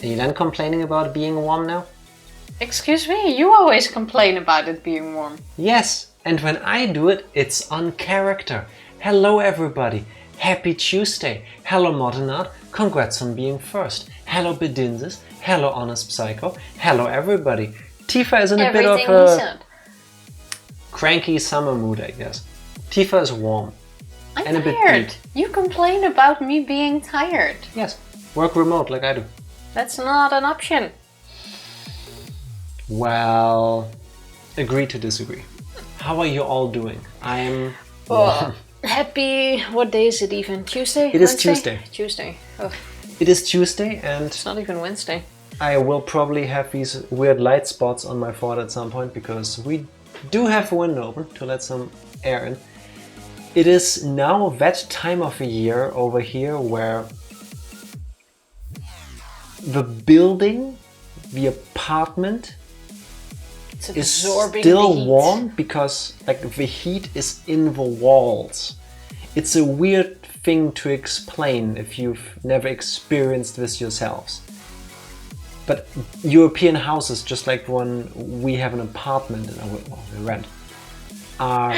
Are you then complaining about being warm now? Excuse me, you always complain about it being warm. Yes, and when I do it, it's on character. Hello everybody, happy Tuesday. Hello Modern Art, congrats on being first. Hello Bedinsis, hello Honest Psycho, hello everybody. Tifa is in a bit of a cranky summer mood, I guess. Tifa is warm. I'm and tired. A bit deep. You complain about me being tired. Yes, work remote like I do. That's not an option. Well, agree to disagree. How are you all doing? I'm happy. What day is it even? Tuesday? It is Wednesday? Tuesday. Tuesday. Oh. It is Tuesday and It's not even Wednesday. I will probably have these weird light spots on my forehead at some point because we do have a window open to let some air in. It is now that time of the year over here where the building, the apartment is still warm because like the heat is in the walls. It's a weird thing to explain if you've never experienced this yourselves. But European houses, just like one we have an apartment in, we rent, are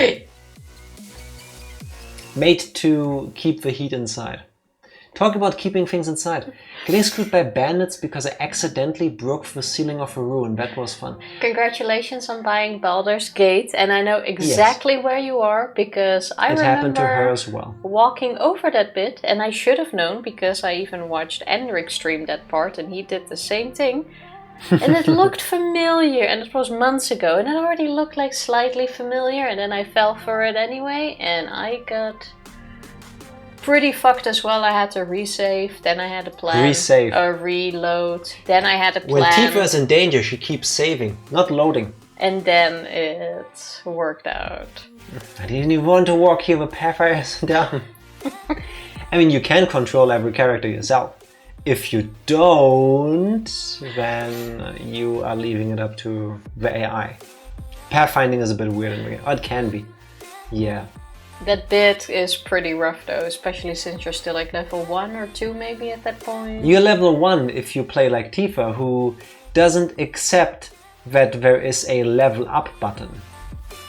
made to keep the heat inside. Talk about keeping things inside. Getting screwed by bandits because I accidentally broke the ceiling of a ruin. That was fun. Congratulations on buying Baldur's Gate, and I know exactly where you are because I remember happened to her as well. Walking over that bit, and I should have known because I even watched Enric stream that part, and he did the same thing. And it looked familiar, and it was months ago, and it already looked like slightly familiar, and then I fell for it anyway, and I got pretty fucked as well. I had to resave, then I had a plan. Resave. Reload, then I had a plan. When Tifa is in danger, she keeps saving, not loading. And then it worked out. I didn't even want to walk here, the Pathfinder is down. I mean, you can control every character yourself. If you don't, then you are leaving it up to the AI. Pathfinding is a bit weird in the game. Oh, it can be. Yeah. That bit is pretty rough though, especially since you're still like level 1 or 2 maybe at that point. You're level 1 if you play like Tifa, who doesn't accept that there is a level up button.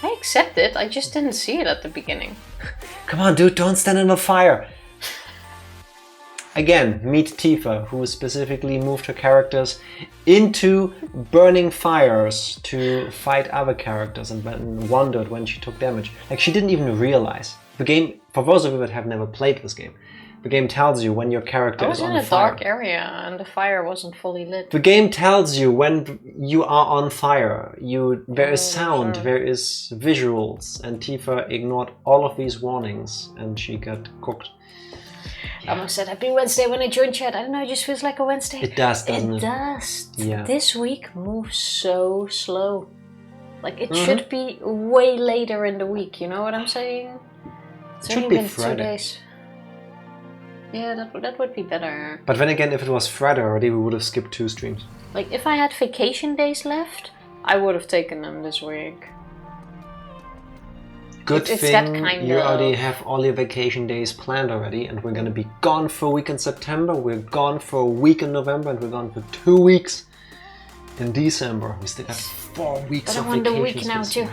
I accept it, I just didn't see it at the beginning. Come on dude, don't stand in the fire! Again, meet Tifa, who specifically moved her characters into burning fires to fight other characters and then wondered when she took damage. Like, she didn't even realize. The game, for those of you that have never played this game, the game tells you when your character is on fire. I was in a dark area and the fire wasn't fully lit. The game tells you when you are on fire. There is sound, there is visuals, and Tifa ignored all of these warnings and she got cooked. I almost said Happy Wednesday when I joined chat. I don't know, it just feels like a Wednesday. It does, doesn't it? It does. Yeah. This week moves so slow. Like, it should be way later in the week, you know what I'm saying? It's should only be been Friday. 2 days. Yeah, that would be better. But then again, if it was Friday already, we would have skipped 2 streams. Like, if I had vacation days left, I would have taken them this week. Good it's thing that kind you of... already have all your vacation days planned already, and we're gonna be gone for a week in September, we're gone for a week in November, and we're gone for 2 weeks in December. We still have 4 weeks of vacation. But I want the week now too.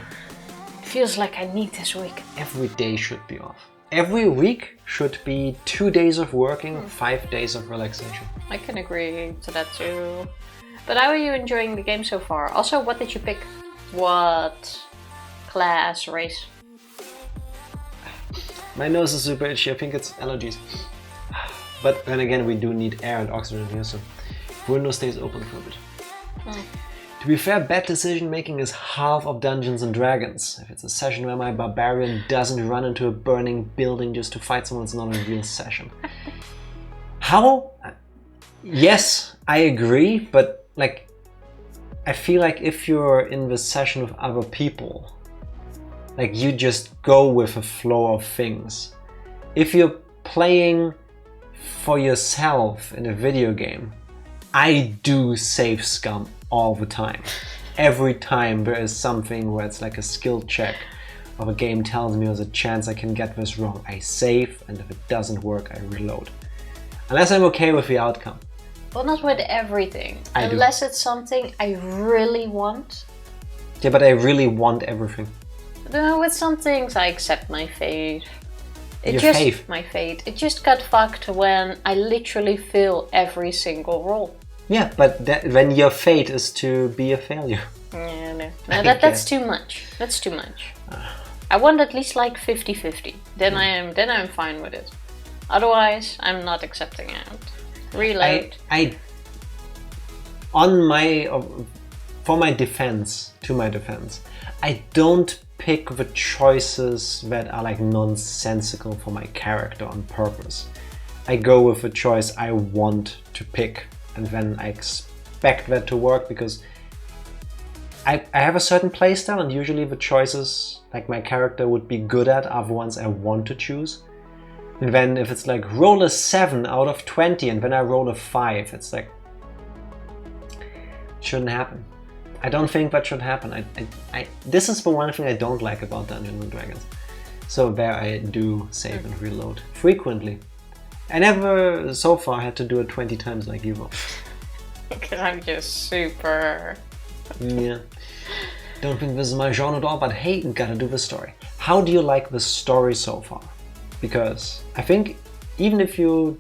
Feels like I need this week. Every day should be off. Every week should be 2 days of working, 5 days of relaxation. I can agree to that too. But how are you enjoying the game so far? Also, what did you pick? What class, race? My nose is super itchy, I think it's allergies. But then again, we do need air and oxygen here, so window stays open for a bit. To be fair, bad decision making is half of Dungeons and Dragons. If it's a session where my barbarian doesn't run into a burning building just to fight someone, it's not a real session. How? Yes, I agree, but like, I feel like if you're in the session with other people, like, you just go with the flow of things. If you're playing for yourself in a video game, I do save scum all the time. Every time there is something where it's like a skill check or the game tells me there's a chance I can get this wrong, I save, and if it doesn't work, I reload. Unless I'm okay with the outcome. Well, not with everything. I do. Unless it's something I really want. Yeah, but I really want everything. No, with some things I accept my fate. My fate. It just got fucked when I literally fail every single roll. Yeah, but when your fate is to be a failure. Yeah, no. That's too much. That's too much. I want at least like 50-50. Then I'm fine with it. Otherwise, I'm not accepting it. Reload. To my defense, I don't pick the choices that are like nonsensical for my character on purpose. I go with the choice I want to pick, and then I expect that to work because I have a certain playstyle, and usually the choices like my character would be good at are the ones I want to choose. And then if it's like roll a 7 out of 20 and then I roll a 5, it's like, it shouldn't happen. I don't think that should happen. This is the one thing I don't like about Dungeons and Dragons. So there I do save and reload frequently. I never so far had to do it 20 times like you will. Because I'm just super... Yeah. Don't think this is my genre at all, but hey, gotta do the story. How do you like the story so far? Because I think even if you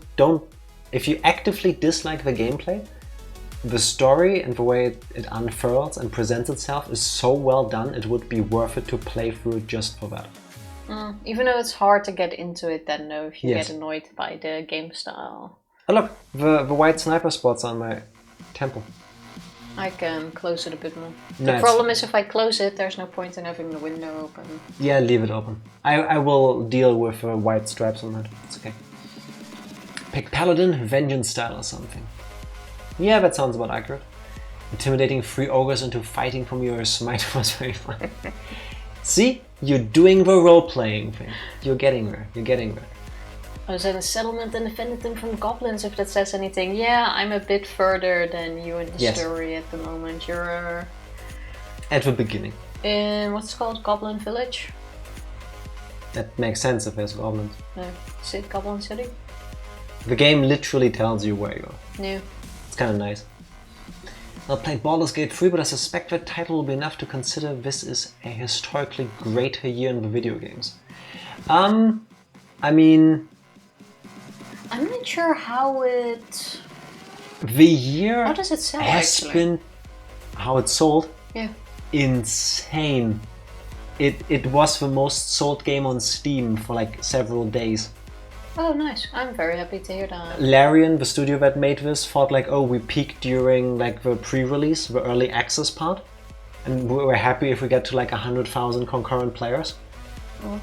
actively dislike the gameplay, the story and the way it unfurls and presents itself is so well done, it would be worth it to play through it just for that. Even though it's hard to get into it then though, if you get annoyed by the game style. Oh look, the white sniper spots on my temple. I can close it a bit more. No, the problem is if I close it, there's no point in having the window open. Yeah, leave it open. I will deal with white stripes on that. It's okay. Pick Paladin, Vengeance style or something. Yeah, that sounds about accurate. Intimidating 3 ogres into fighting from your smite was very fun. See? You're doing the role-playing thing. You're getting there. I was in a settlement and defended them from goblins, if that says anything. Yeah, I'm a bit further than you in the story at the moment. You're... At the beginning. In, what's it called? Goblin Village? That makes sense if there's goblins. No. Goblin City? The game literally tells you where you are. No. It's kind of nice. I played Baldur's Gate 3, but I suspect that title will be enough to consider this is a historically greater year in the video games. I mean... I'm not sure how it... The year how does it sell, has actually? been... How it sold? Yeah. Insane. It was the most sold game on Steam for like several days. Oh, nice. I'm very happy to hear that. Larian, the studio that made this, thought like, oh, we peaked during like the pre-release, the early access part. And we were happy if we get to like 100,000 concurrent players. Oh.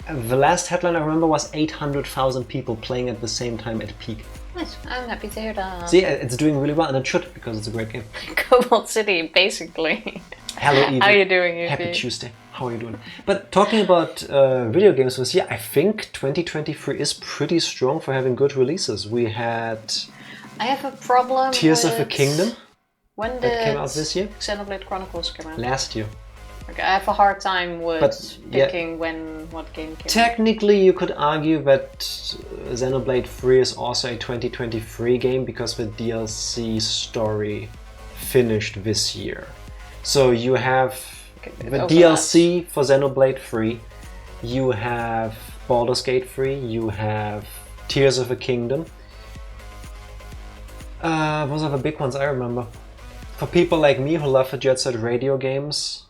The last headline I remember was 800,000 people playing at the same time at peak. Nice, I'm happy to hear that. See, it's doing really well, and it should, because it's a great game. Cobalt City, basically. Hello, Evie. How are you doing, Evie? Happy Tuesday. How are you doing? But talking about video games this year, I think 2023 is pretty strong for having good releases. We had... I have a problem Tears with... of the Kingdom. When did that came out this year? Xenoblade Chronicles came out? Last year. Okay, I have a hard time with picking what game came out. Technically, you could argue that Xenoblade 3 is also a 2023 game because the DLC story finished this year. So you have the DLC for Xenoblade 3, you have Baldur's Gate 3, you have Tears of the Kingdom. Those are the big ones I remember. For people like me who love the Jet Set Radio games,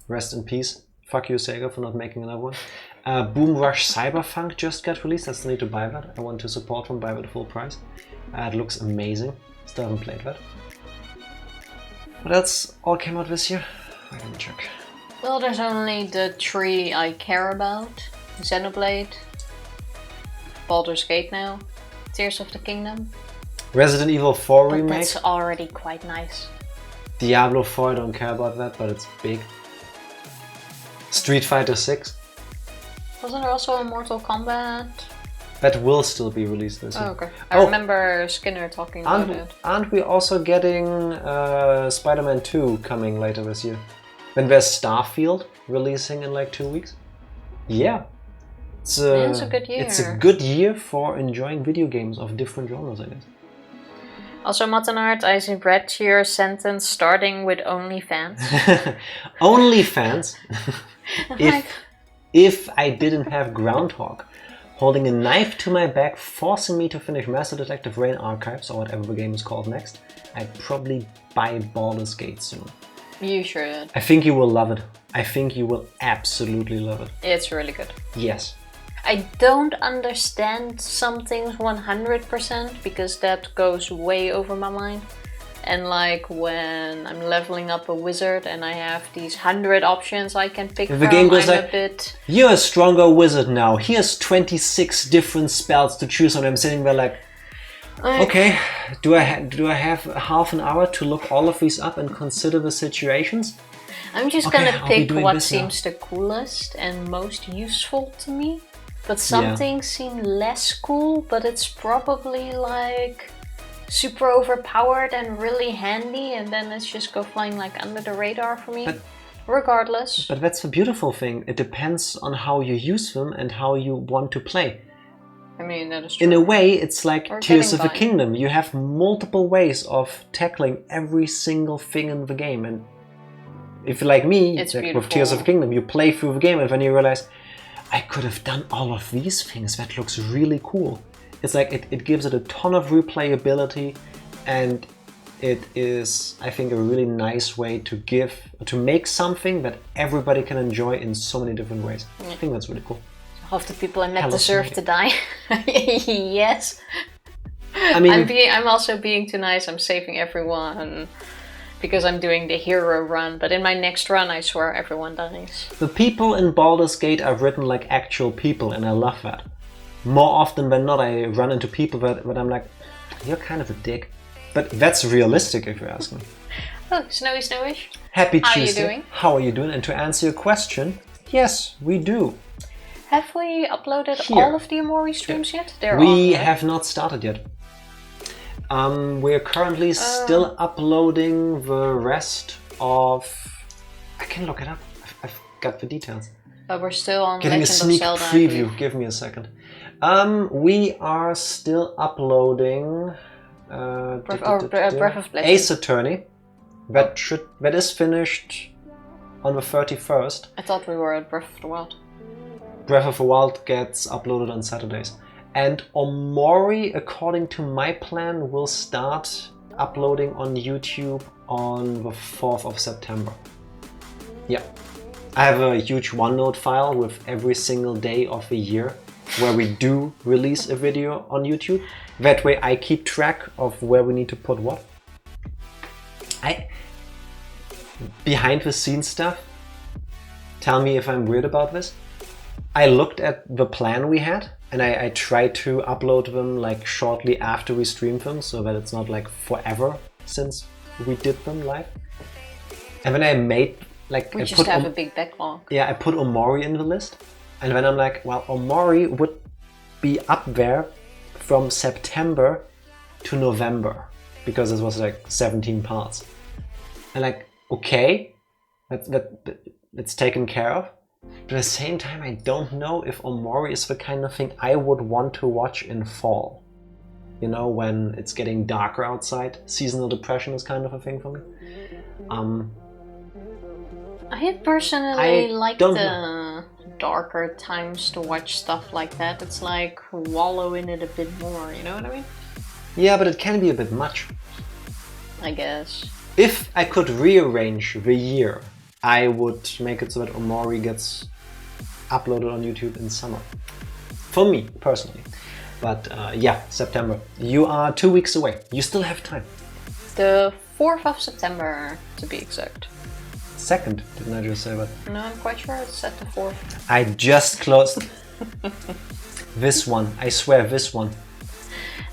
rest in peace. Fuck you, Sega, for not making another one. Boom Rush Cyberpunk just got released. I still need to buy that. I want to support them, buy it at full price. It looks amazing. Still haven't played that. What else all came out this year? Wait, let me check. Well, there's only the 3 I care about. Xenoblade, Baldur's Gate now, Tears of the Kingdom. Resident Evil 4 but remake. That's already quite nice. Diablo 4, I don't care about that, but it's big. Street Fighter 6. Wasn't there also a Mortal Kombat? That will still be released this year. Oh, okay. I remember Skinner talking about it. Aren't we also getting Spider-Man 2 coming later this year? Then there's Starfield releasing in like 2 weeks. Yeah. It's a good year. It's a good year for enjoying video games of different genres, I guess. Also, Mattenart, I read your sentence starting with OnlyFans. OnlyFans. Like, If I didn't have Groundhog holding a knife to my back, forcing me to finish Master Detective Rain Archives, or whatever the game is called next, I'd probably buy Baldur's Gate soon. you should. I think you will love it. I think you will absolutely love it. It's really good. Yes. I don't understand some things 100% because that goes way over my mind. And like when I'm leveling up a wizard and I have these 100 options I can pick The from, game goes I'm like, a bit... You're a stronger wizard now. Here's 26 different spells to choose on. I'm sitting there like, okay, do I have half an hour to look all of these up and consider the situations? I'm just Okay, gonna I'll be pick doing what this now. seems the coolest and most useful to me. But some things seem less cool, but it's probably like super overpowered and really handy, and then it's just go flying like under the radar for me. But- regardless. But that's the beautiful thing. It depends on how you use them and how you want to play. I mean, that is true. In a way, it's like Or Tears getting of the by. Kingdom. You have multiple ways of tackling every single thing in the game. And if you're like me, It's like with Tears of the Kingdom, you play through the game and then you realize, I could have done all of these things. That looks really cool. It's like it gives it a ton of replayability, and it is, I think, a really nice way to make something that everybody can enjoy in so many different ways. I think that's really cool. Half the people I met Hello, deserve Snake. to die. Yes. I mean, I'm also being too nice. I'm saving everyone because I'm doing the hero run. But in my next run, I swear everyone dies. the people in Baldur's Gate are written like actual people, and I love that. More often than not, I run into people that I'm like, you're kind of a dick. But that's realistic, if you ask me. Oh, Snowy Snowish. Happy How are you Tuesday. doing? How are you doing? And to answer your question, yes, we do. Have we uploaded Here. all of the Amori streams yet? They're We on, right? have not started yet. We're currently still uploading the rest of... I can look it up. I've got the details. But we're still on Getting a Legend sneak of Zelda. I preview. believe. Give me a second. We are still uploading Breath of Legend. Ace Attorney. That is finished on the 31st. I thought we were at Breath of the Wild. Breath of the Wild gets uploaded on Saturdays. And Omori, according to my plan, will start uploading on YouTube on the 4th of September. Yeah. I have a huge OneNote file with every single day of the year where we do release a video on YouTube. That way I keep track of where we need to put what. Behind the scenes stuff, tell me if I'm weird about this. I looked at the plan we had and I tried to upload them like shortly after we streamed them so that it's not like forever since we did them live. And then I made like We just have a big backlog. I put Omori in the list, and then I'm like, well, Omori would be up there from September to November because it was like 17 parts. And like, okay, that's taken care of. But at the same time, I don't know if Omori is the kind of thing I would want to watch in fall. You know, when it's getting darker outside. Seasonal depression is kind of a thing for me. I personally like don't the darker times to watch stuff like that. It's like wallow in it a bit more, you know what I mean? Yeah, but it can be a bit much. I guess. If I could rearrange the year, I would make it so that Omori gets uploaded on YouTube in summer. For me, personally. But yeah, September. You are 2 weeks away. You still have time. The 4th of September, to be exact. 2nd, didn't I just say that? No, I'm quite sure it's at the 4th. I just closed this one. I swear, this one.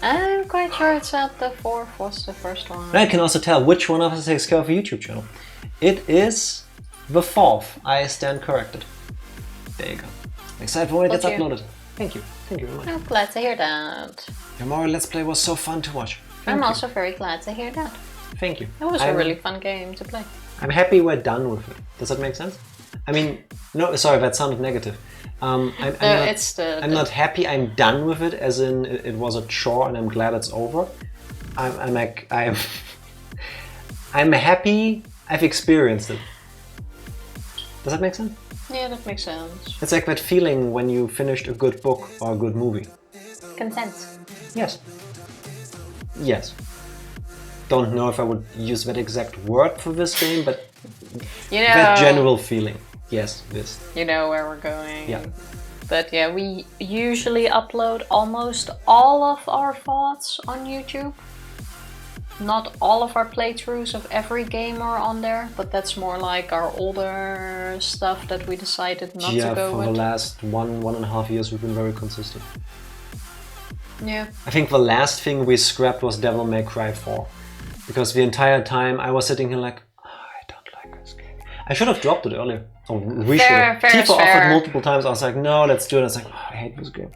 I'm quite sure it's at the 4th. What's the first one? And I can also tell which one of us takes care of the YouTube channel. It is the 4th. I stand corrected. There you go. Excited for when it gets Thank you. uploaded. Thank you. Thank you very much. I'm glad to hear that. Tomorrow Let's Play was so fun to watch. I'm also very glad to hear that. Thank you. It was a really fun game to play. I'm happy we're done with it. Does that make sense? I mean, no, sorry, that sounded negative. I'm It's not happy I'm done with it, as in it was a chore and I'm glad it's over. I'm happy I've experienced it. Does that make sense? Yeah, that makes sense. It's like that feeling when you finished a good book or a good movie. Content. Yes. Yes. Don't know if I would use that exact word for this game, but that general feeling. Yes, this. You know where we're going. Yeah. But yeah, we usually upload almost all of our thoughts on YouTube. Not all of our playthroughs of every game are on there, but that's more like our older stuff that we decided not to go with. Yeah, for the last 1.5 years we've been very consistent. Yeah. I think the last thing we scrapped was Devil May Cry 4. Because the entire time I was sitting here like, oh, I don't like this game. I should have dropped it earlier. Oh, we should have. Tifa offered multiple times. I was like, no, let's do it. I was like, oh, I hate this game.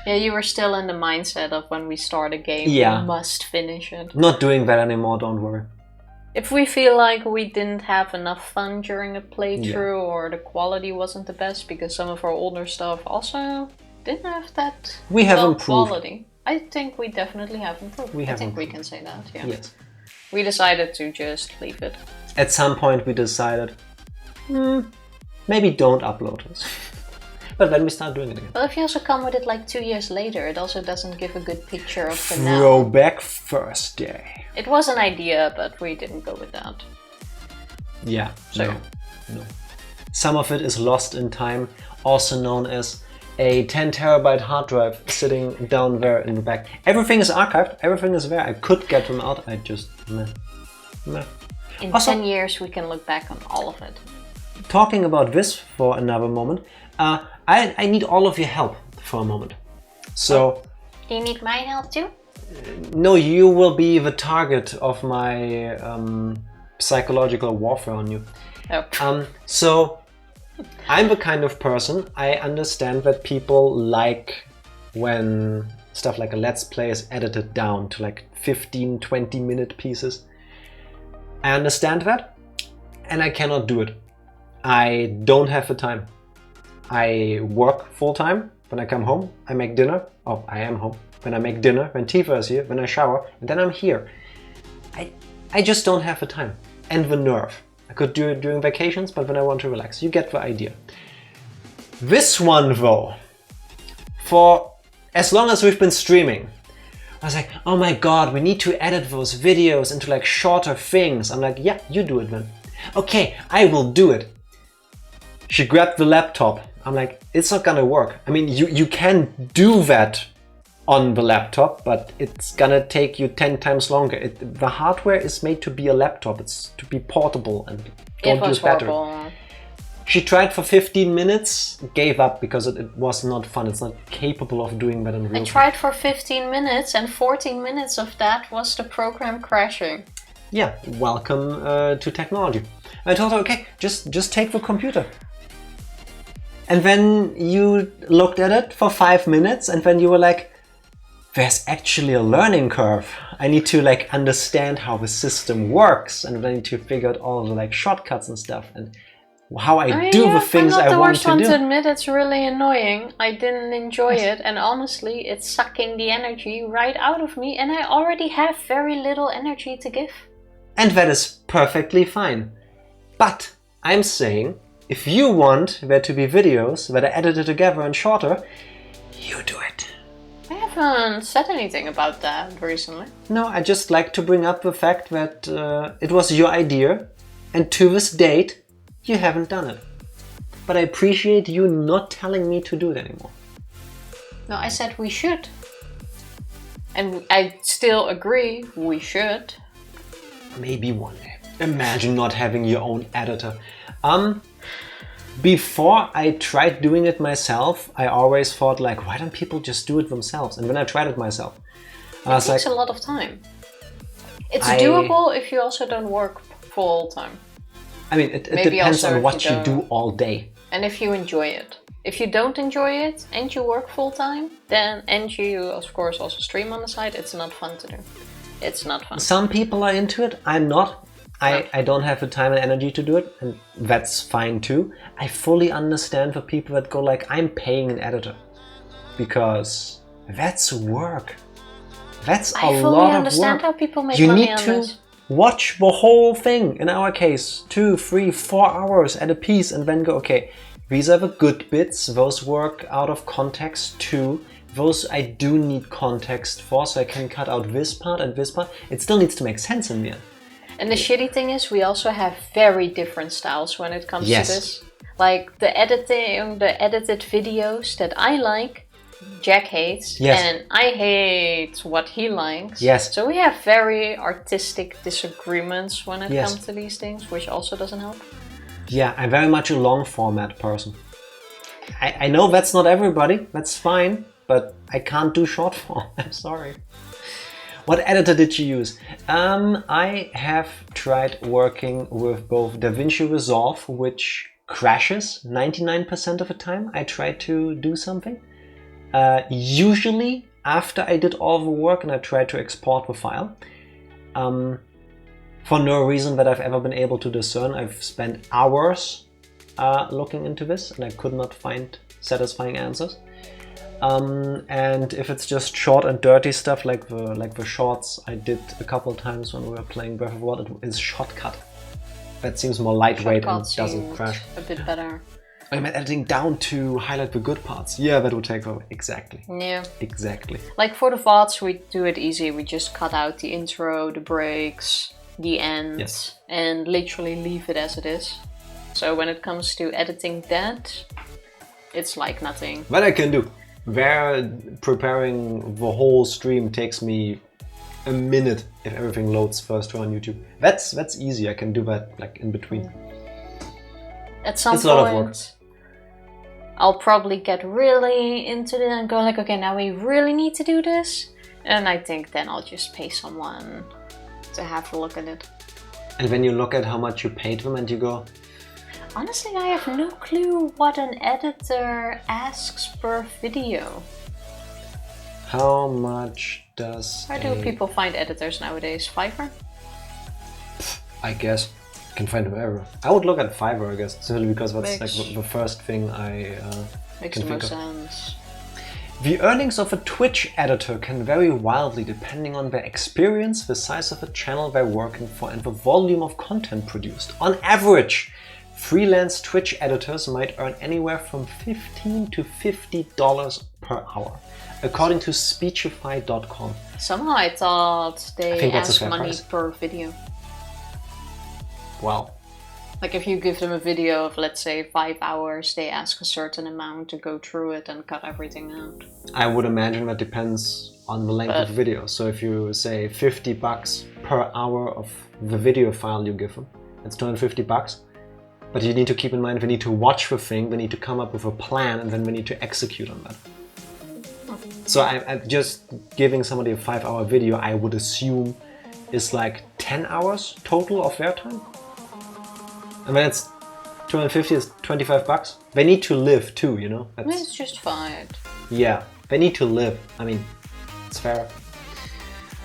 Yeah, you were still in the mindset of when we start a game, we must finish it. Not doing that anymore, don't worry. If we feel like we didn't have enough fun during a playthrough or the quality wasn't the best because some of our older stuff also didn't have that quality. I think we definitely have improved. I think we can say that, yeah. Yes. We decided to just leave it. At some point we decided, maybe don't upload this. But then we start doing it again. Well, if you also come with it like 2 years later, it also doesn't give a good picture of the now. Throwback first day. It was an idea, but we didn't go with that. Yeah, no. Some of it is lost in time, also known as a 10 terabyte hard drive sitting down there in the back. Everything is archived, everything is there. I could get them out, I just meh. In 10 years we can look back on all of it. Talking about this for another moment, I need all of your help for a moment. So, do you need my help too? No, you will be the target of my psychological warfare on you. Oh. So, I'm the kind of person, I understand that people like when stuff like a Let's Play is edited down to like 15-20 minute pieces. I understand that, and I cannot do it. I don't have the time. I work full time. When I come home, I make dinner. Oh, I am home. When I make dinner, when Tifa is here, when I shower, and then I'm here. I just don't have the time and the nerve. I could do it during vacations, but when I want to relax. You get the idea. This one though, for as long as we've been streaming, I was like, oh my god, we need to edit those videos into like shorter things. I'm like, yeah, you do it then. Okay, I will do it. She grabbed the laptop. I'm like, it's not gonna work. I mean, you can do that on the laptop, but it's gonna take you 10 times longer. The hardware is made to be a laptop. It's to be portable and don't use battery. She tried for 15 minutes, gave up because it was not fun. It's not capable of doing that in real time. I tried for 15 minutes and 14 minutes of that was the program crashing. Yeah, welcome to technology. I told her, okay, just take the computer. And then you looked at it for 5 minutes and then you were like, there's actually a learning curve. I need to like understand how the system works and then I need to figure out all the like shortcuts and stuff and how I do the things I want to do. I'm not the worst one to admit it's really annoying. I didn't enjoy it and honestly it's sucking the energy right out of me and I already have very little energy to give. And that is perfectly fine. But I'm saying, if you want there to be videos that are edited together and shorter, you do it. I haven't said anything about that recently. No, I just like to bring up the fact that it was your idea and to this date you haven't done it. But I appreciate you not telling me to do it anymore. No, I said we should. And I still agree we should. Maybe one day. Imagine not having your own editor. Before I tried doing it myself, I always thought like, why don't people just do it themselves? And when I tried it myself, I was like, it takes a lot of time. It's doable if you also don't work full time. I mean, it depends on what you do all day. And if you enjoy it. If you don't enjoy it and you work full time, then and you of course also stream on the side, it's not fun to do. It's not fun. Some people are into it, I'm not. I don't have the time and energy to do it, and that's fine too. I fully understand for people that go like, I'm paying an editor. Because that's work. That's I a fully lot of understand work. how people make You money need on to this. watch the whole thing. In our case, 2, 3, 4 hours at a piece, and then go, okay, these are the good bits. Those work out of context too. Those I do need context for, so I can cut out this part and this part. It still needs to make sense in the end. And the shitty thing is, we also have very different styles when it comes Yes. to this. Like the edited videos that I like, Jack hates, Yes. and I hate what he likes. Yes. So we have very artistic disagreements when it Yes. comes to these things, which also doesn't help. Yeah, I'm very much a long format person. I know that's not everybody, that's fine, but I can't do short form, I'm sorry. What editor did you use? I have tried working with both DaVinci Resolve, which crashes 99% of the time I try to do something. Usually after I did all the work and I tried to export the file. For no reason that I've ever been able to discern. I've spent hours looking into this and I could not find satisfying answers. And if it's just short and dirty stuff like the shorts I did a couple of times when we were playing Breath of the Wild, it is Shotcut. That seems more lightweight and doesn't crash. A bit better. I'm editing down to highlight the good parts. Yeah, that would take over. Exactly. Yeah. Exactly. Like for the VODs, we do it easy. We just cut out the intro, the breaks, the end, Yes. and literally leave it as it is. So when it comes to editing that, it's like nothing. That I can do. Where preparing the whole stream takes me a minute if everything loads first on YouTube. That's easy. I can do that like in between. At some It's a lot of work. point, I'll probably get really into it and go like, okay, now we really need to do this. And I think then I'll just pay someone to have a look at it. And when you look at how much you paid them and you go, Honestly, I have no clue what an editor asks per video. how much does Where do people find editors nowadays? Fiverr? I guess you can find them everywhere. I would look at Fiverr, I guess, simply because that's Makes- like the first thing I Makes can the most think of. sense. The earnings of a Twitch editor can vary wildly depending on their experience, the size of the channel they're working for, and the volume of content produced. On average, freelance Twitch editors might earn anywhere from $15 to $50 per hour, according to Speechify.com. Somehow I thought they think that's a ask fair money price. per video. Wow. Like if you give them a video of, let's say, 5 hours, they ask a certain amount to go through it and cut everything out. I would imagine that depends on the length of the video. So if you say $50 per hour of the video file you give them, it's $250. But you need to keep in mind they need to watch the thing, they need to come up with a plan, and then we need to execute on that. So I'm just giving somebody a 5-hour video, I would assume is like 10 hours total of their time. And then it's 250 is $25. They need to live too, you know? I mean, it's just fine. Yeah, they need to live. I mean, it's fair.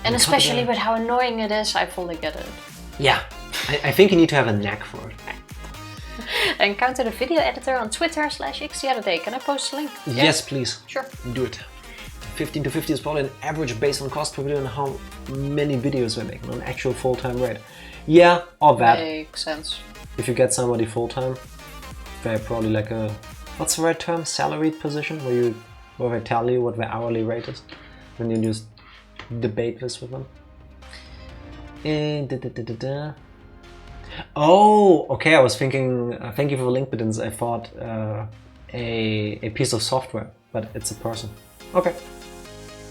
And especially with how annoying it is, I fully get it. Yeah, I think you need to have a knack for it. I encountered a video editor on Twitter/X the other day. Can I post a link? Yeah? Yes, please. Sure. Do it. 15 to 50 is probably an average based on cost per video and how many videos we're making on actual full-time rate. Yeah, or that. Makes sense. If you get somebody full-time, they're probably like a, what's the right term? Salaried position, where they tell you what their hourly rate is. Then you just debate this with them. Oh, okay. I was thinking. Thank you for the link, Biddens. I thought a piece of software, but it's a person. Okay.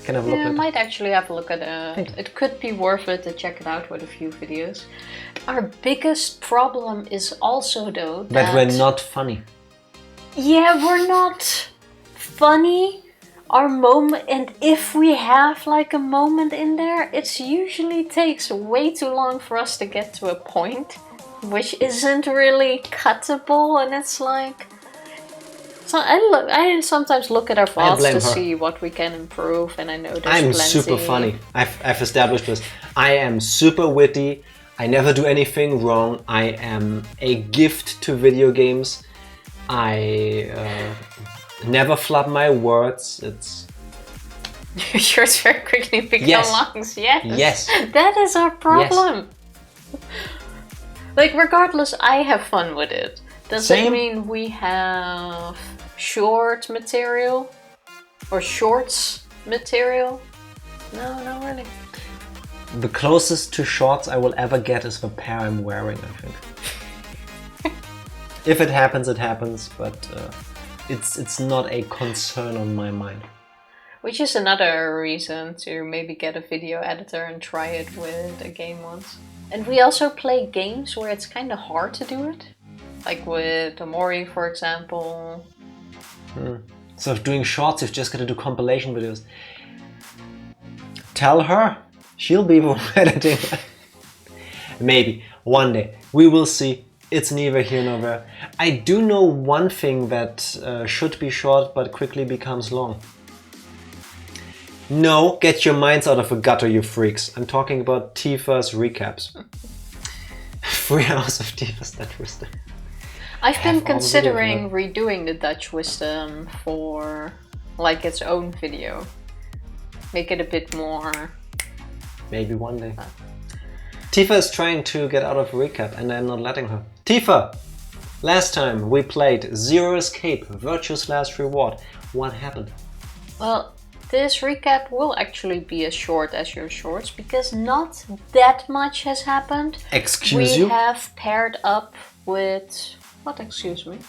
Can I have a look Yeah, I at it? might actually have a look at Thank you. it. Could be worth it to check it out with a few videos. Our biggest problem is also though That we're not funny. Yeah, we're not funny. Our moment, and if we have like a moment in there, it usually takes way too long for us to get to a point, which isn't really cuttable, and it's like. So I sometimes look at our VODs blame to her. see what we can improve, and I know there's I'm plenty. super funny. I've established this. I am super witty. I never do anything wrong. I am a gift to video games. I never flub my words. Your shorts very quickly become Yes. longs. Yes. Yes. That is our problem. Like, regardless, I have fun with it. Does that Same. mean we have short material? Or shorts material? No, not really. The closest to shorts I will ever get is the pair I'm wearing, I think. If it happens, it happens, but it's not a concern on my mind. Which is another reason to maybe get a video editor and try it with a game once. And we also play games where it's kind of hard to do it. Like with Nonary, for example. So if doing shorts, you've just got to do compilation videos. Tell her, she'll be the one editing. Maybe, one day. We will see. It's neither here nor there. I do know one thing that should be short but quickly becomes long. No, get your minds out of the gutter, you freaks. I'm talking about Tifa's recaps. 3 hours of Tifa's Dutch wisdom. I've been considering redoing the Dutch wisdom for like its own video. Make it a bit more... Maybe one day. Tifa is trying to get out of recap and I'm not letting her. Tifa! Last time we played Zero Escape, Virtue's Last Reward. What happened? Well, this recap will actually be as short as your shorts because not that much has happened. Excuse you? We have paired up with... What, excuse me?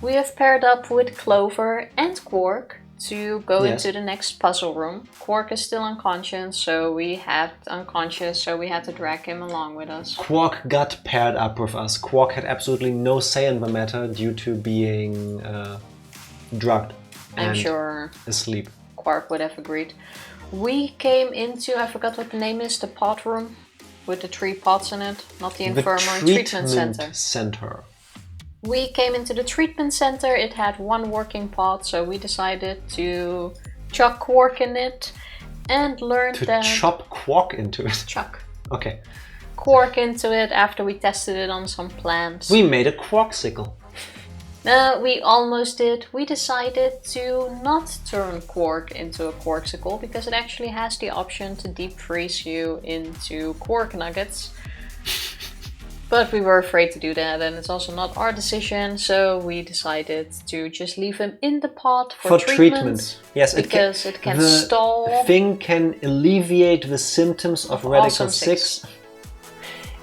We have paired up with Clover and Quark to go into the next puzzle room. Quark is still unconscious, so we had to drag him along with us. Quark got paired up with us. Quark had absolutely no say in the matter due to being drugged I'm and sure asleep. Quark would have agreed. We came into, I forgot what the name is, the pod room with the 3 pods in it, not the infirmary, treatment center. We came into the treatment center, it had 1 working pod, so we decided to chuck Quark in it and learned that... To chop Quark into it? Chuck. Okay. Quark into it after we tested it on some plants. We made a Quarksicle. We almost did. We decided to not turn Quark into a Quarksicle because it actually has the option to deep freeze you into Quark nuggets. But we were afraid to do that and it's also not our decision, so we decided to just leave him in the pot for treatment. Yes, because it can stall. The thing can alleviate the symptoms of Radical 6.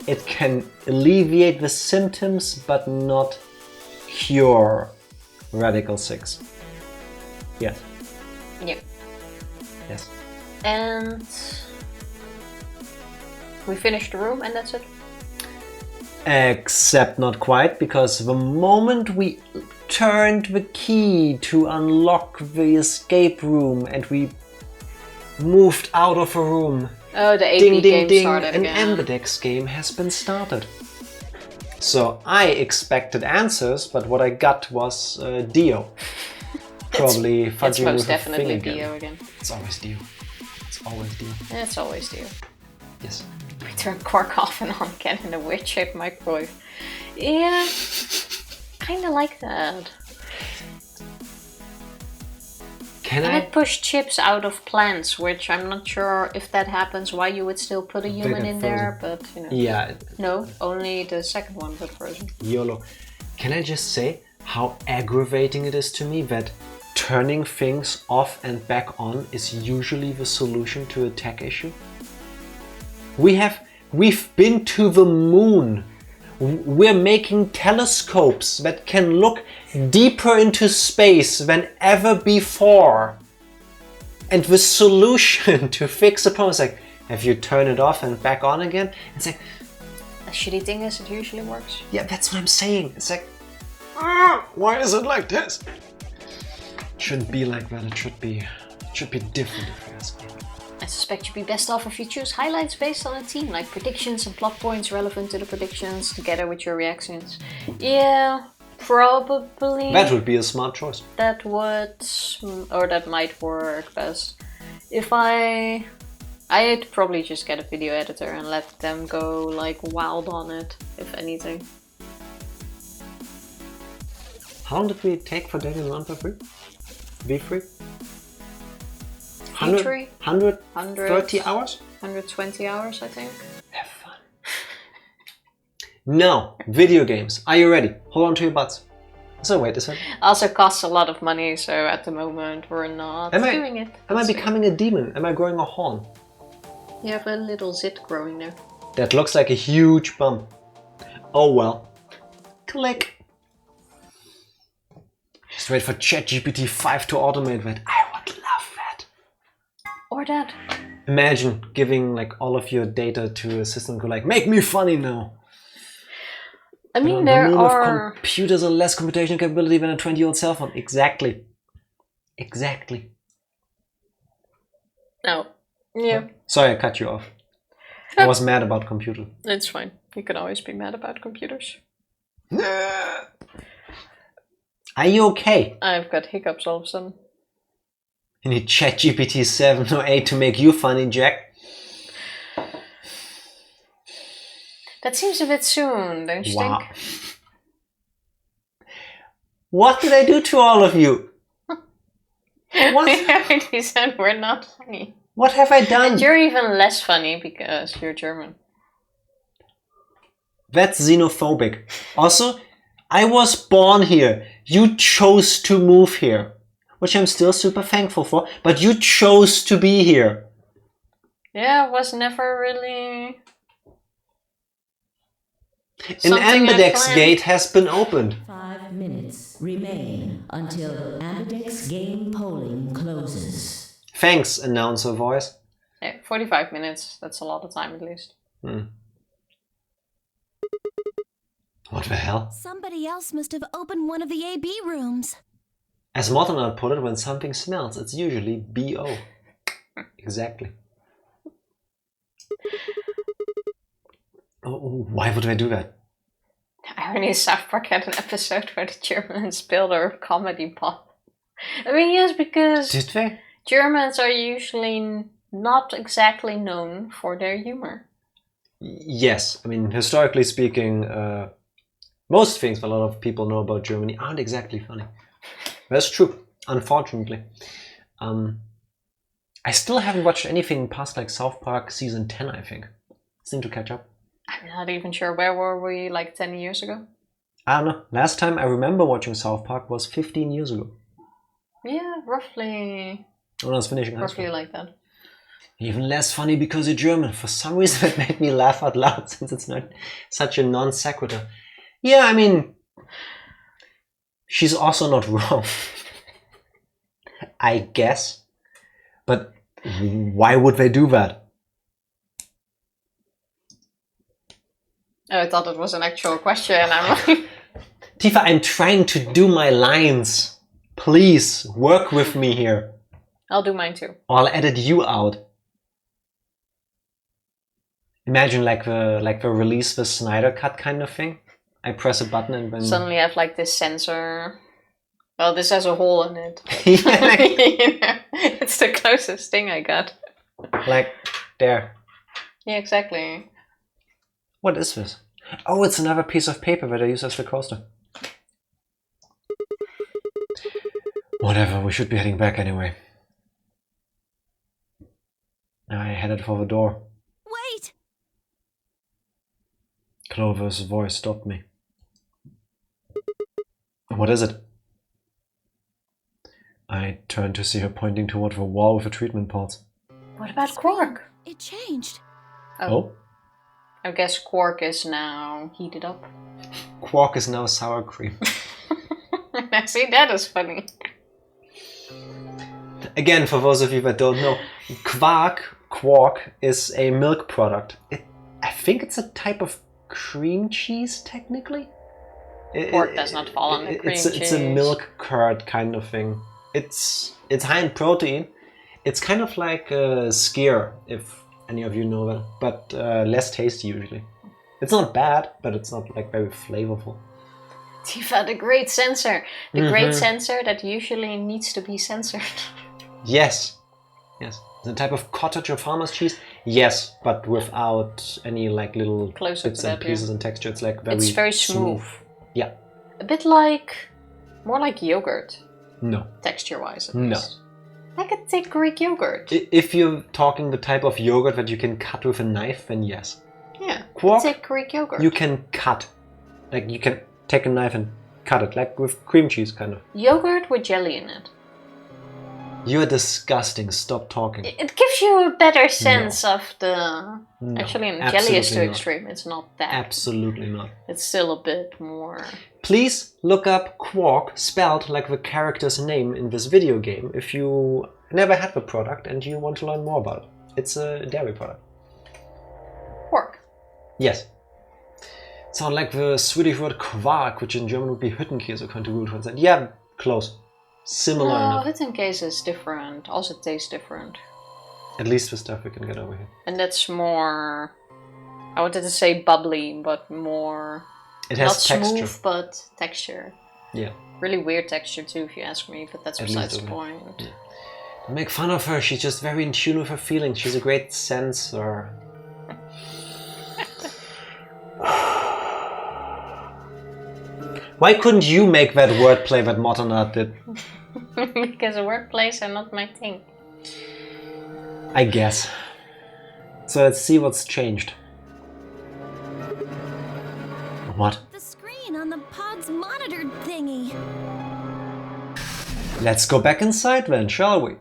It can alleviate the symptoms but not cure Radical 6. Yes. Yeah. Yes. And we finished the room and that's it. Except not quite, because the moment we turned the key to unlock the escape room and we moved out of a room, oh, the AP ding, game ding, started an again. Ambidex game has been started. So I expected answers, but what I got was Dio. Probably fudging it's most with definitely a thing Dio again. It's always Dio. It's always Dio. It's always Dio. Yes. We turn Quark off and on again in a weird-shaped microwave. Yeah, kinda like that. Can And I? it pushed chips out of plants, which I'm not sure if that happens, why you would still put a human in there, but you know. Yeah. No, only the second one got frozen. YOLO. Can I just say how aggravating it is to me that turning things off and back on is usually the solution to a tech issue? We've been to the moon. We're making telescopes that can look deeper into space than ever before. And the solution to fix a problem is like, have you turn it off and back on again? It's like, A shitty thing is it usually works. yeah, that's what I'm saying. It's like, why is it like this? It shouldn't be like that. It should be different if you ask me. I suspect you'd be best off if you choose highlights based on a theme, like predictions and plot points relevant to the predictions, together with your reactions. Yeah, probably. That would be a smart choice. That might work best. If I'd probably just get a video editor and let them go like wild on it, if anything. How long did we take for Daniel 1 for free? Be free? Petri? 130 hours? 120 hours, I think. Have fun. Now, video games. Are you ready? Hold on to your butts. So wait a second. Also costs a lot of money, so at the moment we're not doing it. Am I becoming a demon? Am I growing a horn? You have a little zit growing there. That looks like a huge bump. Oh well. Click. Just wait for ChatGPT 5 to automate that. I would love that. Or that. Imagine giving like all of your data to a system who like, make me funny now. I mean, there are... computers are less computational capability than a 20-year-old cell phone. Exactly. Exactly. No. Yeah. Sorry, I cut you off. I was mad about computer. It's fine. You can always be mad about computers. Are you okay? I've got hiccups all of a sudden. You need ChatGPT 7 or 8 to make you funny, Jack. That seems a bit soon, don't you think? What did I do to all of you? What? We already said we're not funny. What have I done? And you're even less funny because you're German. That's xenophobic. Also, I was born here. You chose to move here. Which I'm still super thankful for. But you chose to be here. Yeah, it was never really... An Ambidex gate has been opened. 5 minutes remain until Ambidex Game polling closes. Thanks, announcer voice. Yeah, 45 minutes. That's a lot of time at least. What the hell? Somebody else must have opened one of the AB rooms. As Mortonard put it, when something smells, it's usually BO. Exactly. Oh, why would I do that? Irony, South Park had an episode where the Germans built a comedy pot. I mean, yes, because Did they? Germans are usually not exactly known for their humor. Yes, I mean, historically speaking, most things a lot of people know about Germany aren't exactly funny. That's true, unfortunately. I still haven't watched anything past like South Park season 10, I think. Seem to catch up. I'm not even sure. Where were we like 10 years ago? I don't know. Last time I remember watching South Park was 15 years ago. Yeah, roughly. When I was finishing high school. Roughly like that. Even less funny because you're German. For some reason that made me laugh out loud since it's not such a non sequitur. Yeah, I mean, she's also not wrong. I guess. But why would they do that? Oh, I thought it was an actual question. I'm like... Tifa, I'm trying to do my lines. Please, work with me here. I'll do mine too. Or I'll edit you out. Imagine like the release the Snyder cut kind of thing. I press a button and then... Suddenly I have like this sensor. Well, this has a hole in it. Yeah, like... You know, it's the closest thing I got. Like, there. Yeah, exactly. What is this? Oh, it's another piece of paper that I use as the coaster. Whatever, we should be heading back anyway. I headed for the door. Wait! Clover's voice stopped me. What is it? I turned to see her pointing toward the wall with the treatment pods. What about Quark? It changed. Oh? I guess Quark is now heated up. Quark is now sour cream. See, that is funny. Again, for those of you that don't know, quark is a milk product. I think it's a type of cream cheese, technically. Quark does not fall on the cream cheese. It's a milk curd kind of thing. It's high in protein. It's kind of like a skyr, if any of you know that, but less tasty usually. It's not bad, but it's not like very flavorful. Tifa, the great censor. The great censor that usually needs to be censored. Yes. Yes. The type of cottage or farmer's cheese? Yes, but without any like little bits and pieces and texture. It's like very... It's very smooth. Yeah. A bit like... more like yogurt. No. Texture-wise, at No. least. Like a thick Greek yogurt. If you're talking the type of yogurt that you can cut with a knife, then yes. Yeah, Quark, thick Greek yogurt. you can cut. Like you can take a knife and cut it, like with cream cheese, kind of. Yogurt with jelly in it. You're disgusting. Stop talking. It gives you a better sense of the... No, Actually, jelly is too absolutely not. extreme. It's not that. Absolutely not. It's still a bit more... Please look up Quark spelled like the character's name in this video game if you never had the product and you want to learn more about it. It's a dairy product. Pork. Yes. Sound like the Swedish word Quark, which in German would be Hüttenkäse, according to Google Translate. Yeah, close. Similar No, enough. Hüttenkäse is different. Also tastes different. At least the stuff we can get over here. And that's more... I wanted to say bubbly, but more... It has not texture. smooth, but texture. Yeah. Really weird texture too, if you ask me, but that's At besides least the over here. point. Yeah. Don't make fun of her. She's just very in tune with her feelings. She's a great sensor. Why couldn't you make that wordplay that Mottenart did? Because wordplays are not my thing. I guess. So let's see what's changed. What? The screen on the pod's monitored thingy. Let's go back inside then, shall we?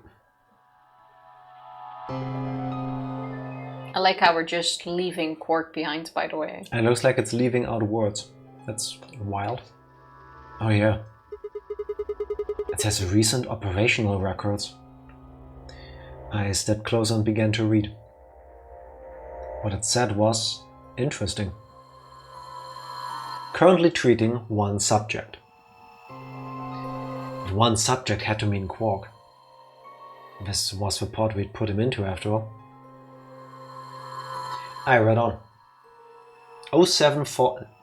I like how we're just leaving Quark behind, by the way. And it looks like it's leaving out words. That's wild. Oh yeah. It says recent operational records. I stepped closer and began to read. What it said was interesting. Currently treating one subject. But one subject had to mean Quark. This was the pod we'd put him into after all. I read on.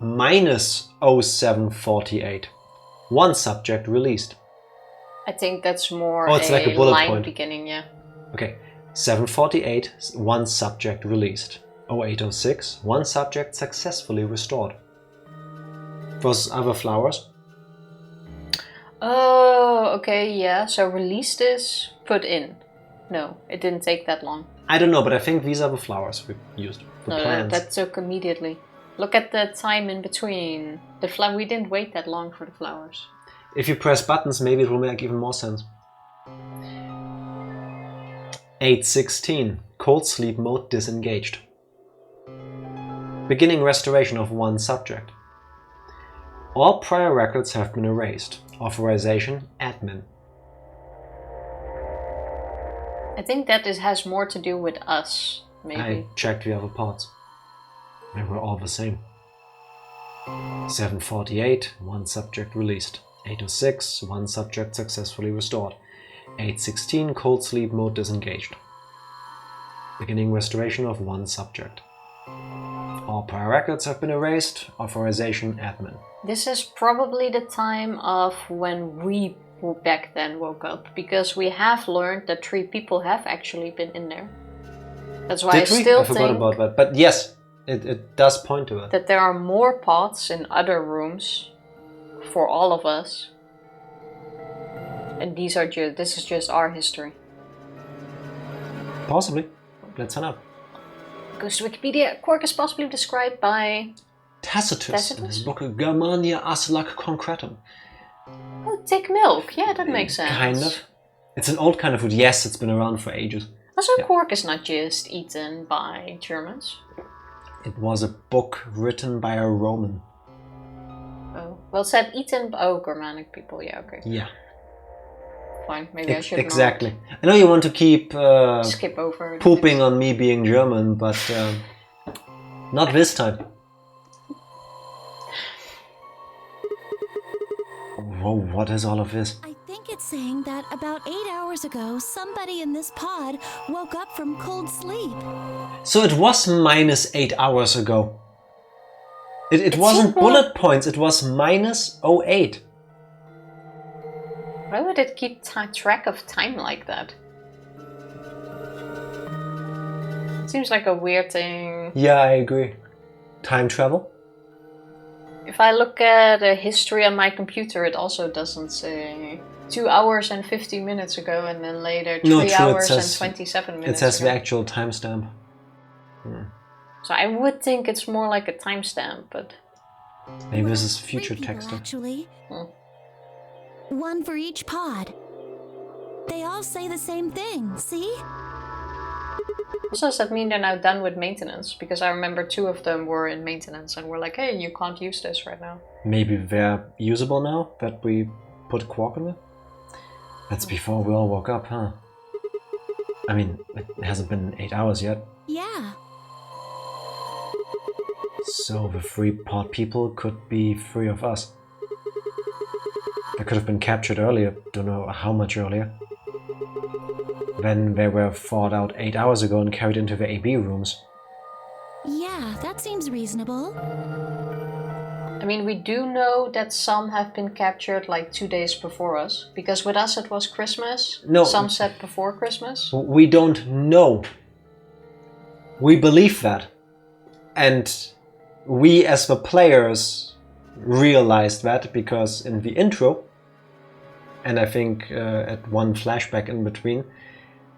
minus 0748. One subject released. I think that's more Oh, it's like a bullet line point. beginning, yeah. Okay, 748, one subject released. 0806, one subject successfully restored. Was other flowers? Oh, okay, yeah. So released is put in. No, it didn't take that long. I don't know, but I think these are the flowers we used. The No, plants. that took immediately. Look at the time in between. We didn't wait that long for the flowers. If you press buttons, maybe it will make even more sense. 816, cold sleep mode disengaged. Beginning restoration of one subject. All prior records have been erased. Authorization, admin. I think that has more to do with us, maybe. I checked the other parts. They were all the same. 748, one subject released. 806, one subject successfully restored. 816, cold sleep mode disengaged. Beginning restoration of one subject. All prior records have been erased. Authorization, admin. This is probably the time of when we back then woke up, because we have learned that 3 people have actually been in there. That's why Did we? I still I forgot think about that. But yes, it does point to it. that there are more pods in other rooms for all of us. And this is just our history. Possibly. Let's find out. Goes to Wikipedia. Quark is possibly described by... Tacitus in his book Germania Aslac Concretum. Oh, thick milk. Yeah, that makes sense. Kind of. It's an old kind of food. Yes, it's been around for ages. Also, Yeah. Quark is not just eaten by Germans. It was a book written by a Roman. Oh, well, it said eaten... Oh, Germanic people. Yeah, okay. Yeah. Fine, maybe I should exactly. I know you want to keep not skip over. pooping on me being German, but not this time. Whoa, what is all of this? I think it's saying that about 8 hours ago, somebody in this pod woke up from cold sleep. So it was minus 8 hours ago. It wasn't bullet points, it was minus 08. Why would it keep track of time like that? Seems like a weird thing. Yeah, I agree. Time travel? If I look at a history on my computer, it also doesn't say 2 hours and 50 minutes ago, and then later 3 No, true, hours and 27 minutes It says ago. the actual timestamp. So I would think it's more like a timestamp, but... Maybe this is future 3 people, text. actually. Hmm. One for each pod. They all say the same thing, see? Also, does that mean they're now done with maintenance? Because I remember 2 of them were in maintenance and were like, hey, you can't use this right now. Maybe they're usable now that we put Quark in it? That's before we all woke up, huh? I mean, it hasn't been 8 hours yet. Yeah. So the 3 pod people could be 3 of us. They could have been captured earlier, don't know how much earlier. Then they were thawed out 8 hours ago and carried into the AB rooms. Yeah, that seems reasonable. I mean, we do know that some have been captured like 2 days before us. Because with us it was Christmas. No. Some said before Christmas. We don't know. We believe that. And we as the players realized that because in the intro, and I think at one flashback in between,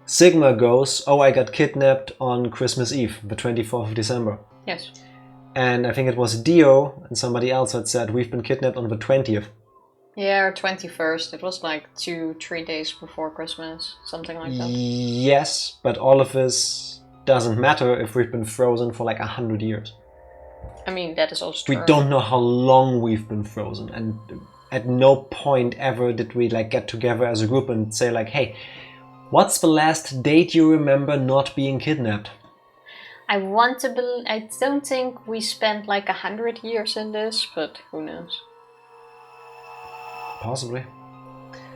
Sigma goes, oh, I got kidnapped on Christmas Eve, the 24th of December. Yes. And I think it was Dio and somebody else had said, we've been kidnapped on the 20th. Yeah, or 21st. It was like 2-3 days before Christmas. Something like that. Yes, but all of this doesn't matter if we've been frozen for like 100 years. I mean, that is also true. We don't know how long we've been frozen, and at no point ever did we like get together as a group and say like, hey, what's the last date you remember not being kidnapped? I want to believe... I don't think we spent like 100 years in this, but who knows. Possibly.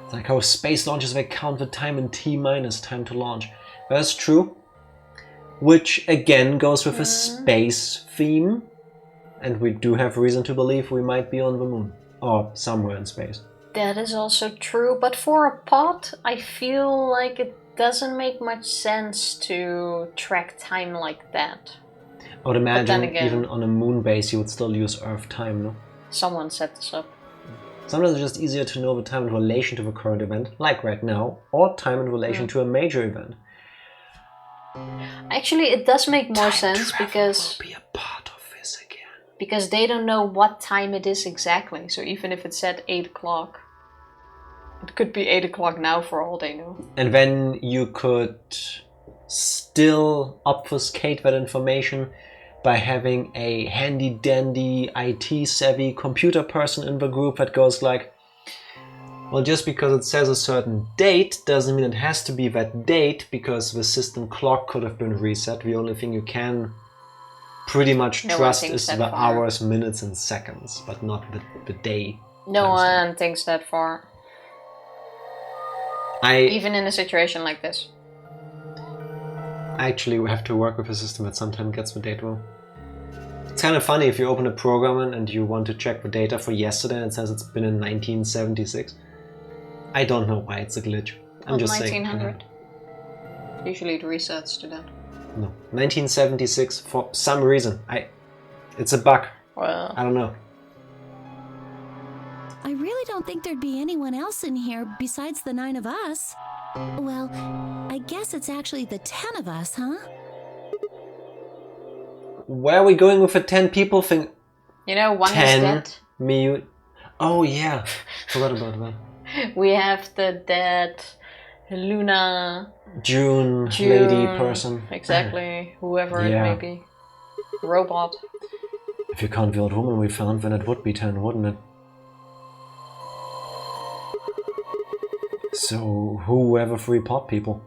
It's like how space launches, they count the time in T-minus time to launch. That's true. Which again goes with a space theme. And we do have reason to believe we might be on the moon. Or somewhere in space. That is also true, but for a pod, I feel like it doesn't make much sense to track time like that. I would imagine again, even on a moon base you would still use Earth time, no? Someone set this up. Sometimes it's just easier to know the time in relation to the current event, like right now, or time in relation to a major event. Actually, it does make more sense Travel because... will be a part of this again. Because they don't know what time it is exactly. So even if it's at 8 o'clock, it could be 8 o'clock now for all they know. And then you could still obfuscate that information by having a handy-dandy, IT-savvy computer person in the group that goes like, well, just because it says a certain date doesn't mean it has to be that date, because the system clock could have been reset. The only thing you can pretty much No one trust thinks is that the far. hours, minutes and seconds, but not the day. No timestamp. one thinks that far. I Even in a situation like this. actually have to work with a system that sometimes gets the date wrong. It's kind of funny if you open a program and you want to check the data for yesterday and it says it's been in 1976. I don't know why it's a glitch. I'm Not just 1900. Usually it resets to that. No, 1976 for some reason. It's a bug. Well, I don't know. I really don't think there'd be anyone else in here besides the 9 of us. Well, I guess it's actually the 10 of us, huh? Where are we going with the 10 people thing? you know, one is 10 dead. me. Oh yeah, forgot about that. We have the dead Luna, June June, lady person. Exactly, whoever Yeah. it may be. Robot. If you count the old woman we found, then it would be 10, wouldn't it? So who were the 3 pod people?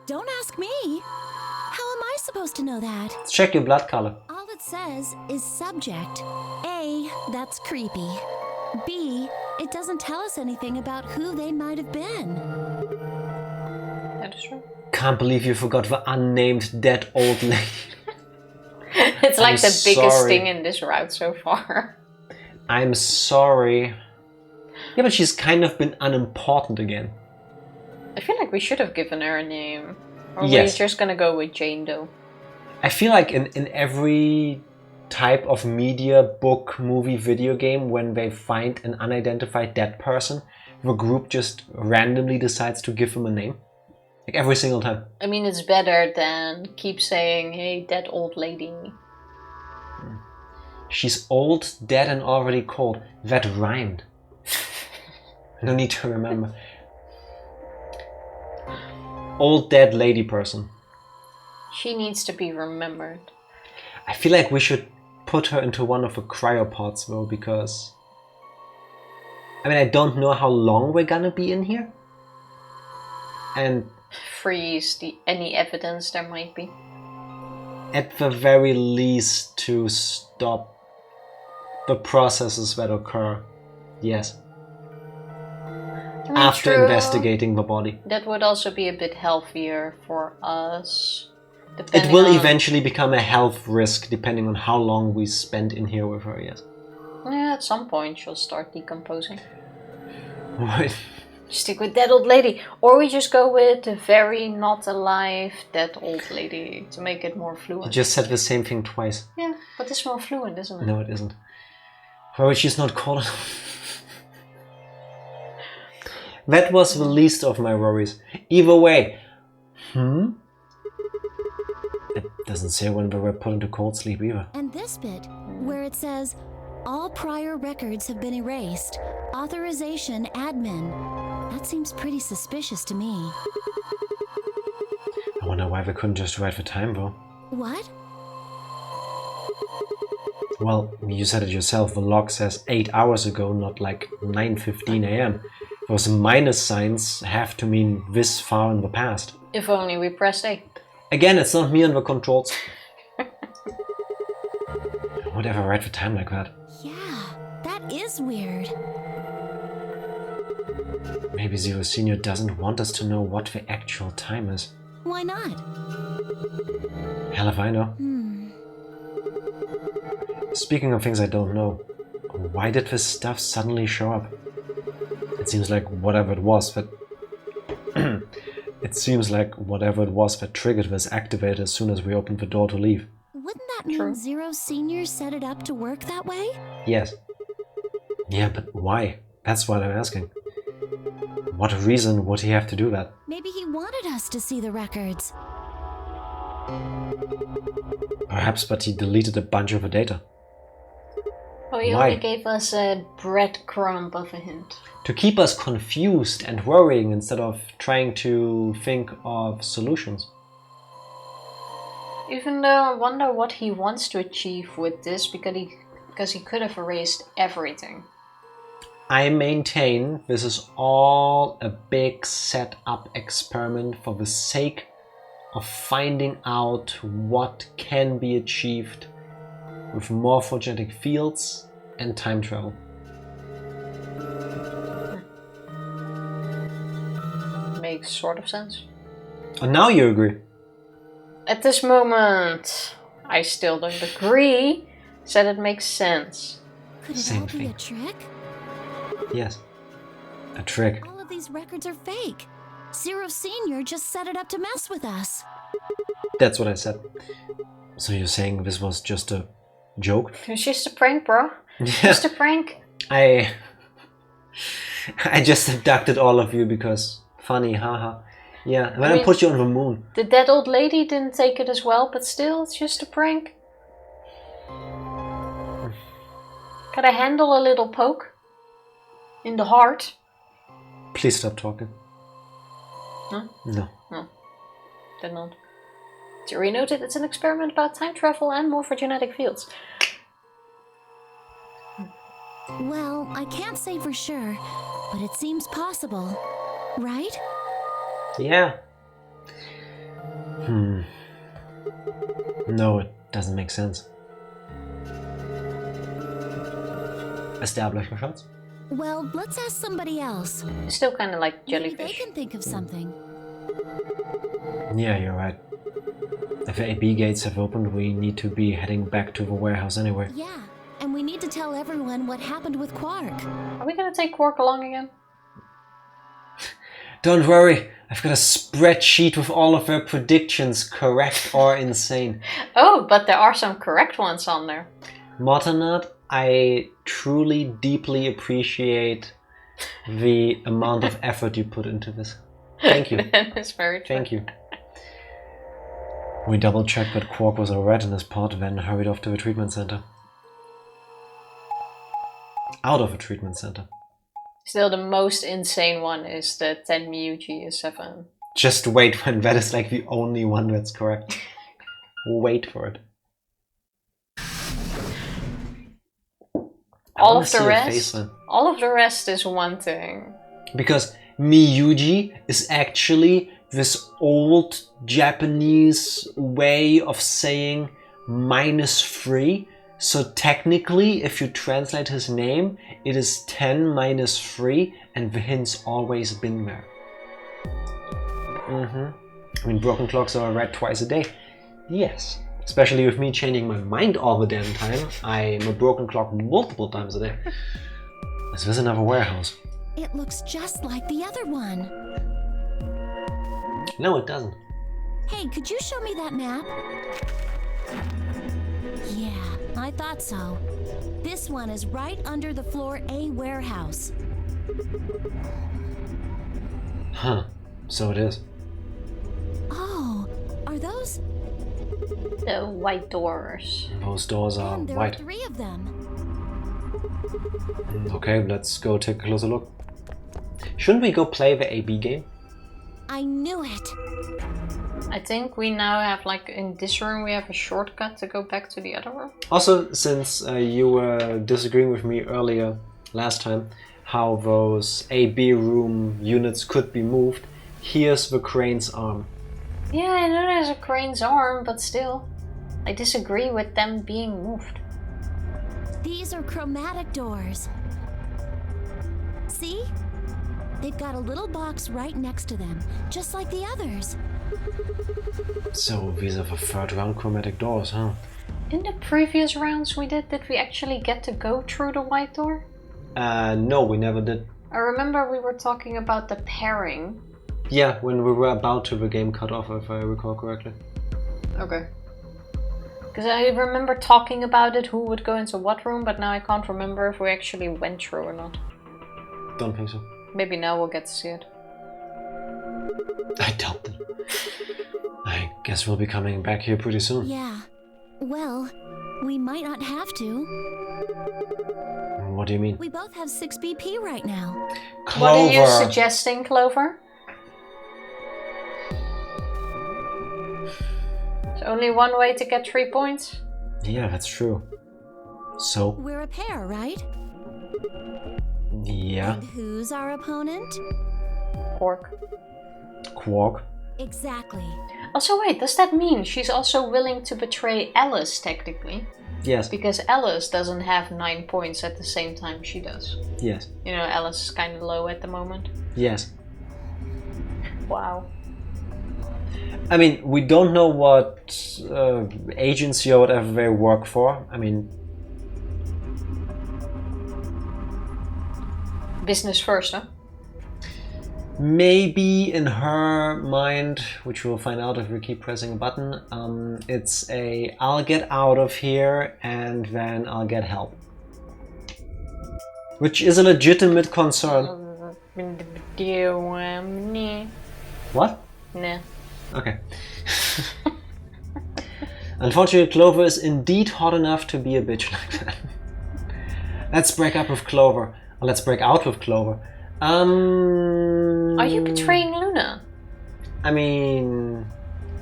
Don't ask me. How am I supposed to know that? Let's check your blood color. All it says is subject. A, that's creepy. B, it doesn't tell us anything about who they might have been. That is true. Can't believe you forgot the unnamed dead old lady. It's like I'm the biggest sorry. thing in this route so far. I'm sorry. Yeah, but she's kind of been unimportant again. I feel like we should have given her a name. Or Yes. we're just gonna go with Jane Doe. I feel like in every type of media, book, movie, video game, when they find an unidentified dead person, the group just randomly decides to give him a name? Like every single time. I mean, it's better than keep saying, hey, that old lady. She's old, dead, and already cold. That rhymed. No need to remember. Old, dead lady person. She needs to be remembered. I feel like we should put her into one of the cryopods though, because... I mean, I don't know how long we're gonna be in here. And... freeze any evidence there might be. At the very least to stop the processes that occur. Yes. I mean, After true. investigating the body. That would also be a bit healthier for us. It will eventually become a health risk depending on how long we spend in here with her, yes. Yeah, at some point she'll start decomposing. Right. Stick with that old lady. Or we just go with the very not alive dead old lady to make it more fluent. You just said the same thing twice. Yeah, but it's more fluent, isn't it? No, it isn't. Well, she's not called. That was the least of my worries. Either way. It doesn't say when we were put into cold sleep either. And this bit, where it says, all prior records have been erased. Authorization admin. That seems pretty suspicious to me. I wonder why we couldn't just write the time though. What? Well, you said it yourself, the log says 8 hours ago, not like 9:15 a.m. Those minus signs have to mean this far in the past. If only we pressed A. Again, it's not me on the controls. I would ever write the time like that. Yeah, that is weird. Maybe Zero Senior doesn't want us to know what the actual time is. Why not? Hell if I know. Speaking of things I don't know, why did this stuff suddenly show up? It seems like whatever it was that... triggered was activated as soon as we opened the door to leave. Wouldn't that mean Zero Senior set it up to work that way? Yes. Yeah, but why? That's what I'm asking. What reason would he have to do that? Maybe he wanted us to see the records. Perhaps, but he deleted a bunch of the data. Well, he Why? only gave us a breadcrumb of a hint. To keep us confused and worrying instead of trying to think of solutions. Even though I wonder what he wants to achieve with this, because he could have erased everything. I maintain this is all a big set-up experiment for the sake of finding out what can be achieved with morphogenetic fields and time travel. Makes sort of sense. And now you agree. At this moment, I still don't agree. Said it makes sense. Could it Same all be thing. a trick? Yes. A trick. All of these records are fake. Zero Senior just set it up to mess with us. That's what I said. So you're saying this was just a joke? It was just a prank, bro. Just a prank. I just abducted all of you because funny, haha. Yeah, and then I put you on the moon. The dead old lady didn't take it as well, but still, it's just a prank. Could I handle a little poke? In the heart? Please stop talking. Huh? No. No. Did not. Theory noted it's an experiment about time travel and morphogenetic fields. Well, I can't say for sure, but it seems possible. Right? Yeah. No, it doesn't make sense. Establishing shots? Well, let's ask somebody else. It's still kind of like Maybe they jellyfish. can think of something. Yeah, you're right. If the AB gates have opened, we need to be heading back to the warehouse anyway. Yeah, and we need to tell everyone what happened with Quark. Are we gonna take Quark along again? Don't worry, I've got a spreadsheet with all of their predictions, correct or insane. Oh, but there are some correct ones on there. Motanat, I truly, deeply appreciate the amount of effort you put into this. Thank you. That is very true. Thank you. We double-checked that Quark was alright in his pod, then hurried off to the treatment center. Out of a treatment center. Still, the most insane one is that 10 Miyuji is 7. Just wait when that is like the only one that's correct. Wait for it. All of the rest is one thing. Because Miyuji is actually this old Japanese way of saying -3. So technically, if you translate his name, it is 10 minus 3, and the hint's always been there. I mean, broken clocks are read twice a day. Yes. Especially with me changing my mind all the damn time, I'm a broken clock multiple times a day. Is this another warehouse? It looks just like the other one. No, it doesn't. Hey, could you show me that map? Yeah, I thought so. This one is right under the floor A warehouse. Huh, so it is. Oh, are those? The white doors. Those doors are And there white. are 3 of them. Okay, let's go take a closer look. Shouldn't we go play the AB game? I knew it. I think we now have, like, in this room we have a shortcut to go back to the other room. Also, since you were disagreeing with me earlier last time, how those AB room units could be moved, here's the crane's arm. Yeah, I know there's a crane's arm, but still, I disagree with them being moved. These are chromatic doors. See? They've got a little box right next to them, just like the others. So these are the third round chromatic doors, huh? In the previous rounds we did we actually get to go through the white door? No, we never did. I remember we were talking about the pairing. Yeah, when we were about to the game cut off, if I recall correctly. Okay. Because I remember talking about it, who would go into what room, but now I can't remember if we actually went through or not. Don't think so. Maybe now we'll get to see it. I doubt it. I guess we'll be coming back here pretty soon. Yeah. Well, we might not have to. What do you mean? We both have 6 BP right now. Clover! What are you suggesting, Clover? There's only one way to get 3 points? Yeah, that's true. So? We're a pair, right? Yeah. And who's our opponent? Quark. Quark. Exactly. Also, wait, does that mean she's also willing to betray Alice, technically? Yes. Because Alice doesn't have 9 points at the same time she does. Yes. You know, Alice is kind of low at the moment. Yes. Wow. I mean, we don't know what agency or whatever they work for. I mean... Business first, huh? Maybe in her mind, which we'll find out if we keep pressing a button, it's a I'll get out of here and then I'll get help. Which is a legitimate concern. What? Nah. Okay. Unfortunately, Clover is indeed hot enough to be a bitch like that. Let's break up with Clover. Or let's break out with Clover. Are you betraying Luna? I mean...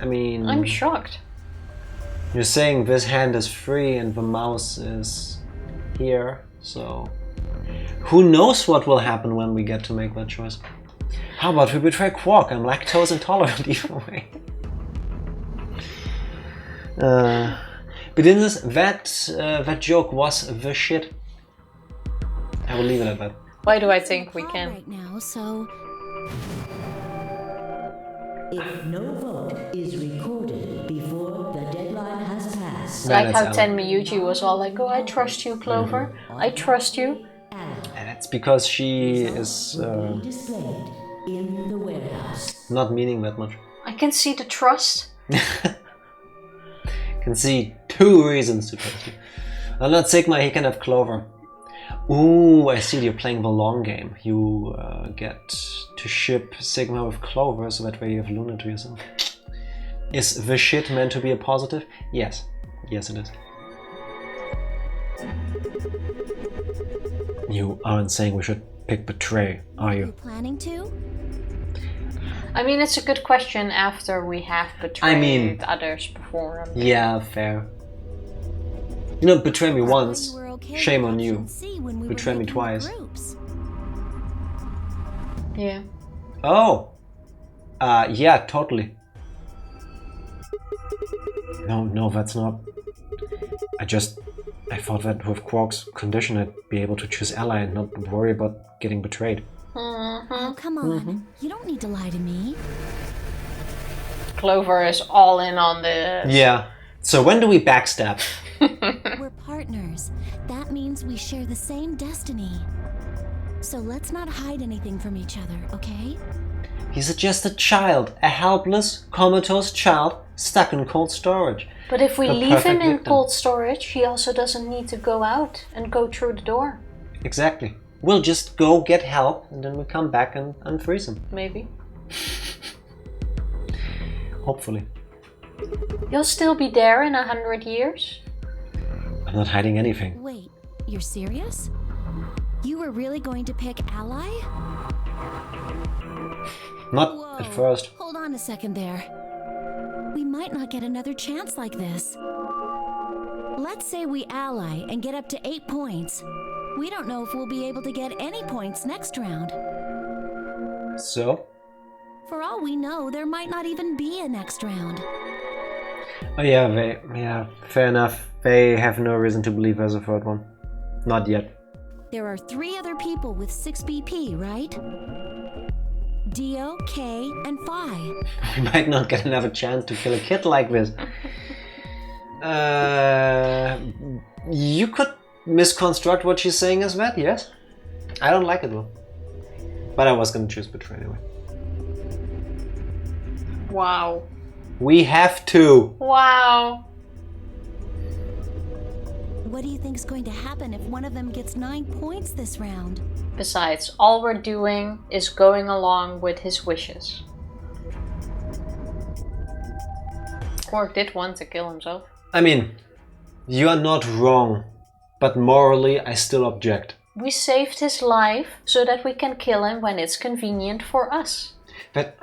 I'm shocked. You're saying this hand is free and the mouse is here, so... Who knows what will happen when we get to make that choice? How about we betray Quark? I'm lactose intolerant either way. But in this, that joke was the shit. I will leave it at that. Why do I think we can? Right now, so If no vote is recorded before the deadline has passed, Then Like it's how Alan. 10 Miyuji was all like, oh, I trust you, Clover. I trust you. And that's because she is will be displayed in the warehouse. not meaning that much. I can see the trust. Can see 2 reasons to trust you. I'm not Sigma, he can have Clover. Ooh, I see. You're playing the long game. You get to ship Sigma with Clover, so that way you have Luna to yourself. Is the shit meant to be a positive? Yes. Yes, it is. You aren't saying we should pick Betray, are Are you you? planning to? I mean, it's a good question after we have betrayed others before. Yeah, fair. You know, betray me I thought once. you were okay Shame with on you. option C when we were Betray me making twice. groups. Yeah. Oh! Yeah, totally. No, that's not. I thought that with Quark's condition I'd be able to choose ally and not worry about getting betrayed. Oh, come on. You don't need to lie to me. Clover is all in on this. Yeah. So when do we backstab? We're partners. That means we share the same destiny. So let's not hide anything from each other, okay? He's just a child. A helpless, comatose child stuck in cold storage. But if we The leave him perfect in victim. cold storage, he also doesn't need to go out and go through the door. Exactly. We'll just go get help and then we come back and unfreeze him. Maybe. Hopefully. You'll still be there in 100 years? I'm not hiding anything. Wait, you're serious? You were really going to pick ally? Not Whoa. at first. Hold on a second there. We might not get another chance like this. Let's say we ally and get up to 8 points. We don't know if we'll be able to get any points next round. So? For all we know, there might not even be a next round. Oh yeah, fair enough. They have no reason to believe there's a third one. Not yet. There are 3 other people with 6 BP, right? Dio, Kay, and Phi. We might not get another chance to kill a kid like this. You could misconstruct what she's saying as that, yes? I don't like it though. But I was gonna choose Betray anyway. Wow. We have to! Wow. What do you think is going to happen if one of them gets 9 points this round? Besides, all we're doing is going along with his wishes. Quark did want to kill himself. I mean, you are not wrong, but morally I still object. We saved his life so that we can kill him when it's convenient for us. But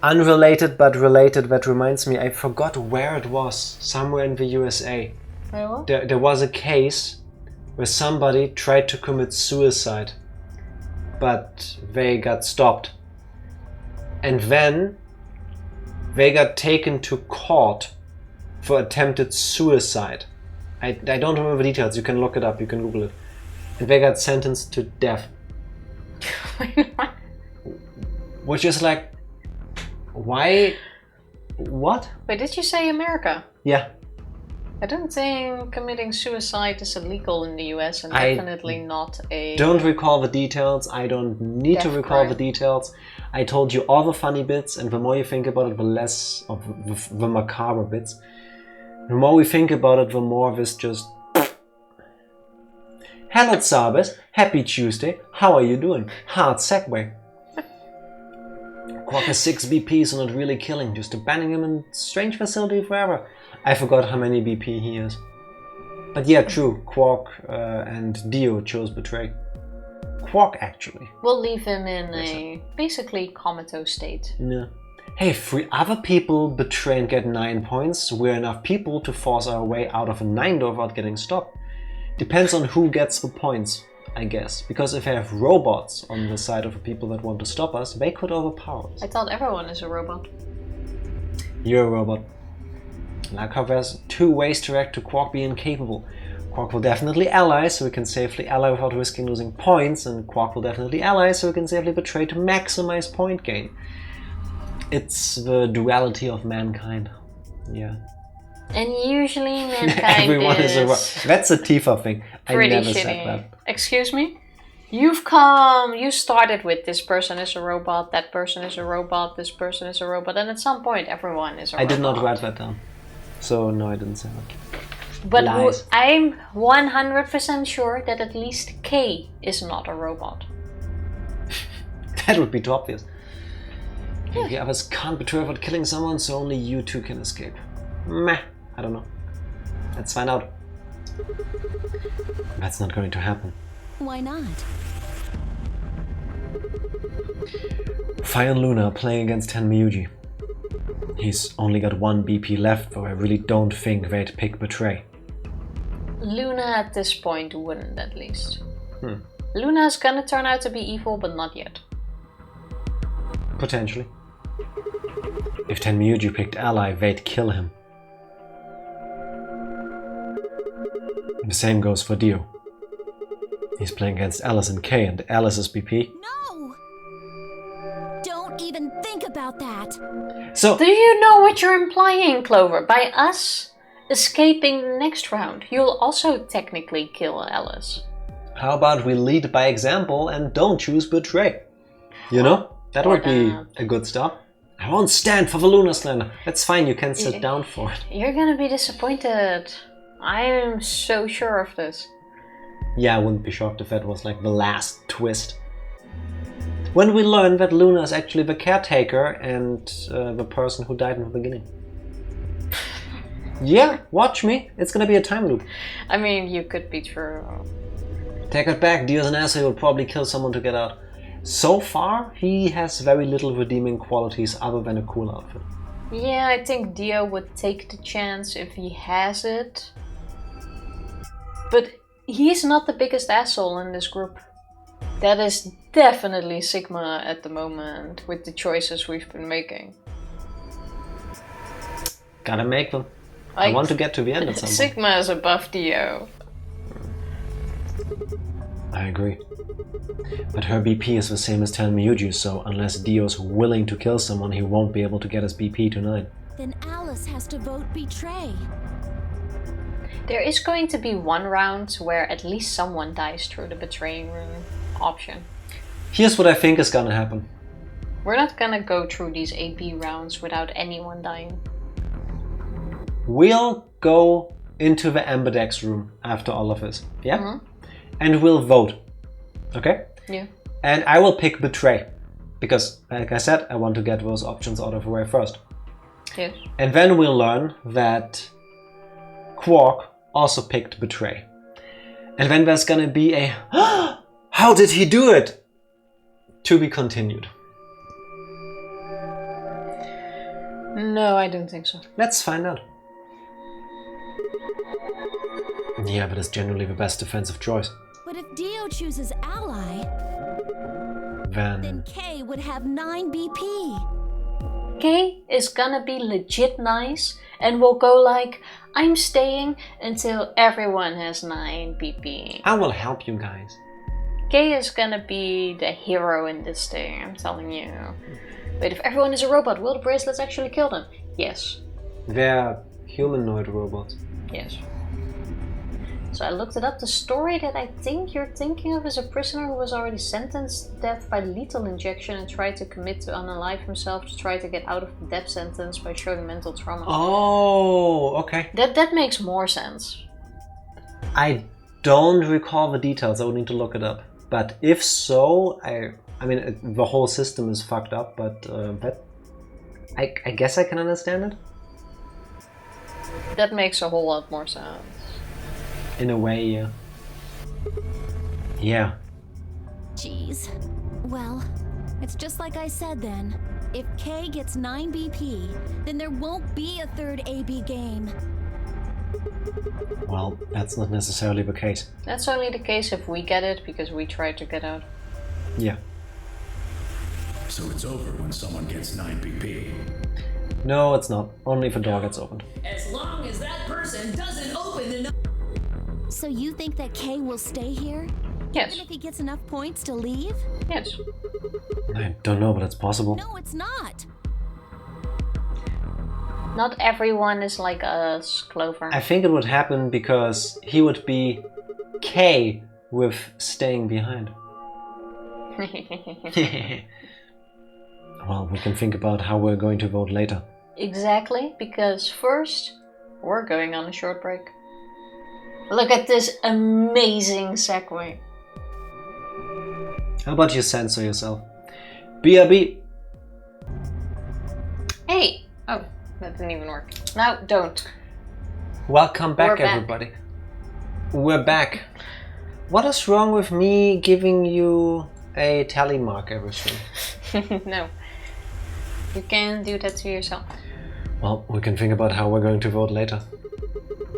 unrelated but related, that reminds me, I forgot where it was. Somewhere in the USA. Well, There was a case where somebody tried to commit suicide, but they got stopped. And then they got taken to court for attempted suicide. I don't remember the details, you can look it up, you can Google it. And they got sentenced to death. Which is like, why? What? Wait, did you say America? Yeah. I don't think committing suicide is illegal in the US and I definitely not a... Don't recall the details, I don't need to Death recall the crime. details. I told you all the funny bits, and the more you think about it, the less of the macabre bits. The more we think about it, the more this just... Hello Zabes, happy Tuesday, how are you doing? Hard segue. Quark has 6 BP, so not really killing, just abandoning him in strange facility forever. I forgot how many BP he is. But yeah, true, Quark and Dio chose Betray. Quark, actually. We'll leave him in a basically comatose state. Yeah. Hey, 3 other people betray and get 9 points. We're enough people to force our way out of a 9 door without getting stopped. Depends on who gets the points, I guess. Because if I have robots on the side of the people that want to stop us, they could overpower us. I thought everyone is a robot. You're a robot. Like how there's 2 ways to react to Quark being capable. Quark will definitely ally, so we can safely ally without risking losing points, and Quark will definitely ally, so we can safely betray to maximize point gain. It's the duality of mankind. Yeah. And usually mankind Everyone is a robot. That's a Tifa thing. I pretty never shitty. said that. Excuse me? You started with this person is a robot, that person is a robot, this person is a robot, and at some point everyone is a robot. I did not write that down. So no, I didn't say that. But Lies. I'm 100% sure that at least K is not a robot. That would be too obvious. The others can't betray without killing someone, so only you two can escape. Meh, I don't know. Let's find out. That's not going to happen. Why not? Fire and Luna are playing against Tenmyuji. He's only got 1 BP left, though I really don't think they'd pick Betray. Luna at this point wouldn't, at least. Luna's gonna turn out to be evil, but not yet. Potentially. If Tenmyuji picked Ally, they'd kill him. The same goes for Dio. He's playing against Alice and Kay, and Alice is BP. No! Don't even think about that. So, Do you know what you're implying, Clover? By us escaping the next round, you'll also technically kill Alice. how about we lead by example and don't choose Betray? You know? That would be a good start. I won't stand for the Lunar Slander. That's fine, you can sit down for it. You're gonna be disappointed. I am so sure of this. Yeah, I wouldn't be shocked if that was like the last twist. When we learn that Luna is actually the caretaker and the person who died in the beginning. Yeah, watch me. It's gonna be a time loop. I mean, you could be true. Take it back, Dio's an asshole, he would probably kill someone to get out. So far, he has very little redeeming qualities other than a cool outfit. Yeah, I think Dio would take the chance if he has it. But he's not the biggest asshole in this group. That is definitely Sigma at the moment, with the choices we've been making. Gotta make them. I want to get to the end at some point. Sigma is above Dio. I agree. But her BP is the same as Tenmyuji, so unless Dio's willing to kill someone, he won't be able to get his BP to 9. Then Alice has to vote Betray. There is going to be one round where at least someone dies through the betraying room option. Here's what I think is gonna happen. We're not gonna go through these AB rounds without anyone dying. We'll go into the Ambidex room after all of this, yeah? Mm-hmm. And we'll vote, okay? Yeah. And I will pick Betray, because, like I said, I want to get those options out of the way first. Yes. And then we'll learn that Quark also picked Betray. And then there's gonna be a how did he do it? To be continued. No, I don't think so. Let's find out. Yeah, but it's generally the best defensive choice. But if Dio chooses Ally, then Then Kay would have 9 BP. Kay is gonna be legit nice and will go like, I'm staying until everyone has 9 BP. I will help you guys. Kay is gonna be the hero in this thing, I'm telling you. Wait, if everyone is a robot, will the bracelets actually kill them? Yes. They're humanoid robots. Yes. So I looked it up. The story that I think you're thinking of is a prisoner who was already sentenced to death by lethal injection and tried to commit to unalive himself to try to get out of the death sentence by showing mental trauma. Oh, okay. That makes more sense. I don't recall the details. I would need to look it up. But if so, I mean, the whole system is fucked up. But I guess I can understand it That makes a whole lot more sense. in a way. Yeah. Yeah. Jeez. Well, it's just like I said then. If Kay gets 9 BP, then there won't be a third AB game. Well, that's not necessarily the case. That's only the case if we get it because we tried to get out. Yeah. So it's over when someone gets 9 BP. No, it's not. Only if a door gets opened. As long as that person doesn't open the So you think that Kay will stay here? Yes. Even if he gets enough points to leave? Yes. I don't know, but it's possible. No, it's not. Not everyone is like us, Clover. I think it would happen because he would be K with staying behind. Well, we can think about how we're going to vote later. Exactly, because first, we're going on a short break. Look at this amazing segue. How about you censor yourself? BRB. Hey! Oh, that didn't even work. Now, don't. Welcome back, We're back. everybody. We're back. What is wrong with me giving you a tally mark every stream? No. You can't do that to yourself. Well, we can think about how we're going to vote later.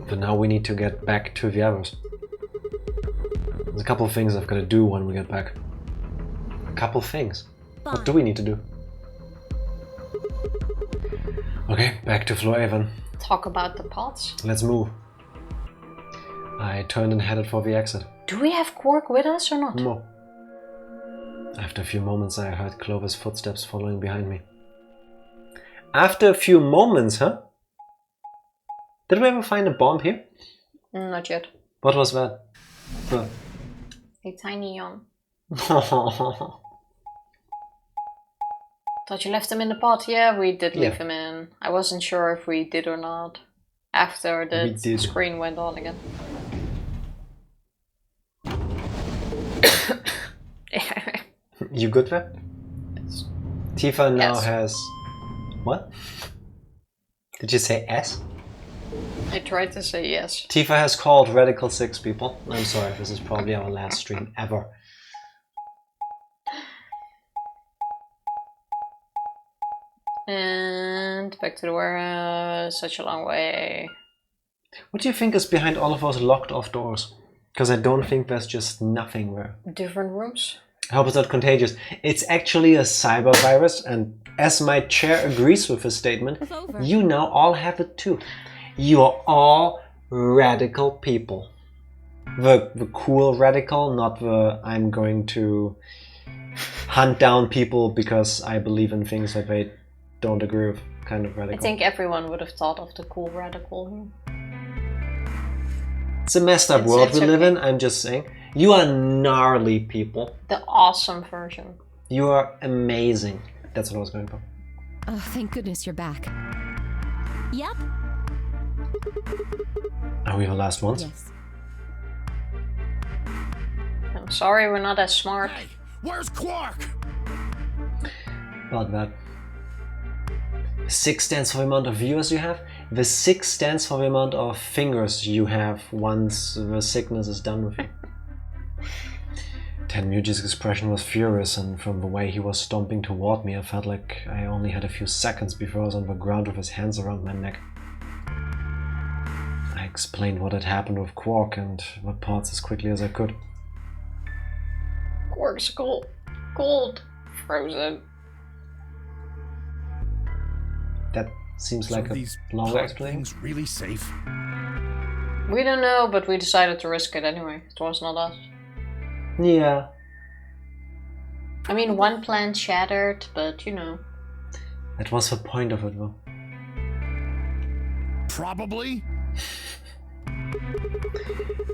For now, we need to get back to the others. There's a couple of things I've got to do when we get back. A couple of things. What do we need to do? Okay, back to Floraven. Talk about the pots. Let's move. I turned and headed for the exit. Do we have Quark with us or not? No. After a few moments, I heard Clover's footsteps following behind me. After a few moments, huh? Did we ever find a bomb here? Not yet. What was that? Huh. A tiny yawn. Thought you left him in the pot. Yeah, we did leave him in. I wasn't sure if we did or not. After the screen went on again. You good there? Yes. Tifa now Yes. has... What? Did you say S? I tried to say yes. Tifa has called Radical 6 people. I'm sorry, this is probably our last stream ever. And back to the warehouse. Such a long way. What do you think is behind all of those locked off doors? Because I don't think there's just nothing there. Different rooms. I hope it's not contagious. It's actually a cyber virus, and as my chair agrees with his statement, you now all have it too. You are all radical people. The cool radical, not the I'm going to hunt down people because I believe in things that they don't agree with kind of radical. I think everyone would have thought of the cool radical. It's a messed up world we live in, I'm just saying. You are gnarly people. The awesome version. You are amazing. That's what I was going for. Oh, thank goodness you're back. Yep. Are we the last ones? Yes. I'm sorry we're not as smart. Hey, where's Quark? About that. 6 stands for the amount of viewers you have. The 6 stands for the amount of fingers you have once the sickness is done with you. Tenmuji's expression was furious, and from the way he was stomping toward me, I felt like I only had a few seconds before I was on the ground with his hands around my neck. I explained what had happened with Quark and the parts as quickly as I could. Quark's cold. Frozen. That seems like a these longer pot explanation. things really safe? We don't know, but we decided to risk it anyway. It was not us. Yeah. I mean, one plant shattered, but you know. That was the point of it, though. Probably.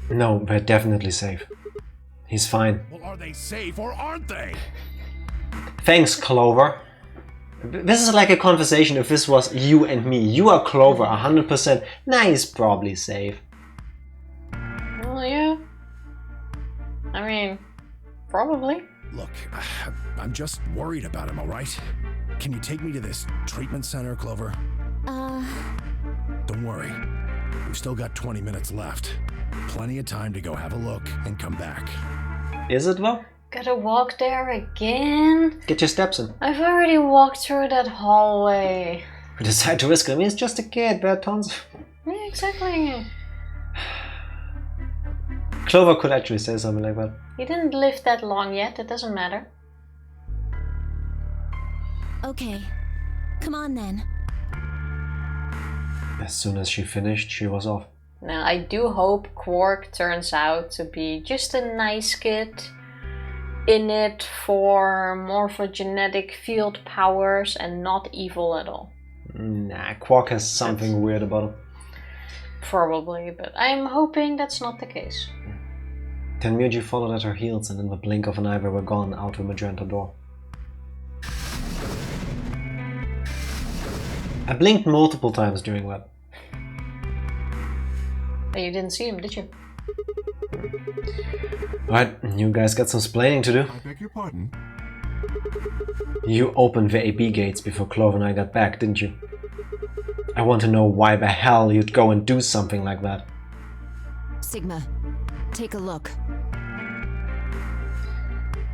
No, they're definitely safe. He's fine. Well, are they safe or aren't they? Thanks, Clover. This is like a conversation if this was you and me. You are Clover, 100%. Nah, he's probably safe. Well, yeah. I mean, probably. Look, I'm just worried about him, all right? Can you take me to this treatment center, Clover? Don't worry. We've still got 20 minutes left. Plenty of time to go have a look and come back. Is it though? Gotta walk there again? Get your steps in. I've already walked through that hallway. We decide to risk it. I mean, it's just a kid. There are tons. Yeah, exactly. Clover could actually say something like that. He didn't live that long yet, it doesn't matter. Okay. Come on then. As soon as she finished, she was off. Now, I do hope Quark turns out to be just a nice kid in it for morphogenetic field powers and not evil at all. Nah, Quark has something weird about him. Probably, but I'm hoping that's not the case. Tenmuji followed at her heels, and in the blink of an eye they were gone out the magenta door. I blinked multiple times during that. And you didn't see him, did you? Alright, you guys got some splaining to do. I beg your pardon? You opened the AB gates before Clover and I got back, didn't you? I want to know why the hell you'd go and do something like that. Sigma, take a look.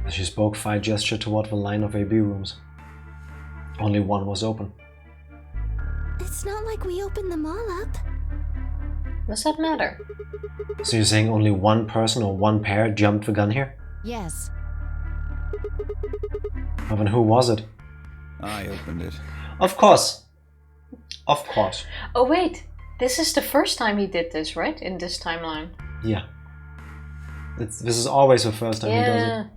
As she spoke, Phi gestured toward the line of AB rooms. Only one was open. It's not like we opened them all up. Does that matter? So you're saying only one person or one pair jumped the gun here? Yes. Oh, then who was it? I opened it. Of course. Of course. Oh wait, this is the first time he did this, right? In this timeline. Yeah. This is always the first time he does it.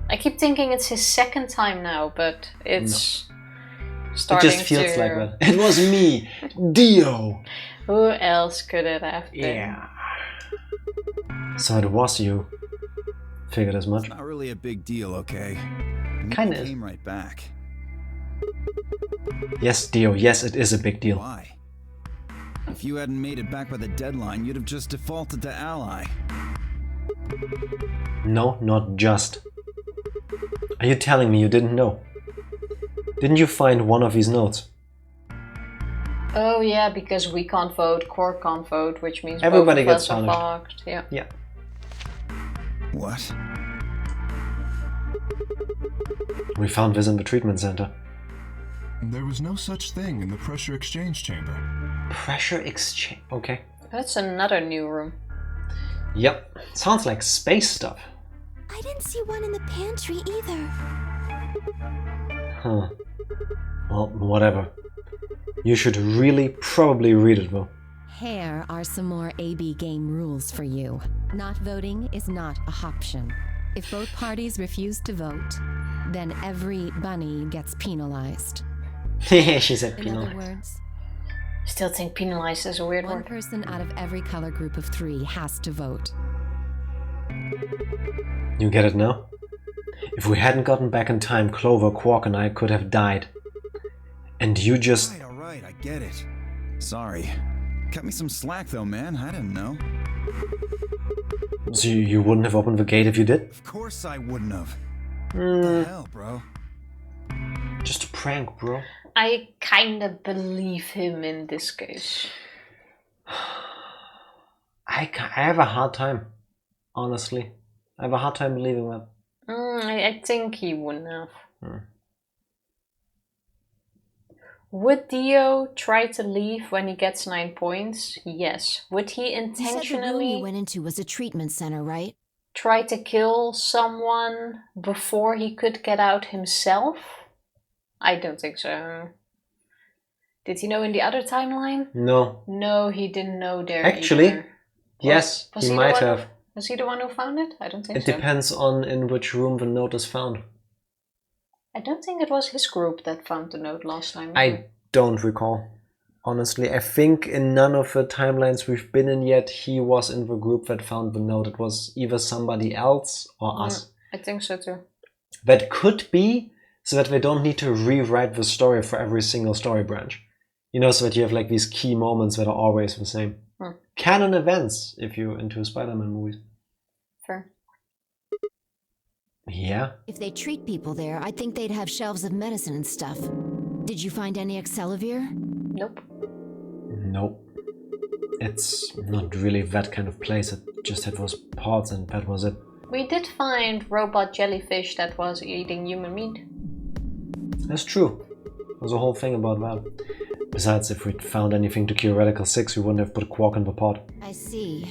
I keep thinking it's his second time now, but it's It starting just feels to... like that. It was me, Dio. Who else could it have been? Yeah. So it was you. Figured as much. Not really a big deal, okay? Kinda is. Came right back. Yes, Dio, yes, it is a big deal. Why? If you hadn't made it back by the deadline, you'd have just defaulted to ally. No, not just. Are you telling me you didn't know? Didn't you find one of these notes? Oh yeah, because we can't vote, Core can't vote, which means Everybody both of gets us are punished. fucked. Yeah. Yeah. What? We found this in the treatment center. There was no such thing in the pressure exchange chamber. Pressure exchange. Okay. That's another new room. Yep. Sounds like space stuff. I didn't see one in the pantry either. Huh. Well, whatever. You should really probably read it though. Here are some more AB game rules for you. Not voting is not a option. If both parties refuse to vote, then every bunny gets penalized. She said In other penal. words, Still think penalized is a weird one word. person out of every color group of 3 has to vote. You get it now? If we hadn't gotten back in time, Clover, Quark and I could have died. And you just... All right, I get it. Sorry. Cut me some slack though, man. I didn't know. So you wouldn't have opened the gate if you did? Of course I wouldn't have. What the hell, bro? Just a prank, bro. I kinda believe him in this case. I have a hard time, honestly. I have a hard time believing that. I think he wouldn't have. Would Dio try to leave when he gets 9 points? Yes. Would he You said the room intentionally you went into was a treatment center, right? try to kill someone before he could get out himself? I don't think so. Did he know in the other timeline? No. No, he didn't know there Actually, either. yes, Was he the might one- have. Was he the one who found it? I don't think It so. depends on in which room the note is found. I don't think it was his group that found the note last time. I don't recall. Honestly, I think in none of the timelines we've been in yet, he was in the group that found the note. It was either somebody else or us. I think so too. That could be so that they don't need to rewrite the story for every single story branch. You know, so that you have like these key moments that are always the same. Canon events, if you're into Spider-Man movies. Fair. Yeah. If they treat people there, I'd think they'd have shelves of medicine and stuff. Did you find any Excelavir? Nope. Nope. It's not really that kind of place. It just had those pods and that was it. We did find robot jellyfish that was eating human meat. That's true. There's a whole thing about that. Besides, if we'd found anything to cure Radical 6, we wouldn't have put Quark in the pod. I see.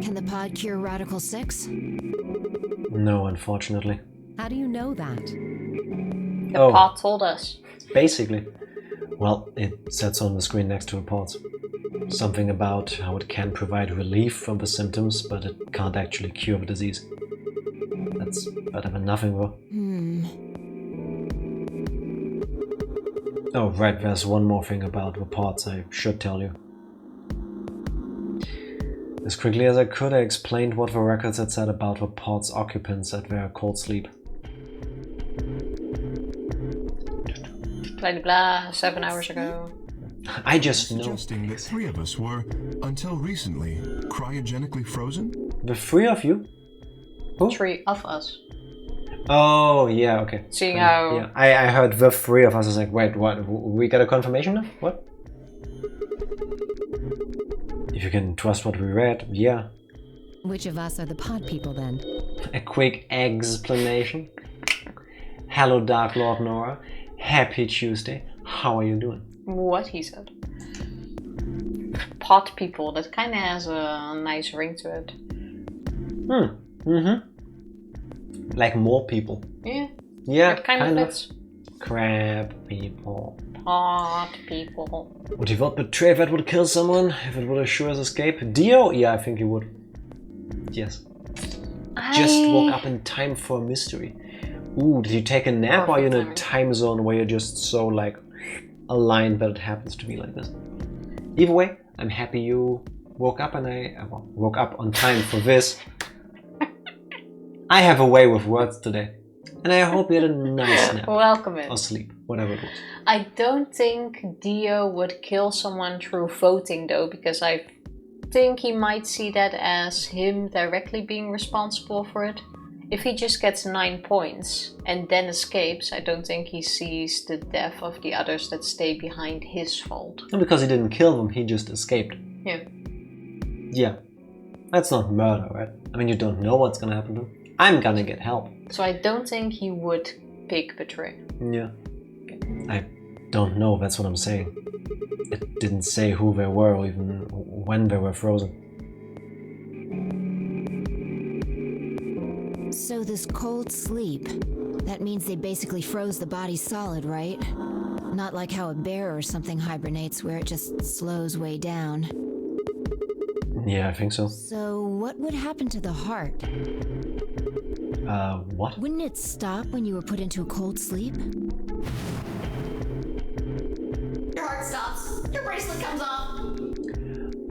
Can the pod cure Radical 6? No, unfortunately. How do you know that? The pod told us. Basically. Well, it says on the screen next to the pods. Something about how it can provide relief from the symptoms, but it can't actually cure the disease. That's better than nothing, though. Oh, right, there's one more thing about the pods I should tell you. As quickly as I could, I explained what the records had said about the pod's occupants at their cold sleep. Blah, blah, blah, 7 hours ago. I just know. Suggesting that 3 of us were, until recently, cryogenically frozen? The three of you? Who? 3 of us. Oh, yeah, okay. Seeing how... Yeah, I heard the three of us. I was like, wait, what? We got a confirmation now? What? If you can trust what we read, yeah. Which of us are the pod people then? A quick explanation. Hello, Dark Lord Nora. Happy Tuesday. How are you doing? What he said. Pot people, that kind of has a nice ring to it. Like more people. Yeah. Yeah, It kind of fits. Crab people. Pot people. Would you vote Betrayal if it would kill someone? If it would assure us escape? Dio? Yeah, I think you would. Yes. Just woke up in time for a mystery. Ooh, did you take a nap or are you in a time zone where you're just so like aligned that it happens to be like this? Either way, I'm happy you woke up and woke up on time for this. I have a way with words today. And I hope you had a nice nap. Welcome in. Or sleep, whatever it was. I don't think Dio would kill someone through voting though, because I think he might see that as him directly being responsible for it. If he just gets 9 points and then escapes, I don't think he sees the death of the others that stay behind his fault. And because he didn't kill them, he just escaped. Yeah. Yeah. That's not murder, right? I mean, you don't know what's gonna happen to him. I'm gonna get help. So I don't think he would pick Betray. Yeah. I don't know, that's what I'm saying. It didn't say who they were or even when they were frozen. So this cold sleep, that means they basically froze the body solid, right? Not like how a bear or something hibernates where it just slows way down. Yeah, I think so. So what would happen to the heart? What? Wouldn't it stop when you were put into a cold sleep? Your heart stops. Your bracelet comes off.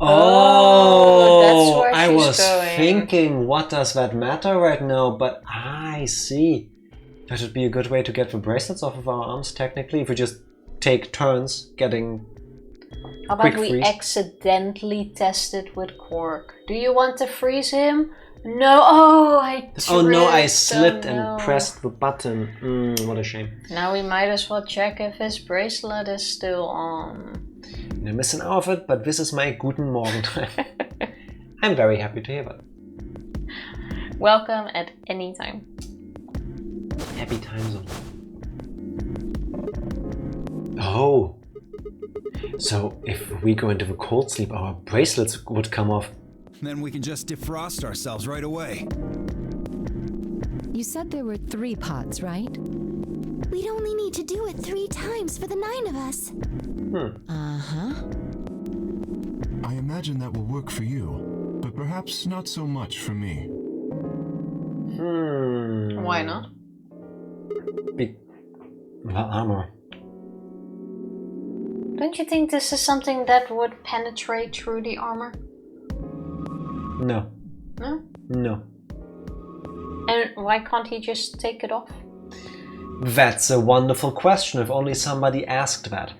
Oh, that's where I she's was going. thinking, what does that matter right now? But I see. That would be a good way to get the bracelets off of our arms, technically, if we just take turns getting How about quick we freeze. accidentally test it with Quark? Do you want to freeze him? No. Oh, I tripped. Oh no, I slipped Oh, no. and pressed the button. What a shame. Now we might as well check if his bracelet is still on. You're missing out of it, but this is my Guten Morgen time. I'm very happy to hear that. Welcome at any time. Happy time zone. Oh. So if we go into the cold sleep, our bracelets would come off. Then we can just defrost ourselves right away. You said there were 3 pods, right? We'd only need to do it 3 times for the 9 of us. Uh-huh. I imagine that will work for you, but perhaps not so much for me. Why not? The armor. Don't you think this is something that would penetrate through the armor? No. No? No. And why can't he just take it off? That's a wonderful question, if only somebody asked that.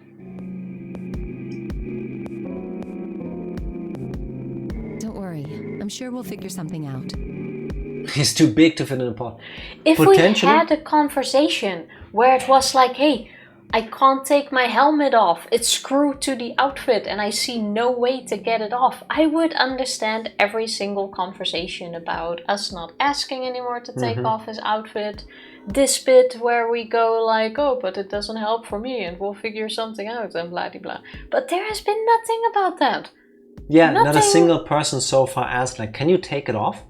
Don't worry, I'm sure we'll figure something out. He's too big to fit in a pot. If we Potentially. had a conversation where it was like, hey, I can't take my helmet off, it's screwed to the outfit and I see no way to get it off, I would understand every single conversation about us not asking anymore to take off his outfit. This bit where we go like, oh, but it doesn't help for me and we'll figure something out and blah blah blah. But there has been nothing about that. Yeah, not a Nothing. single person so far asked, like, can you take it off?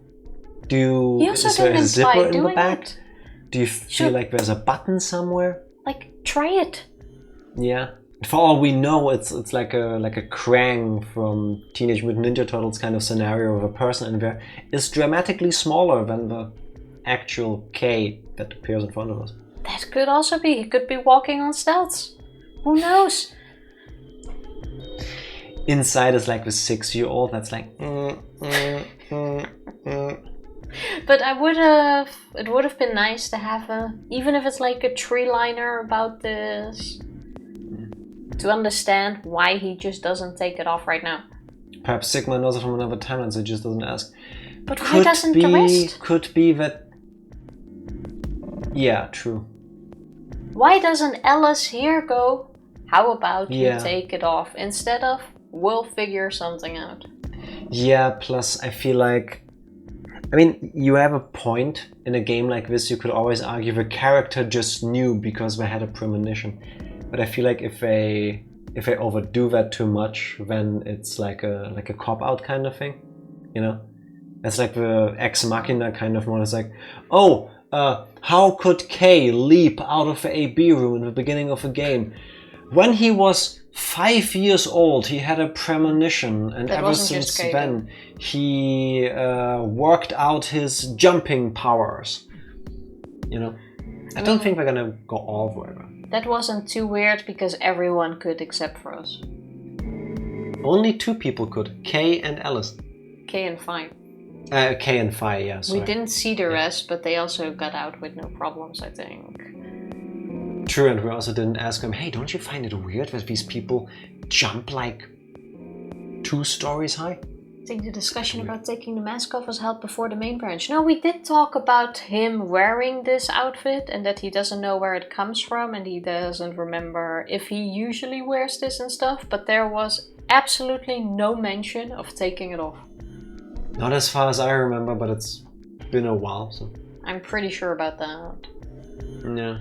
He also Is there a didn't zipper imply in the doing back? it. Do you feel like there's a button somewhere? Like, try it. Yeah. For all we know, it's like a Krang from Teenage Mutant Ninja Turtles kind of scenario of a person in there is dramatically smaller than the actual K that appears in front of us. That could also be. He could be walking on stilts. Who knows? Inside is like the 6-year-old that's like. But it would have been nice to have even if it's like a 3-liner about this, to understand why he just doesn't take it off right now. Perhaps Sigma knows it from another timeline, so he just doesn't ask. But why doesn't the rest? Could be that... Yeah, true. Why doesn't Alice here go, how about you Yeah. take it off, instead of, we'll figure something out? Yeah, plus I feel like... I mean, you have a point. In a game like this, you could always argue the character just knew because they had a premonition. But I feel like if they overdo that too much, then it's like a cop-out kind of thing. You know? It's like the ex machina kind of one. It's like, oh, how could Kay leap out of the AB room in the beginning of the game? When he was 5 years old, he had a premonition, and That ever wasn't since just Kay, then, he worked out his jumping powers. You know? I don't think they're gonna go all the way around. That wasn't too weird because everyone could except for us. Only 2 people could, Kay and Alice. Kay and Fi. Kay and Fi, yeah, sorry. We didn't see the rest, but they also got out with no problems, I think. True, and we also didn't ask him, hey, don't you find it weird that these people jump like 2 stories high? I think the discussion about taking the mask off was held before the main branch. No, we did talk about him wearing this outfit and that he doesn't know where it comes from and he doesn't remember if he usually wears this and stuff, but there was absolutely no mention of taking it off. Not as far as I remember, but it's been a while, so... I'm pretty sure about that. Yeah.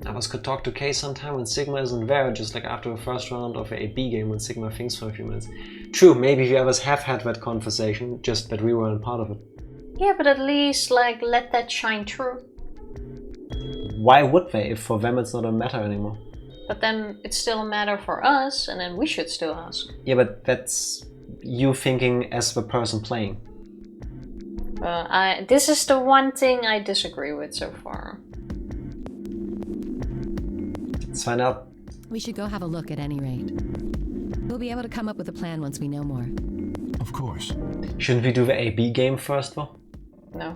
Alice could talk to Kay sometime when Sigma isn't there, just like after the first round of a AB game when Sigma thinks for a few minutes. True, maybe the others have had that conversation, just that we weren't part of it. Yeah, but at least, like, let that shine through. Why would they, if for them it's not a matter anymore? But then it's still a matter for us, and then we should still ask. Yeah, but that's you thinking as the person playing. This is the one thing I disagree with so far. Let's find out. We should go have a look at any rate. We'll be able to come up with a plan once we know more. Of course. Shouldn't we do the AB game first, though? No.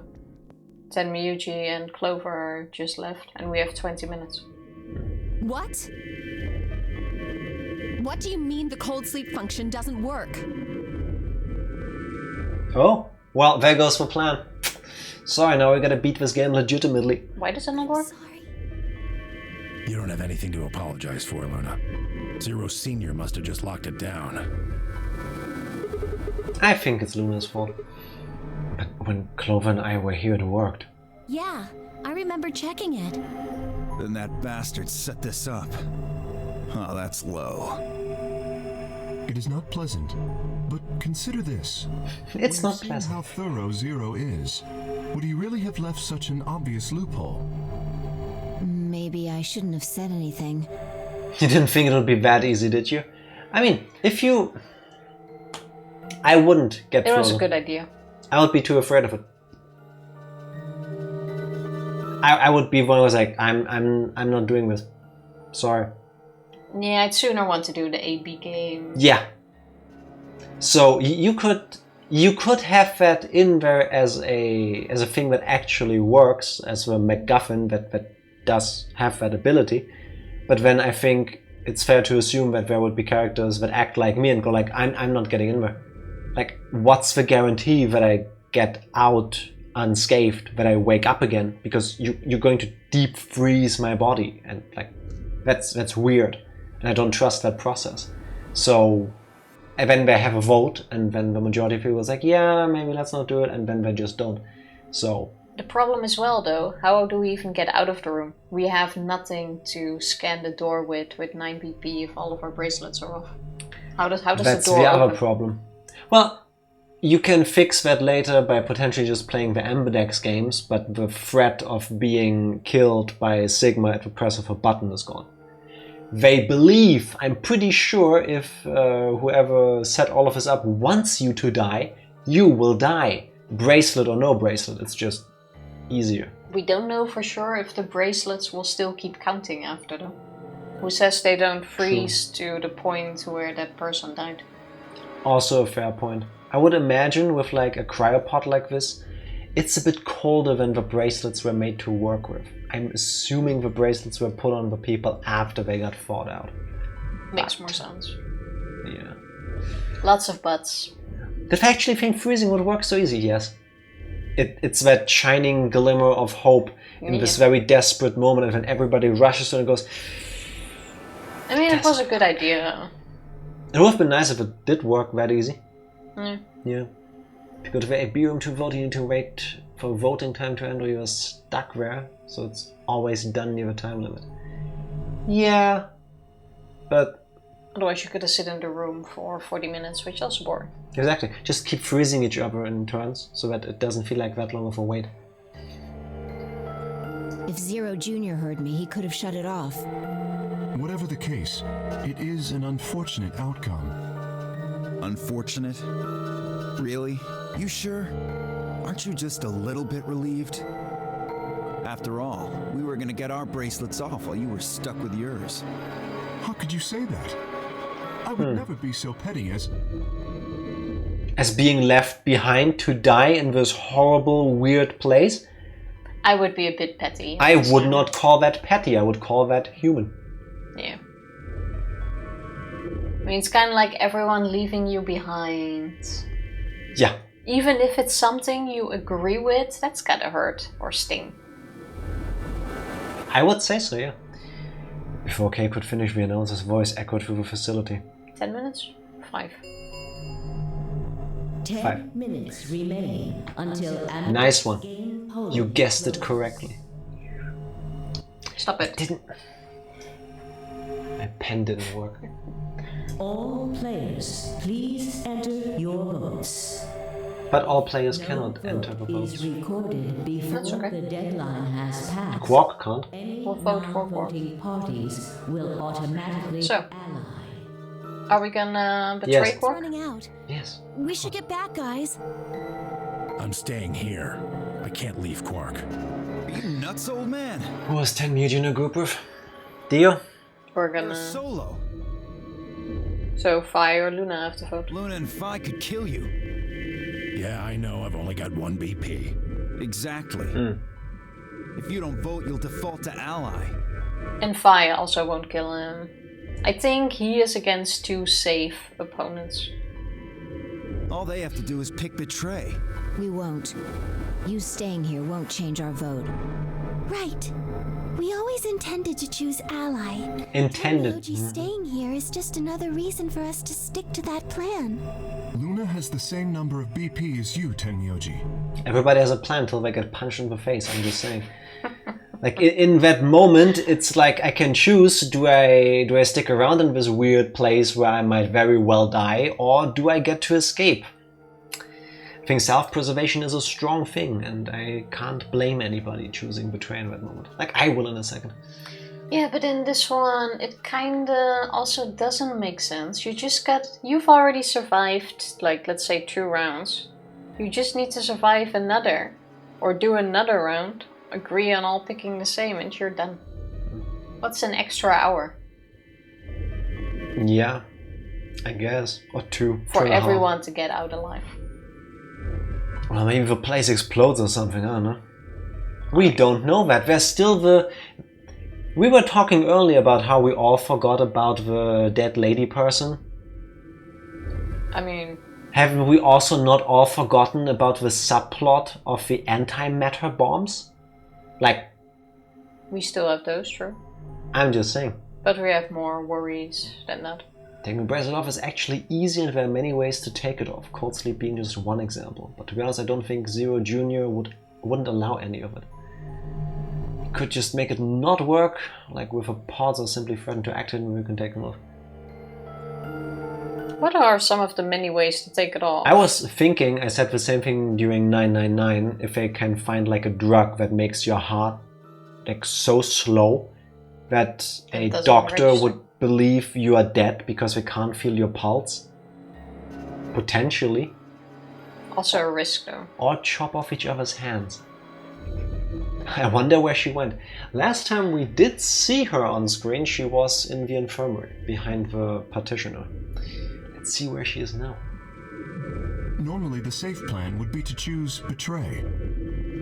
Tenmyuji and Clover just left, and we have 20 minutes. What? What do you mean the cold sleep function doesn't work? Oh, well, there goes the plan. Sorry, now we gotta beat this game legitimately. Why does it not work? You don't have anything to apologize for, Luna. Zero Senior must have just locked it down. I think it's Luna's fault. But when Clover and I were here, it worked. Yeah, I remember checking it. Then that bastard set this up. Oh, that's low. It is not pleasant, but consider this. It's When not seeing pleasant. how thorough Zero is, would he really have left such an obvious loophole? Maybe I shouldn't have said anything. You didn't think it would be that easy, did you? I mean, if you... I wouldn't get It was a frozen. good idea. I would be too afraid of it. I would be one who was like, I'm not doing this. Sorry. Yeah, I'd sooner want to do the AB game. Yeah. So you could have that in there as a thing that actually works, as a MacGuffin that does have that ability. But then I think it's fair to assume that there would be characters that act like me and go like, I'm not getting in there. Like, what's the guarantee that I get out unscathed, that I wake up again? Because you're going to deep freeze my body, and like that's weird, and I don't trust that process. So and then they have a vote, and then the majority of people is like, yeah, maybe let's not do it, and then they just don't. So The problem as well, though, how do we even get out of the room? We have nothing to scan the door with 9 BP if all of our bracelets are off. How does that's the door the other open? problem. Well, you can fix that later by potentially just playing the Ambidex games, but the threat of being killed by Sigma at the press of a button is gone. They believe, I'm pretty sure, if whoever set all of this up wants you to die, you will die. Bracelet or no bracelet, it's just easier. We don't know for sure if the bracelets will still keep counting after them. Who says they don't freeze to the point where that person died? Also a fair point. I would imagine with like a cryopod like this, it's a bit colder than the bracelets were made to work with. I'm assuming the bracelets were put on the people after they got thawed out. Makes more sense. Yeah. Lots of buts. Did I actually think freezing would work so easy? Yes. it's that shining glimmer of hope in this very desperate moment, and when everybody rushes to it and goes. I mean, it was a good idea. It would have been nice if it did work that easy. Mm. Yeah. If you go to the AB room to vote, you need to wait for voting time to end, or you're stuck there, so it's always done near the time limit. Yeah. But otherwise you could sit in the room for 40 minutes, which is also boring. Exactly. Just keep freezing each other in turns, so that it doesn't feel like that long of a wait. If Zero Jr. heard me, he could have shut it off. Whatever the case, it is an unfortunate outcome. Unfortunate? Really? You sure? Aren't you just a little bit relieved? After all, we were gonna get our bracelets off while you were stuck with yours. How could you say that? I would never be so petty as being left behind to die in this horrible, weird place? I would be a bit petty. I would not call that petty, I would call that human. Yeah. I mean, it's kind of like everyone leaving you behind. Yeah. Even if it's something you agree with, that's gotta hurt or sting. I would say so, yeah. Before Kay could finish, the announcer's voice echoed through the facility. 10 minutes? 5. 10 minutes remain until Ambidex Nice one. Game polling You guessed it closes. correctly. Stop it. My pen didn't work. All players, please enter your votes. But all players No cannot vote enter the votes. is recorded before That's okay. the deadline has passed. Quark can't. Any We'll vote for Quark. non-voting parties will automatically So. ally. Are we gonna betray Yes. It's Quark? running out. Yes. We should get back, guys. I'm staying here. I can't leave Quark. Are you nuts, old man? Who was 10 Mute in a group with? Dio? We're You're gonna... solo. So Fi or Luna have to vote. Luna and Phi could kill you. Yeah, I know. I've only got one BP. Exactly. If you don't vote, you'll default to ally. And Fi also won't kill him. I think he is against 2 safe opponents. All they have to do is pick Betray. We won't. You staying here won't change our vote. Right. We always intended to choose ally. Intended. Yoji staying here is just another reason for us to stick to that plan. Luna has the same number of BP as you, Tenmyoji. Everybody has a plan till they get punched in the face, I'm just saying. Like, in that moment, it's like I can choose, do I stick around in this weird place where I might very well die, or do I get to escape? I think self-preservation is a strong thing, and I can't blame anybody choosing Betray in that moment. Like, I will in a second. Yeah, but in this one, it kinda also doesn't make sense. You've already survived, like, let's say 2 rounds. You just need to survive another, or do another round, agree on all picking the same, and you're done. What's an extra hour? Yeah, I guess. Or 2. For 2.5. everyone to get out alive. Well, maybe the place explodes or something, I don't know. We don't know that. There's still the... We were talking earlier about how we all forgot about the dead lady person. I mean... Haven't we also not all forgotten about the subplot of the antimatter bombs? Like... We still have those, true. I'm just saying. But we have more worries than that. Taking the bracelet off is actually easy, and there are many ways to take it off. Cold sleep being just one example. But to be honest, I don't think Zero Jr. wouldn't allow any of it. He could just make it not work, like with a pause, or simply threaten to activate and we can take them off. What are some of the many ways to take it off? I was thinking, I said the same thing during 999, if they can find like a drug that makes your heart like so slow that a doctor register. would believe you are dead because they can't feel your pulse. Potentially. Also a risk though. Or chop off each other's hands. I wonder where she went. Last time we did see her on screen, she was in the infirmary, behind the partitioner. Let's see where she is now. Normally, the safe plan would be to choose Betray.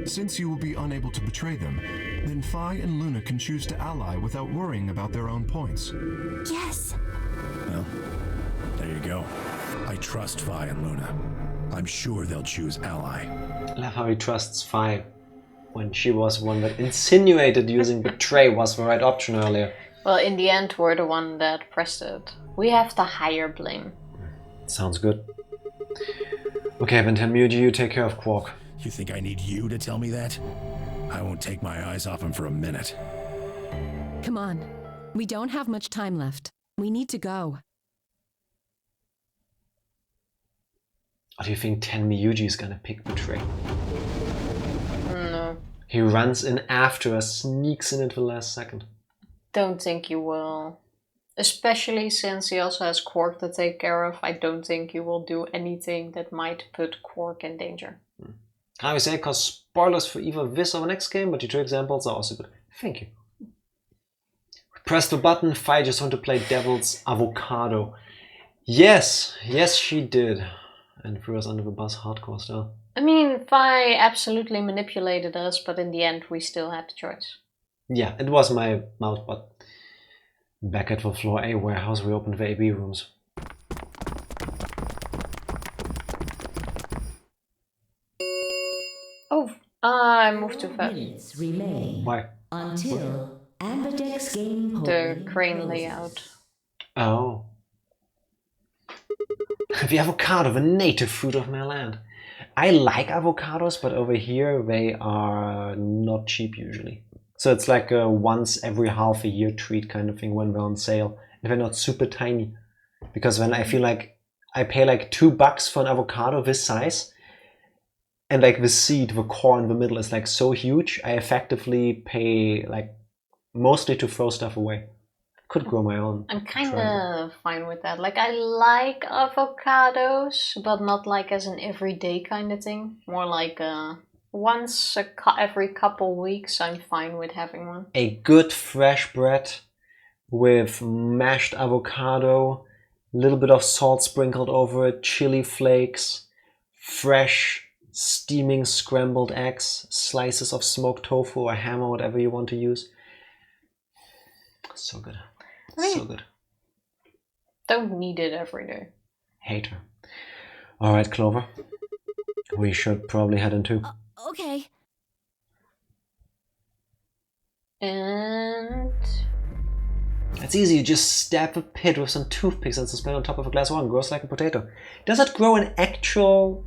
Since you will be unable to betray them, then Phi and Luna can choose to ally without worrying about their own points. Yes. Well, there you go. I trust Phi and Luna. I'm sure they'll choose ally. I love how he trusts Fi when she was one that insinuated using Betray was the right option earlier. Well, in the end, we're the one that pressed it. We have the higher blame. Sounds good. Okay, then Tenmyuji, you take care of Quark. You think I need you to tell me that? I won't take my eyes off him for a minute. Come on. We don't have much time left. We need to go. Or do you think Tenmyuji is gonna pick Betray? No. He runs in after us, sneaks in at the last second. Don't think you will. Especially since he also has Quark to take care of. I don't think you will do anything that might put Quark in danger. I would say, cause spoilers for either this or the next game, but your two examples are also good. Thank you. Press the button, Fi just want to play Devil's Avocado. Yes, yes she did. And threw us under the bus hardcore style. I mean, Fi absolutely manipulated us, but in the end we still had the choice. Yeah, it was my mouth, but back at the floor A warehouse we opened the AB rooms. Oh, I moved too fast. Minutes remain. Why? Until Ambidex Game The crane layout. Oh. The avocado, the native fruit of my land. I like avocados, but over here they are not cheap usually. So it's like a once every half a year treat kind of thing when they're on sale. And they're not super tiny. Because then I feel like I pay like $2 for an avocado this size. And like the seed, the core in the middle is like so huge. I effectively pay like mostly to throw stuff away. Could grow my own. I'm kind of fine with that. Like, I like avocados, but not like as an everyday kind of thing. More like once every couple weeks, I'm fine with having one. A good fresh bread with mashed avocado, a little bit of salt sprinkled over it, chili flakes, fresh steaming scrambled eggs, slices of smoked tofu or ham or whatever you want to use. So good. So good. Don't need it every day. Hater. Alright, Clover. We should probably head into. Okay. And It's easy, you just stab a pit with some toothpicks and suspend on top of a glass wall and grows like a potato. Does it grow an actual...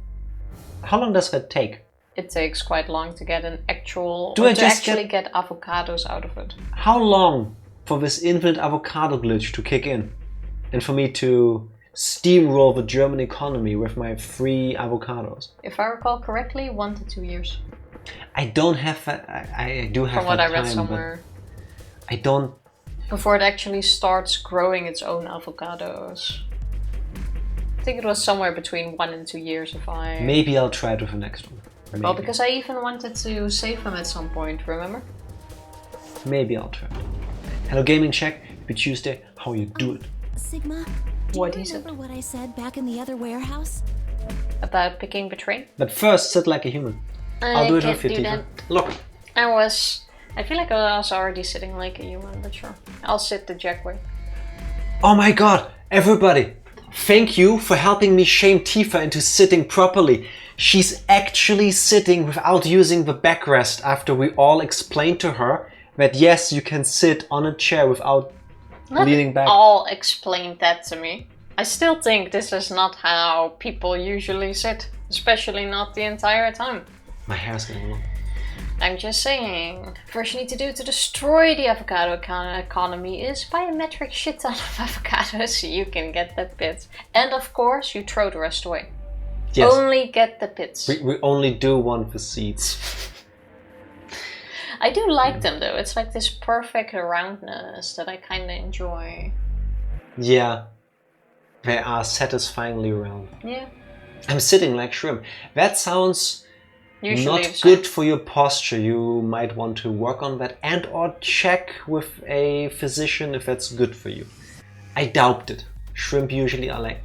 How long does that take? it takes quite long to get an actual... to actually get avocados out of it. How long for this infinite avocado glitch to kick in? And for me to steamroll the German economy with my free avocados? If I recall correctly, 1 to 2 years. I don't have that. I do have From what that I read time, somewhere. I don't... Before it actually starts growing its own avocados. I think it was somewhere between 1 and 2 years if I... Maybe I'll try it with the next one. Maybe. Well, because I even wanted to save them at some point, remember? Maybe I'll try it. Hello Gaming Check, happy Tuesday, how you doing? Sigma, do What you is it? remember what I said back in the other warehouse? About picking Betray? But first, sit like a human. I'll do it with you, Tifa. Look. I feel like I was already sitting like a human, but sure. I'll sit the Jack way. Oh my god, everybody! Thank you for helping me shame Tifa into sitting properly. She's actually sitting without using the backrest after we all explained to her that yes, you can sit on a chair without leaning back. All explained that to me. I still think this is not how people usually sit, especially not the entire time. My hair's getting long. I'm just saying, first you need to do to destroy the avocado economy is buy a metric shit ton of avocados so you can get the pits. And of course, you throw the rest away. Yes. Only get the pits. We only do want the seeds. I do like them though. It's like this perfect roundness that I kind of enjoy. Yeah. They are satisfyingly round. Yeah. I'm sitting like shrimp. That sounds... Usually not good for your posture. You might want to work on that and or check with a physician if that's good for you. I doubt it. Shrimp usually are like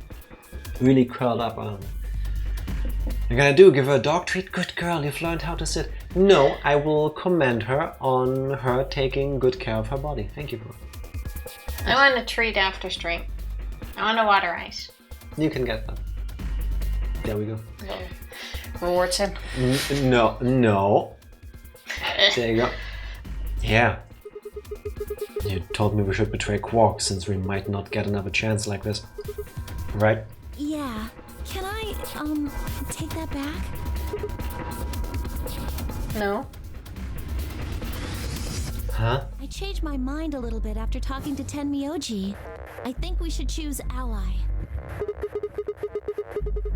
really curled up. You're gonna do? Give her a dog treat? Good girl, you've learned how to sit. No, I will commend her on her taking good care of her body. Thank you, bro. I want a treat after stream. I want a water ice. You can get that. There we go. No. Rewards him. No. There you go. Yeah. You told me we should betray Quark since we might not get another chance like this. Right? Yeah. Can I, take that back? No. Huh? I changed my mind a little bit after talking to Tenmyoji. I think we should choose ally.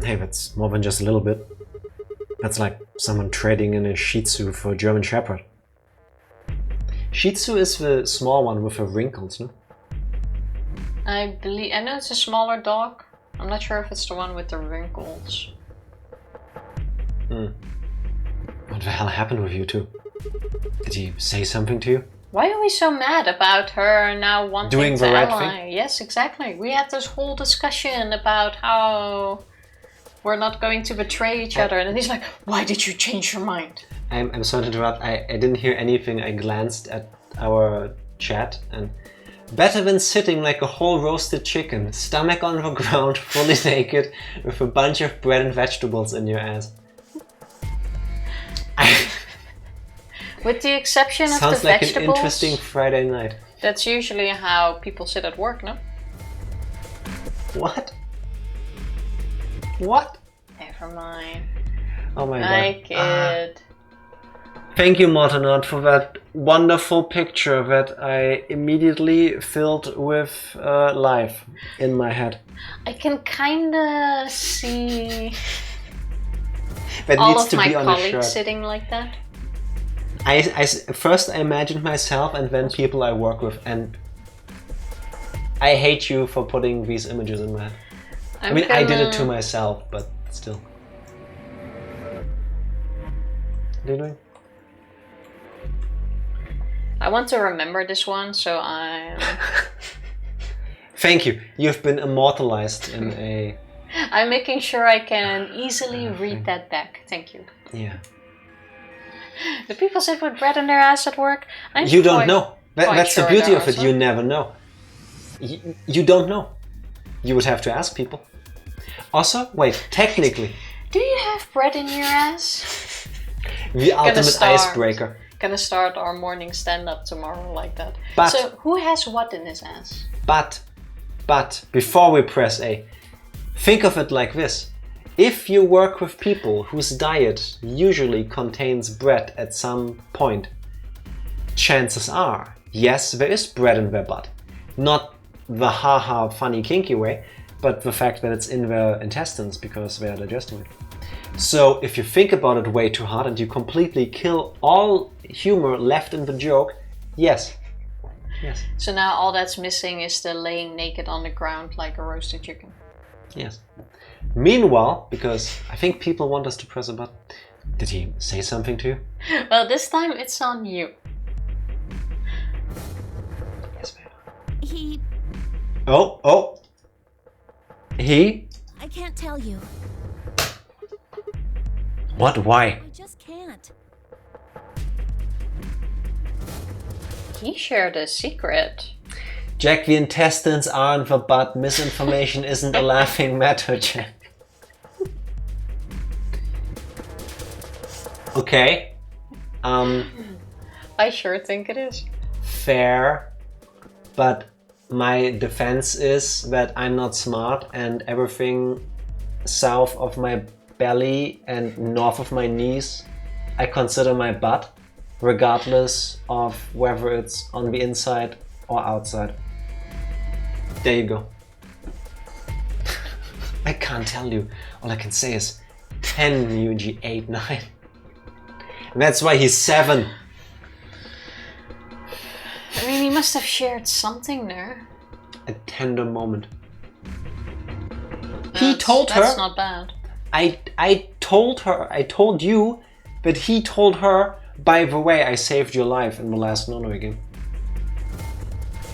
Hey, that's more than just a little bit. That's like someone trading in a Shih Tzu for a German Shepherd. Shih Tzu is the small one with the wrinkles, no? I know it's a smaller dog. I'm not sure if it's the one with the wrinkles. What the hell happened with you two? Did he say something to you? Why are we so mad about her now wanting Doing to the right ally? thing? Yes, exactly. We had this whole discussion about how we're not going to betray each other, and then he's like, "Why did you change your mind?" I'm sorry to interrupt. I didn't hear anything. I glanced at our chat and better than sitting like a whole roasted chicken, stomach on the ground, fully naked, with a bunch of bread and vegetables in your ass. With the exception of the Sounds like vegetables. an interesting Friday night. That's usually how people sit at work, no? What? What? Never mind. Oh my god. I kid. Thank you, Mortonot, for that wonderful picture that I immediately filled with life in my head. I can kinda see That all needs of to my be on a colleagues shirt. sitting like that. First I imagined myself and then people I work with, and I hate you for putting these images in my head. I mean, I did it to myself, but still. What are you doing? I want to remember this one, so I'm... Thank you. You've been immortalized in a... I'm making sure I can easily read that back. Thank you. Yeah. Do people sit with bread in their ass at work? You don't know. That's the beauty of it. also. You never know. You don't know. You would have to ask people. Also, wait, technically... Do you have bread in your ass? The ultimate icebreaker. Gonna start our morning stand-up tomorrow like that. But- so, who has what in his ass? But, before we press A, think of it like this. If you work with people whose diet usually contains bread at some point, chances are, yes, there is bread in their butt. Not the haha funny kinky way, but the fact that it's in their intestines because they are digesting it. So if you think about it way too hard and you completely kill all humor left in the joke, yes. Yes. So now all that's missing is the laying naked on the ground like a roasted chicken. Yes. Meanwhile, because I think people want us to press a button, did he say something to you? Well, this time it's on you. Yes, ma'am. He... Oh. He? I can't tell you. What? Why? I just can't. He shared a secret. Jack, the intestines aren't the butt. Misinformation isn't a laughing matter, Jack. Okay. I sure think it is. Fair. But my defense is that I'm not smart and everything south of my belly and north of my knees I consider my butt, regardless of whether it's on the inside or outside. There you go. I can't tell you. All I can say is 10 UG 8 9. That's why he's 7. I mean, he must have shared something there. A tender moment. He told her. That's not bad. I told her. I told you that he told her. By the way, I saved your life in the last Nonary game.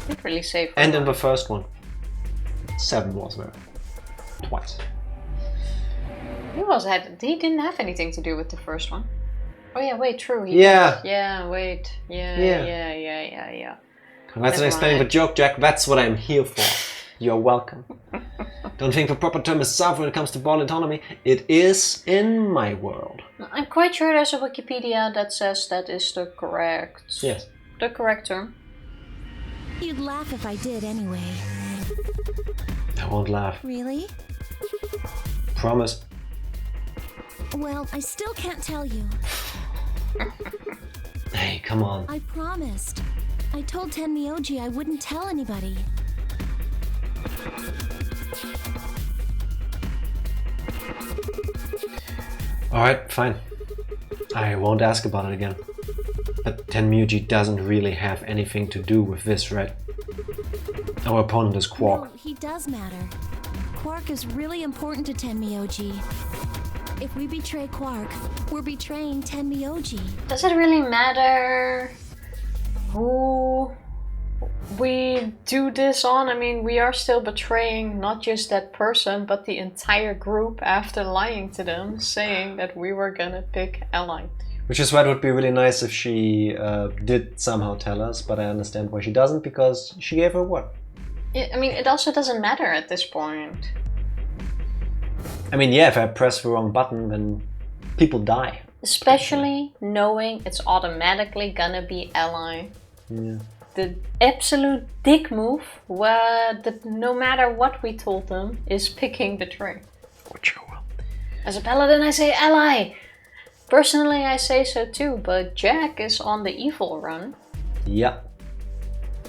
He really saved. And in the first one. 7 was there. Twice. He didn't have anything to do with the first one. Oh yeah, wait, true. Yeah. Yeah, wait. Yeah. That's Never explaining the mind. joke, Jack. That's what I'm here for. You're welcome. Don't think the proper term is soft when it comes to ball autonomy. It is in my world. I'm quite sure there's a Wikipedia that says that is the correct... Yes. The correct term. You'd laugh if I did anyway. I won't laugh. Really? Promise. Well, I still can't tell you. Hey, come on. I promised. I told Tenmyoji I wouldn't tell anybody. Alright, fine. I won't ask about it again. But Tenmyoji doesn't really have anything to do with this, right? Our opponent is Quark. No, he does matter. Quark is really important to Tenmyoji. If we betray Quark, we're betraying Tenmyoji. Does it really matter who we do this on? I mean, we are still betraying not just that person, but the entire group after lying to them, saying that we were gonna pick Ally. Which is why it would be really nice if she did somehow tell us, but I understand why she doesn't, because she gave her word. Yeah, I mean, it also doesn't matter at this point. I mean, yeah, if I press the wrong button, then people die. Especially knowing it's automatically gonna be Ally. Yeah. The absolute dick move, where no matter what we told them, is picking Betray. Which you will. As a paladin, I say Ally. Personally, I say so too, but Jack is on the evil run. Yeah.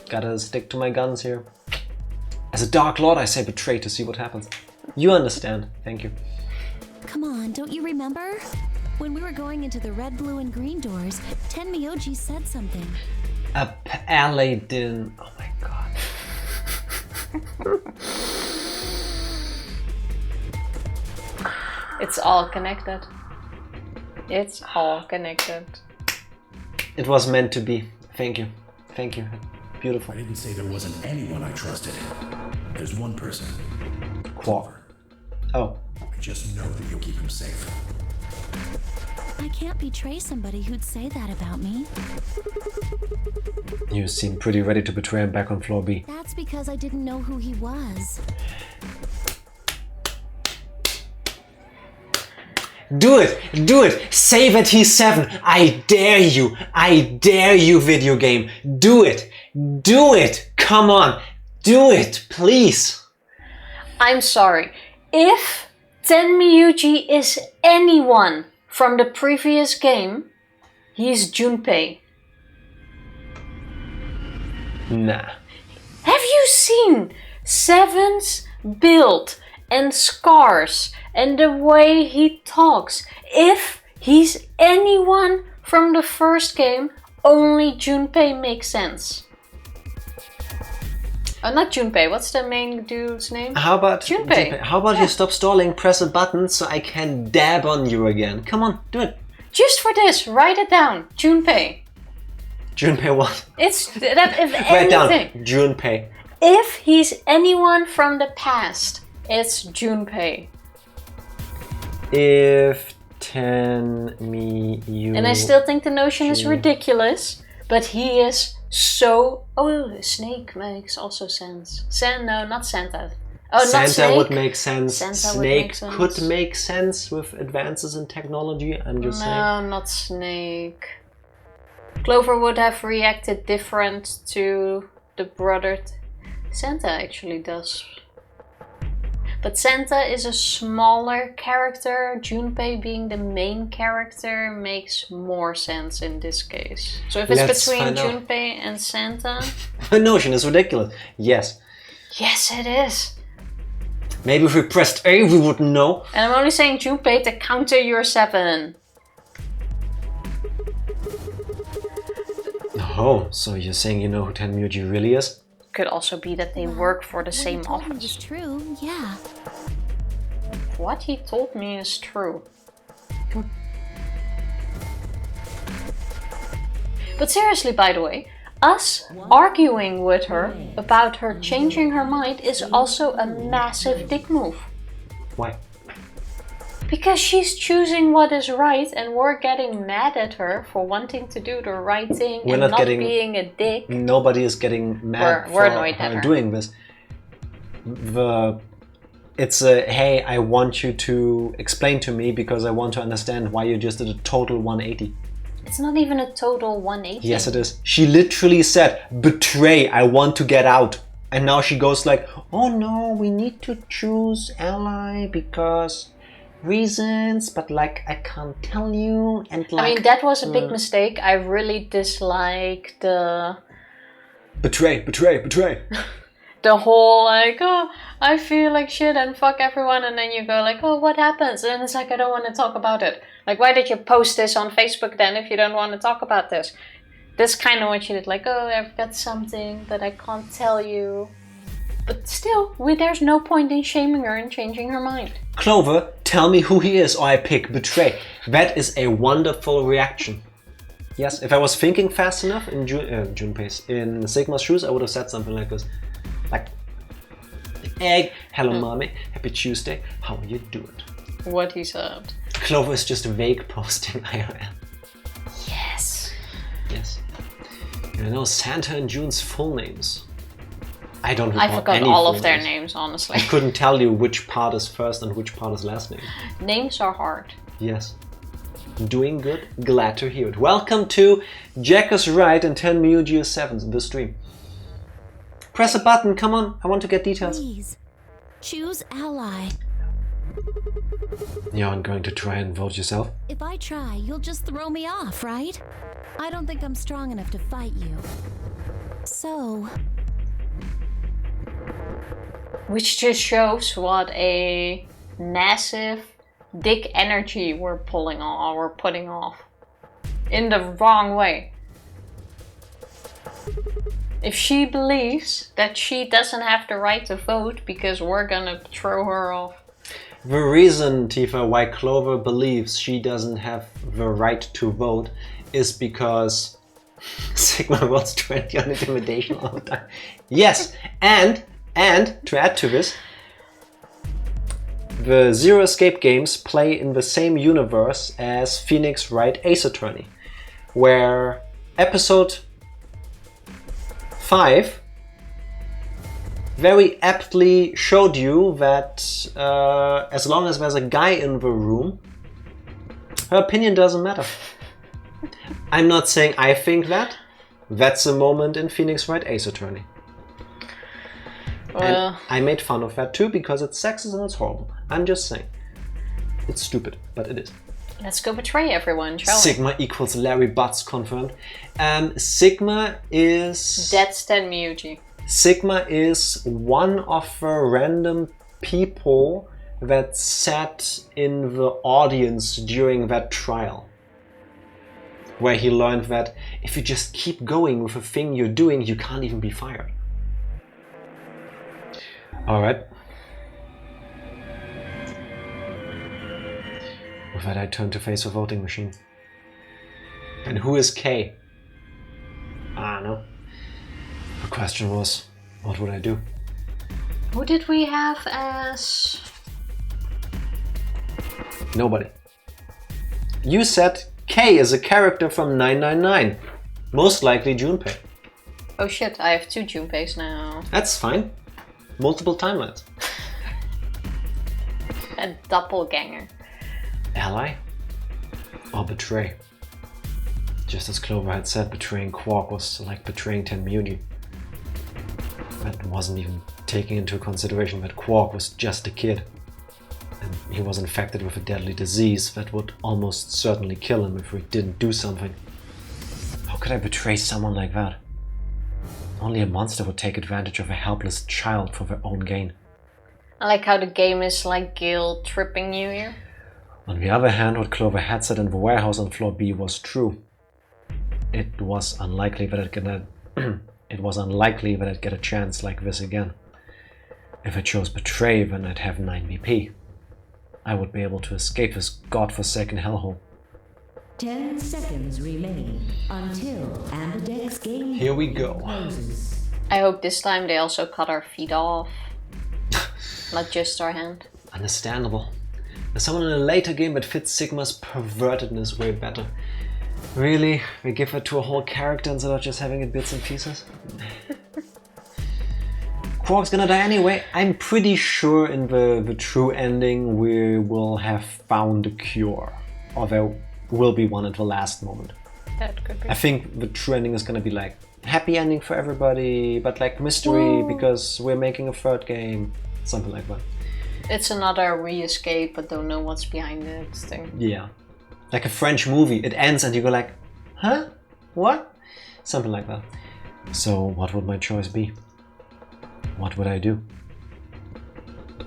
Gotta stick to my guns here. As a Dark Lord, I say Betray to see what happens. You understand. Thank you. Come on, don't you remember? When we were going into the red, blue, and green doors, Tenmyoji said something. A paladin. Oh my god. It's all connected. It's all connected. It was meant to be. Thank you. Thank you. Beautiful. I didn't say there wasn't anyone I trusted. There's one person. Quark. Oh. I just know that you'll keep him safe. I can't betray somebody who'd say that about me. You seem pretty ready to betray him back on floor B. That's because I didn't know who he was. Do it! Do it! Say that he's 7! I dare you! I dare you, video game! Do it! Do it! Come on! Do it! Please! I'm sorry. If Tenmyoji is anyone from the previous game, he's Junpei. Nah. Have you seen Seven's build and scars and the way he talks? If he's anyone from the first game, only Junpei makes sense. Oh, not Junpei. What's the main dude's name? How about Junpei? How about you stop stalling, press a button so I can dab on you again? Come on, do it. Just for this, write it down. Junpei. Junpei what? It's that if Write down anything. Junpei. If he's anyone from the past, it's Junpei. If you. And I still think the notion is ridiculous, but he is so. Oh, Snake makes also sense. No, not Santa. Oh, not Santa Snake. would make sense. Santa Snake would make sense. could make sense with advances in technology. I'm just saying. No, not Snake. Clover would have reacted different to the brother. Santa actually does. But Santa is a smaller character. Junpei being the main character makes more sense in this case. So if it's Let's between find out. Junpei and Santa... The notion is ridiculous. Yes. Yes, it is. Maybe if we pressed A, we would know. And I'm only saying Junpei to counter your 7. Oh, so you're saying you know who Tenmyoji really is? Could also be that they work for the same What he told me was office. true, yeah. What he told me is true. But seriously, by the way, us arguing with her about her changing her mind is also a massive dick move. Why? Because she's choosing what is right and we're getting mad at her for wanting to do the right thing We're and not not getting- being a dick. Nobody is getting mad We're for annoyed at her her. doing this. It's a, hey, I want you to explain to me because I want to understand why you just did a total 180. It's not even a total 180. Yes, it is. She literally said, betray, I want to get out. And now she goes like, oh no, we need to choose ally because reasons, but like I can't tell you. And like, I mean, that was a big mistake. I really dislike the... Betray. The whole like, oh, I feel like shit and fuck everyone, and then you go like, oh, what happens? And it's like, I don't want to talk about it. Like, why did you post this on Facebook then if you don't want to talk about this? That's kind of what she did, like, oh, I've got something that I can't tell you. But still, there's no point in shaming her and changing her mind. Clover, tell me who he is or I pick betray. That is a wonderful reaction. Yes, if I was thinking fast enough in Junpei's, in Sigma's shoes, I would have said something like this. Like, egg, hello mommy, happy Tuesday, how are you doing? What he said. Clover is just vague posting IRL. Yes. Yes. I know Santa and June's full names. I don't recall I forgot any all full of their names. names, honestly. I couldn't tell you which part is first and which part is last name. Names are hard. Yes. Doing good, glad to hear it. Welcome to Jack is Right and 10 Mewgeo 7, the stream. Press a button, come on, I want to get details. Please, choose ally. You aren't going to try and vote yourself? If I try, you'll just throw me off, right? I don't think I'm strong enough to fight you. So... Which just shows what a massive dick energy we're putting off. In the wrong way. If she believes that she doesn't have the right to vote because we're gonna throw her off. The reason, Tifa, why Clover believes she doesn't have the right to vote is because Sigma votes 20 on intimidation all the time. Yes, and to add to this, the Zero Escape games play in the same universe as Phoenix Wright Ace Attorney, where episode 5 very aptly showed you that as long as there's a guy in the room, her opinion doesn't matter. I'm not saying I think that. That's a moment in Phoenix Wright Ace Attorney. Well, and I made fun of that too because it's sexist and it's horrible. I'm just saying. It's stupid, but it is. let's go betray everyone, shall we? Sigma equals Larry Butts confirmed. Sigma is... That's Tenmyuji. Sigma is one of the random people that sat in the audience during that trial, where he learned that if you just keep going with the thing you're doing, you can't even be fired. Alright. With that, I turn to face the voting machine. And who is K? I don't know. The question was, what would I do? Who did we have as... Nobody. You said K is a character from 999. Most likely Junpei. Oh shit, I have 2 Junpeis now. That's fine. Multiple timelines. A doppelganger. Ally? Or betray? Just as Clover had said, betraying Quark was like betraying Tenmyuji. That wasn't even taking into consideration that Quark was just a kid. And he was infected with a deadly disease that would almost certainly kill him if we didn't do something. How could I betray someone like that? Only a monster would take advantage of a helpless child for their own gain. I like how the game is like guilt tripping you here. On the other hand, what Clover had said in the warehouse on floor B was true. It was unlikely that I'd get a chance like this again. If I chose betray, then I'd have 9 BP. I would be able to escape this godforsaken hellhole. 10 seconds remain until Ambidex Game Here we go. closes. I hope this time they also cut our feet off. Not just our hand. Understandable. There's someone in a later game that fits Sigma's pervertedness way better. Really? We give it to a whole character instead of just having it bits and pieces? Quark's gonna die anyway. I'm pretty sure in the true ending we will have found a cure. Or there will be one at the last moment. That could be. I think the true ending is gonna be like happy ending for everybody, but like mystery because we're making a third game. Something like that. It's another re-escape but don't know what's behind it thing. Yeah. Like a French movie. It ends and you go like, huh? What? Something like that. So what would my choice be? What would I do?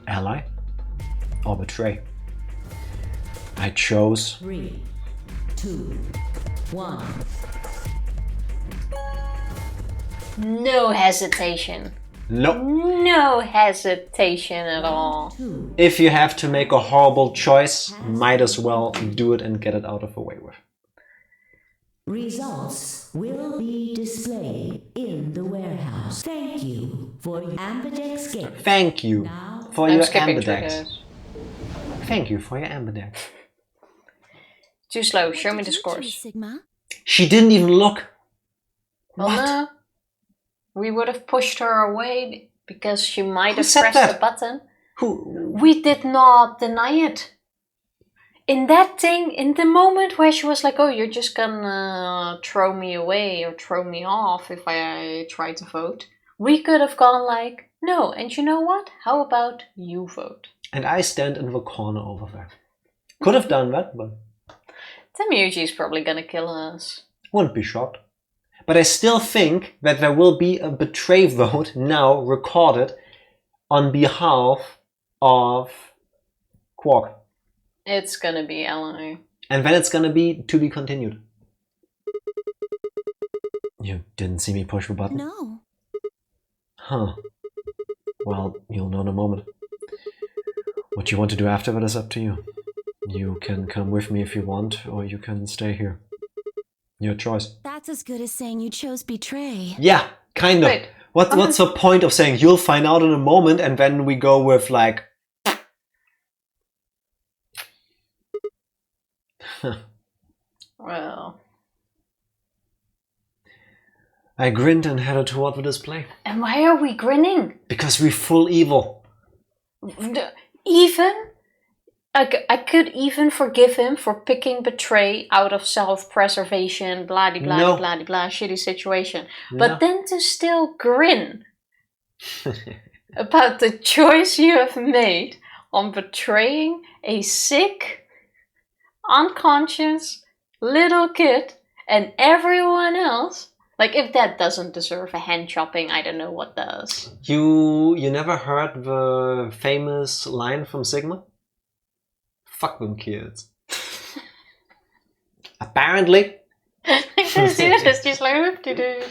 Ally or betray? I chose 3, 2, 1. No hesitation. nope. No hesitation at all. If you have to make a horrible choice, might as well do it and get it out of the way with. Results will be displayed in the warehouse. Thank you for your Ambidex Game. Thank you for I'm your skipping through Ambidex. those. Thank you for your Ambidex. Too slow. Show me What the did you scores. choose, Sigma? She didn't even look. Well, What? no. We would have pushed her away because she might Who have said pressed that? the button. Who? We did not deny it. In that thing, in the moment where she was like, oh, you're just gonna throw me away or throw me off if I try to vote, we could have gone like, no, and you know what? How about you vote? And I stand in the corner over there. Could have done that, but Tamiuji's probably gonna kill us. wouldn't be shocked. But I still think that there will be a betray vote now recorded on behalf of Quark. It's gonna be Ally. And then it's gonna be to be continued. You didn't see me push the button? No. Huh. Well, you'll know in a moment. What you want to do after that is up to you. You can come with me if you want, or you can stay here. Your choice. That's as good as saying you chose betray. Yeah, kind of. Wait, What's the point of saying you'll find out in a moment and then we go with like... Well. I grinned and headed toward the display. And why are we grinning? Because we're full evil. Even? I could even forgive him for picking betray out of self-preservation, blah de blah No. de blah de blah, shitty situation. No. But then to still grin about the choice you have made on betraying a sick, unconscious little kid and everyone else. Like, if that doesn't deserve a hand chopping, I don't know what does. You never heard the famous line from Sigma? Fuck them kids. Apparently. It's just like, dude.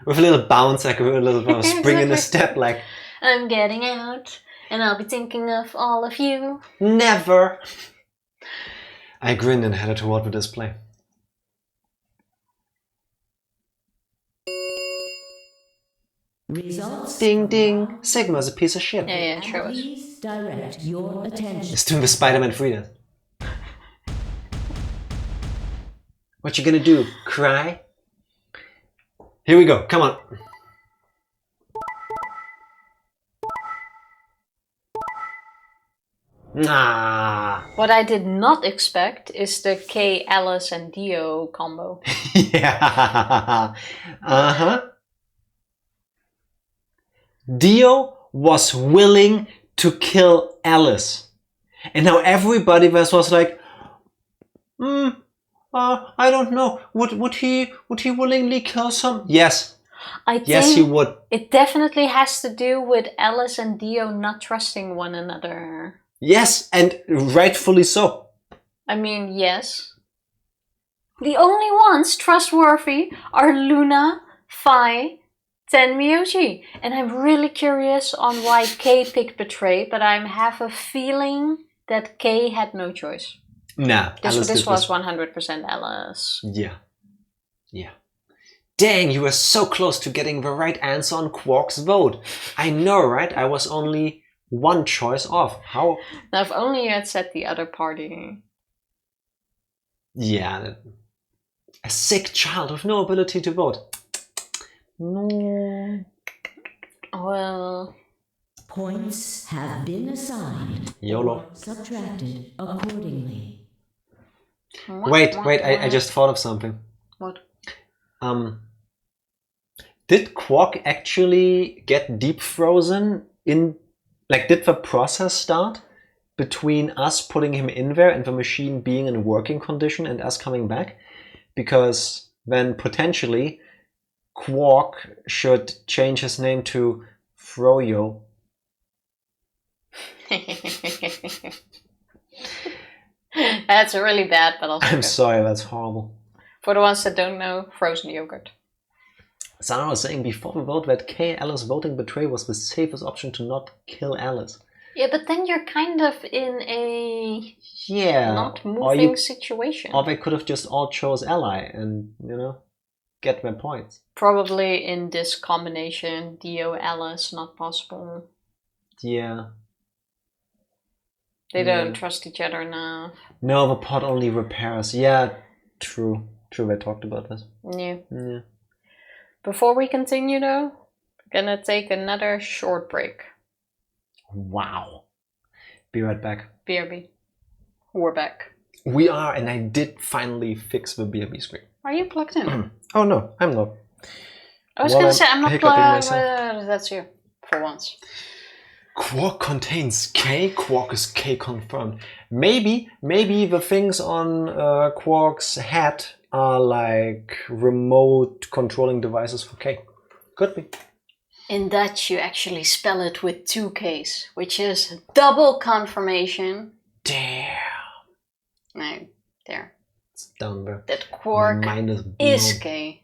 With a little bounce, like a little spring in a step, like... I'm getting out, and I'll be thinking of all of you. Never! I grinned and headed toward the display. Results. Ding ding! Sigma's a piece of shit. Yeah, show us. Please direct your attention. It's doing the Spider-Man 3 dance. What you gonna do? Cry? Here we go, come on. Nah. What I did not expect is the K, Alice, and Dio combo. Yeah. Uh-huh. Dio was willing to kill Alice. And now everybody was like, I don't know. Would he willingly kill some? Yes. I think Yes, he would. it definitely has to do with Alice and Dio not trusting one another. Yes, and rightfully so. I mean, yes. The only ones trustworthy are Luna, Phi, Tenmyouji. And I'm really curious on why Kay picked Betray, but I have a feeling that Kay had no choice. Nah, This was 100% Alice. Yeah. Yeah. Dang, you were so close to getting the right answer on Quark's vote. I know, right? I was only one choice off. How? Now, if only you had said the other party. Yeah. A sick child with no ability to vote. No. Well... Points have been assigned. YOLO. Or subtracted accordingly. Wait, I just thought of something. What? Did Quark actually get deep frozen in... Like, did the process start between us putting him in there and the machine being in working condition and us coming back? Because then potentially Quark should change his name to Froyo. That's really bad, but also I'm good. sorry, that's horrible. For the ones that don't know, frozen yogurt. Sarah was saying before the vote that Alice voting Betray was the safest option to not kill Alice. Yeah, but then you're kind of in a not moving situation. Or they could have just all chose Ally and, you know, get their points. Probably in this combination, Dio, Alice, not possible. Yeah. They don't trust each other enough. No, the pod only repairs. Yeah, true. True, they talked about this. Yeah. Yeah. Before we continue though, we're gonna take another short break. Wow. Be right back. BRB. We're back. We are, and I did finally fix the BRB screen. Are you plugged in? Oh no, I'm not. I was gonna say I'm not plugged. That's you, for once. Quark contains K. Quark is K confirmed. Maybe the things on Quark's head are like remote controlling devices for K. Could be. In Dutch, you actually spell it with 2 Ks, which is double confirmation. Damn. No, there. It's down there. That Quark is K.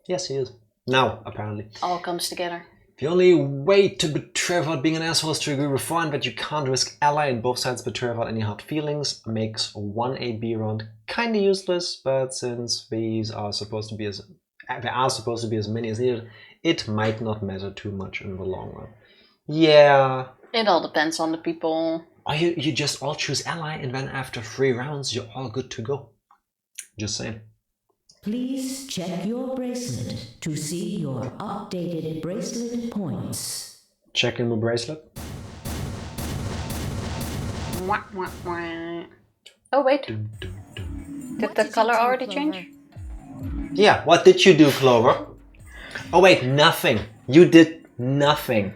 Yes, he is. Now, apparently. All comes together. The only way to betray without being an asshole is to agree with one, but you can't risk ally and both sides betray without any hard feelings. Makes one AB round kinda useless, but since these are supposed to be as many as needed, it might not matter too much in the long run. Yeah. It all depends on the people. Or you just all choose ally and then after 3 rounds you're all good to go. Just saying. Please check your bracelet to see your updated bracelet points. Checking the bracelet. Oh wait. Did the color already change? Yeah, what did you do, Clover? Oh wait, nothing. You did nothing.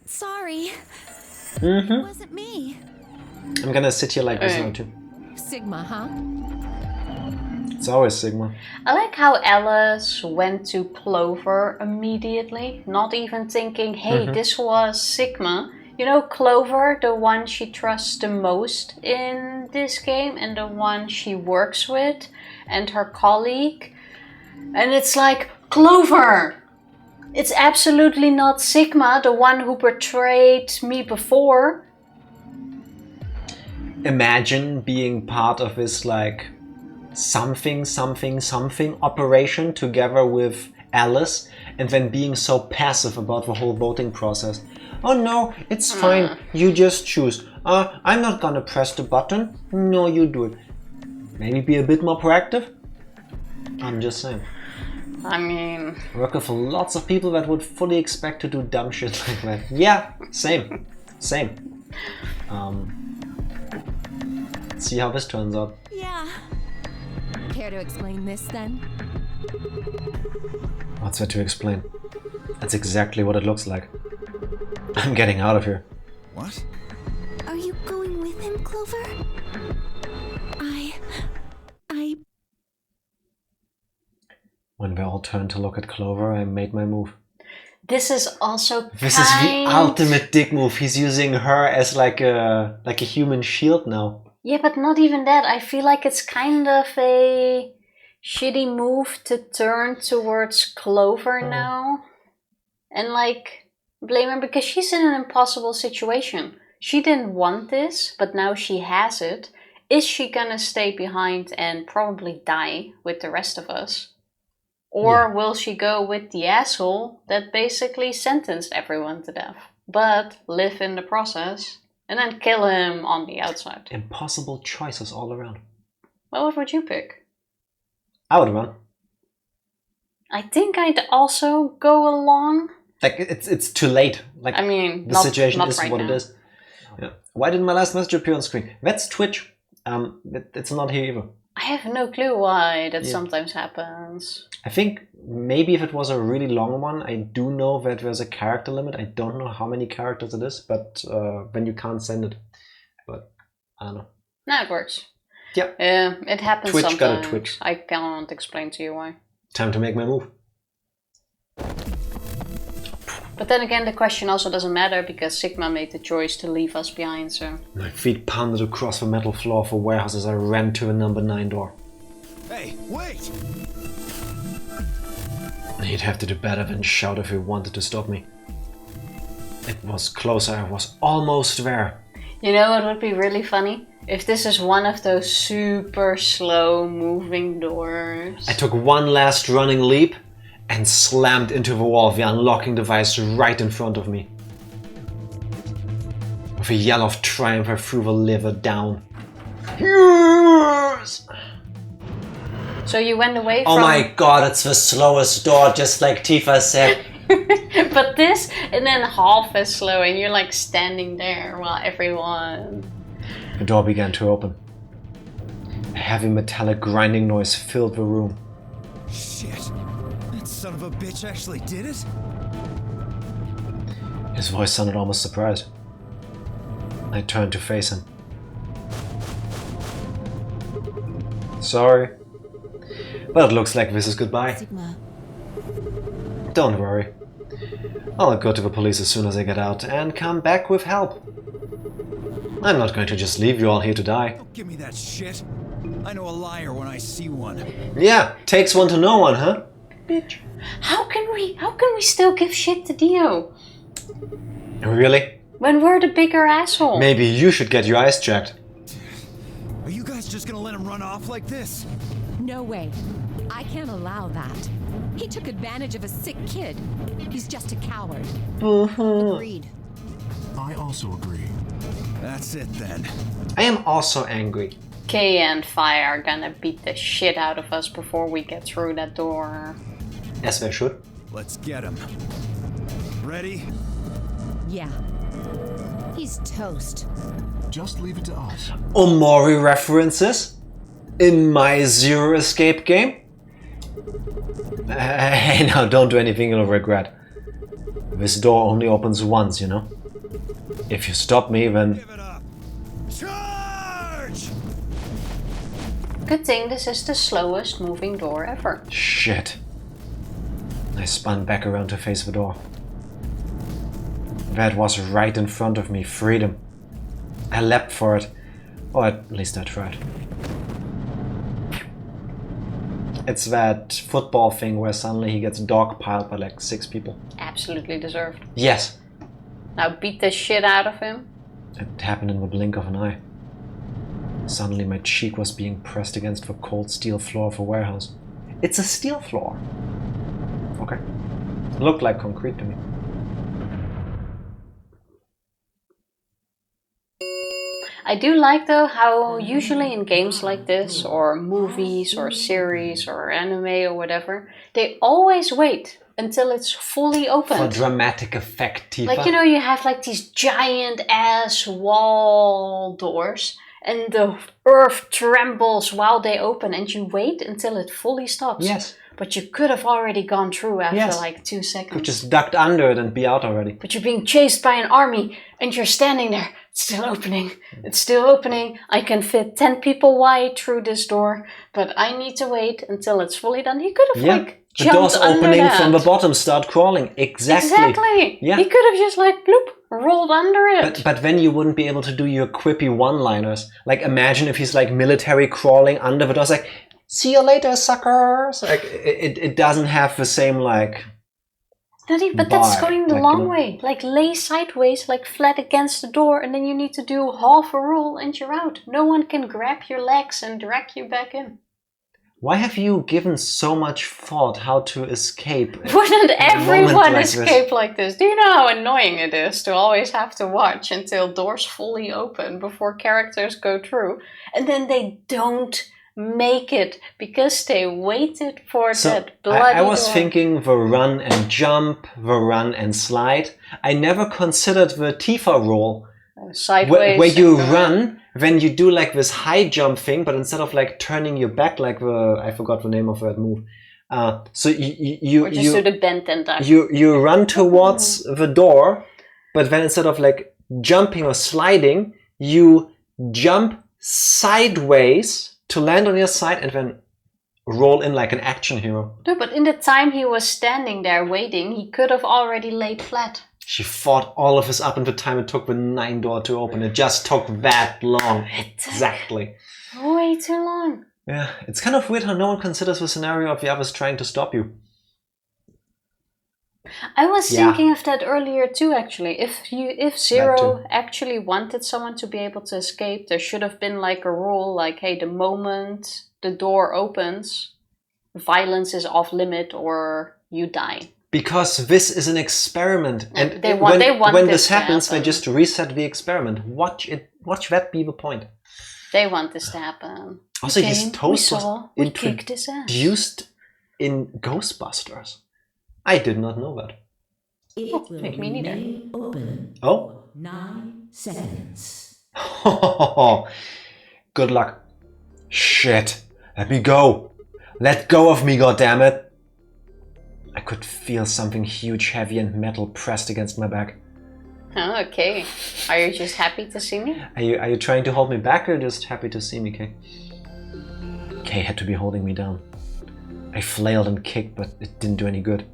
Sorry. Mm-hmm. It wasn't me. I'm gonna sit here like this now too. Sigma, huh? It's always Sigma. I like how Alice went to Clover immediately, not even thinking, hey, this was Sigma. You know, Clover, the one she trusts the most in this game and the one she works with and her colleague. And it's like, Clover! It's absolutely not Sigma, the one who betrayed me before. Imagine being part of this like something operation together with Alice and then being so passive about the whole voting process. Oh no, it's fine, you just choose. I'm not gonna press the button. No, you do it. Maybe be a bit more proactive? I'm just saying. I mean... Work with lots of people that would fully expect to do dumb shit like that. Yeah, same. See how this turns out. Yeah. Care to explain this then? What's there to explain? That's exactly what it looks like. I'm getting out of here. What? Are you going with him, Clover? When we all turned to look at Clover, I made my move. This is also This is the ultimate dick move. He's using her as like a human shield now. Yeah, but not even that. I feel like it's kind of a shitty move to turn towards Clover now. And like, blame her because she's in an impossible situation. She didn't want this, but now she has it. Is she gonna stay behind and probably die with the rest of us? Or will she go with the asshole that basically sentenced everyone to death, but live in the process and then kill him on the outside? Impossible choices all around. Well, what would you pick? I would run. I think I'd also go along Like it's too late. Like I mean, the situation not is right what now. it is. Yeah. Why didn't my last message appear on screen? That's Twitch. It's not here either. I have no clue why that sometimes happens. I think maybe if it was a really long one, I do know that there's a character limit. I don't know how many characters it is, but then you can't send it. But I don't know. No, it works. Yeah. Yeah, it happens Twitch sometimes. got a Twitch. I can't explain to you why. Time to make my move. But then again, the question also doesn't matter because Sigma made the choice to leave us behind, so... My feet pounded across the metal floor of a warehouse as I ran to the number 9 door. Hey, wait! He'd have to do better than shout if he wanted to stop me. It was closer, I was almost there. You know what would be really funny? If this is one of those super slow moving doors. I took one last running leap and slammed into the wall, the unlocking device right in front of me. With a yell of triumph, I threw the lever down. Yes! So you went away from... Oh my god, it's the slowest door, just like Tifa said. But this, and then half as slow, and you're like standing there while everyone... The door began to open. A heavy metallic grinding noise filled the room. Shit. That son of a bitch actually did it? His voice sounded almost surprised. I turned to face him. Sorry. But it looks like this is goodbye. Sigma. Don't worry. I'll go to the police as soon as I get out and come back with help. I'm not going to just leave you all here to die. Don't give me that shit. I know a liar when I see one. Yeah, takes one to know one, huh? Bitch. How can we still give shit to Dio? Really? When we're the bigger asshole? Maybe you should get your eyes checked. Are you guys just gonna let him run off like this? No way. I can't allow that. He took advantage of a sick kid. He's just a coward. Agreed. I also agree. That's it then. I am also angry. Kay and Fi are gonna beat the shit out of us before we get through that door. As they should. Let's get him. Ready? Yeah. He's toast. Just leave it to us. Omori references? In my Zero Escape game? Hey, now don't do anything you'll regret. This door only opens once, you know? If you stop me, then... Give it up. Charge! Good thing this is the slowest moving door ever. Shit. I spun back around to face the door. That was right in front of me, freedom. I leapt for it. Or at least I tried. It's that football thing where suddenly he gets dogpiled by like 6 people. Absolutely deserved. Yes. Now beat the shit out of him. It happened in the blink of an eye. Suddenly my cheek was being pressed against the cold steel floor of a warehouse. It's a steel floor. Okay. It looked like concrete to me. I do like though how usually in games like this, or movies, or series, or anime, or whatever, they always wait until it's fully open. For dramatic effect, Tifa. Like, you know, you have like these giant ass wall doors, and the earth trembles while they open, and you wait until it fully stops. Yes. But you could have already gone through after Yes. like 2 seconds. Could just ducked under it and be out already. But you're being chased by an army and you're standing there. It's still opening. It's still opening. I can fit 10 people wide through this door, but I need to wait until it's fully done. He could have like the jumped doors under opening that. from the bottom start crawling. Exactly. Exactly. Yeah. He could have just like bloop, rolled under it. But then you wouldn't be able to do your quippy one-liners. Like imagine if he's like military crawling under the doors like, see you later, suckers. Like it doesn't have the same like. But that's vibe, going the like, long you know. way. Like lay sideways, like flat against the door, and then you need to do half a roll and you're out. No one can grab your legs and drag you back in. Why have you given so much thought how to escape? Wouldn't everyone like escape like this? Do you know how annoying it is to always have to watch until doors fully open before characters go through, and then they don't make it because they waited for that bloody I was door. thinking the run and jump, the run and slide. I never considered the Tifa roll. Sideways. Where you run, then you do like this high jump thing, but instead of like turning your back like I forgot the name of that move. So you do the bend and dive. You run towards the door, but then instead of like jumping or sliding, you jump sideways to land on your side and then roll in like an action hero. No, but in the time he was standing there waiting, he could have already laid flat. She fought all of this up in the time it took the 9 door to open. It just took that long. Exactly. Way too long. Yeah, it's kind of weird how no one considers the scenario of the others trying to stop you. I was thinking of that earlier too, actually. If Zero actually wanted someone to be able to escape, there should have been like a rule, like, hey, the moment the door opens, violence is off limit or you die. Because this is an experiment, and when this happens, they just reset the experiment. Watch that be the point. They want this to happen. Also, his toast was introduced in Ghostbusters. I did not know that. It will remain open for 9 seconds. Good luck. Shit. Let me go. Let go of me, goddammit. I could feel something huge, heavy and metal pressed against my back. Oh, okay. Are you just happy to see me? Are you trying to hold me back or just happy to see me, Kay? Kay had to be holding me down. I flailed and kicked, but it didn't do any good.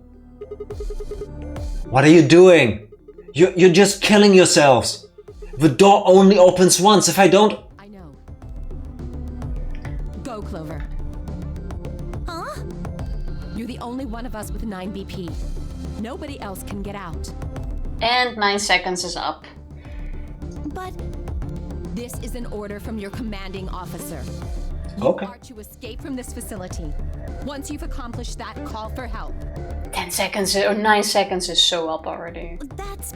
What are you doing? You're just killing yourselves. The door only opens once. If I don't... I know. Go, Clover. Huh? You're the only one of us with 9 BP. Nobody else can get out. And 9 seconds is up. But... This is an order from your commanding officer. You are to escape from this facility. Once you've accomplished that, call for help. 10 seconds or 9 seconds is so up already. That's...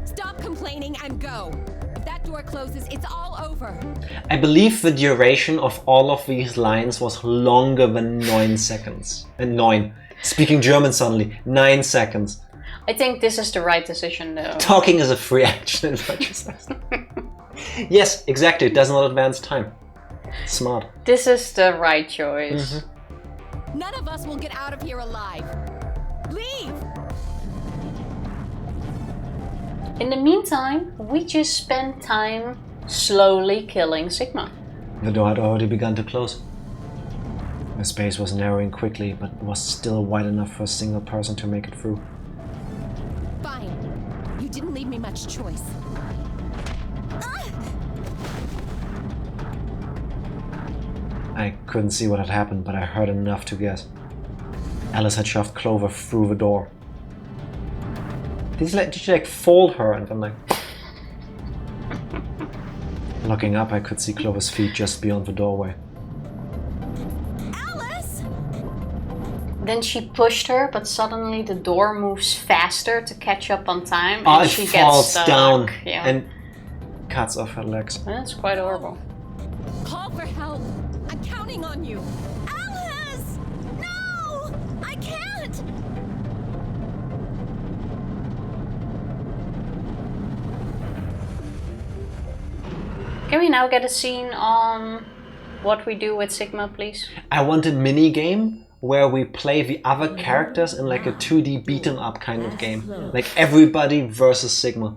Stop complaining and go. If that door closes, it's all over. I believe the duration of all of these lines was longer than 9 seconds. And 9. Speaking German suddenly. 9 seconds. I think this is the right decision though. Talking is a free action in Virtuous. Yes, exactly. It does not advance time. Smart. This is the right choice. Mm-hmm. None of us will get out of here alive. Leave! In the meantime, we just spend time slowly killing Sigma. The door had already begun to close. The space was narrowing quickly, but was still wide enough for a single person to make it through. Fine. You didn't leave me much choice. I couldn't see what had happened, but I heard enough to guess. Alice had shoved Clover through the door. Did she like fold her and then like... Looking up, I could see Clover's feet just beyond the doorway. Alice! Then she pushed her, but suddenly the door moves faster to catch up on time, and she falls gets stuck. down and cuts off her legs. That's quite horrible. Call for help. I'm counting on you. Alice! No! I can't! Can we now get a scene on what we do with Sigma, please? I want a mini game where we play the other characters in like a 2D beat 'em up kind of game. Like everybody versus Sigma.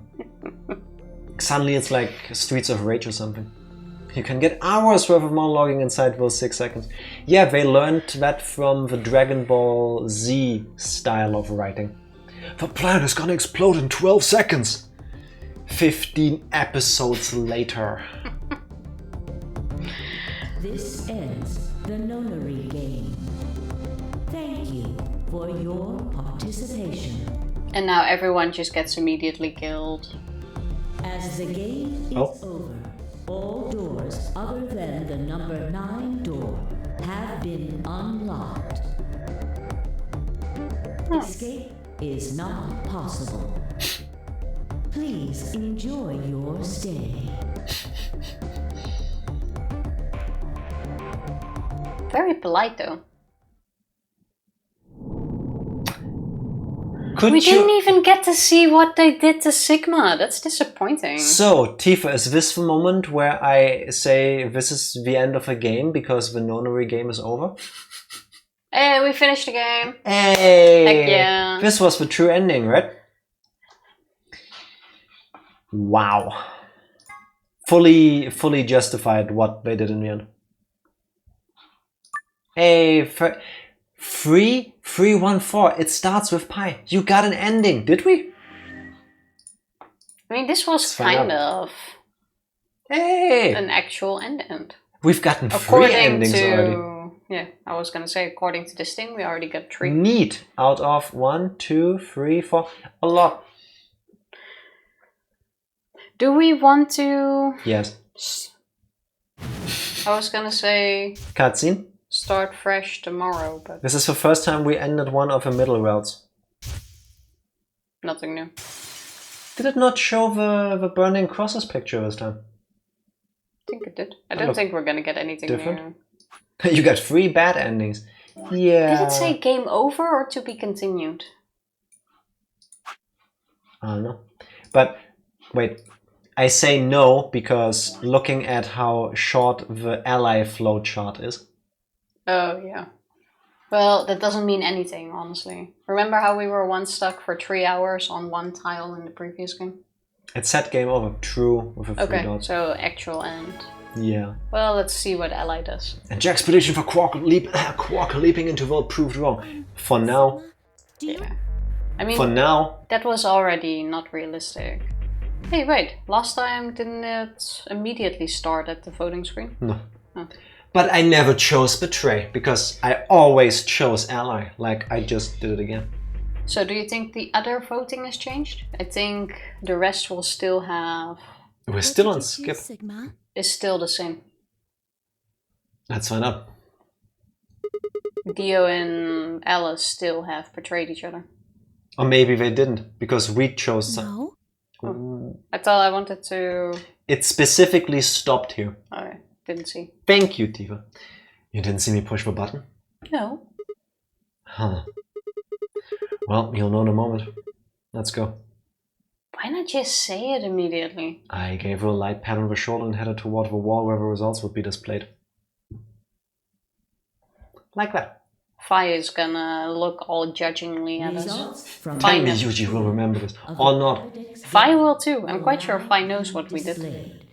Suddenly it's like Streets of Rage or something. You can get hours worth of monologuing inside those 6 seconds. Yeah, they learned that from the Dragon Ball Z style of writing. The planet is gonna explode in 12 seconds! 15 episodes later. This ends the Nonary Game. Thank you for your participation. And now everyone just gets immediately killed. As the game is over, all doors other than the number 9 door have been unlocked. Escape is not possible. Please enjoy your stay. very polite though. We didn't even get to see what they did to Sigma. That's disappointing. So, Tifa, is this the moment where I say this is the end of a game because the Nonary game is over? Hey, we finished the game. Hey! Heck yeah. This was the true ending, right? Wow. Fully justified what they did in the end. Hey, 3314. It starts with pi. You got an ending, did we? I mean, this was kind of an actual end. We've gotten 3 endings already. Yeah, I was gonna say, according to this thing, we already got 3. Neat. Out of 1, 2, 3, 4. A lot. Do we want to... Yes. I was gonna say... Cutscene? Start fresh tomorrow, but... This is the first time we ended one of the middle routes. Nothing new. Did it not show the burning crosses picture this time? I think it did. I don't think we're gonna get anything different. new. You got 3 bad endings. Yeah. Did it say game over or to be continued? I don't know. But, wait. I say no because looking at how short the ally flowchart is. Oh, yeah. Well, that doesn't mean anything, honestly. Remember how we were once stuck for 3 hours on one tile in the previous game? It said game over. True, with a 3 dots. Okay, so actual end. Yeah. Well, let's see what ally does. And Jack's prediction for Quark leaping into world proved wrong. For now. Yeah. I mean, for now. That was already not realistic. Hey, wait. Last time didn't it immediately start at the voting screen? No. Oh. But I never chose Betray because I always chose Ally. Like, I just did it again. So do you think the other voting has changed? I think the rest will still have... We're still on skip. Sigma? Is still the same. Let's find out. Dio and Alice still have betrayed each other. Or maybe they didn't, because we chose some. No. Oh. I thought I wanted to... It specifically stopped here. Okay, didn't see. Thank you, Tifa. You didn't see me push the button? No. Huh. Well, you'll know in a moment. Let's go. Why not just say it immediately? I gave her a light pat on the shoulder and headed toward the wall where the results would be displayed. Like that. Fi is gonna look all judgingly at us. Tell me Yuji will remember this, or not. Fi will too. I'm quite sure Fi knows what we did.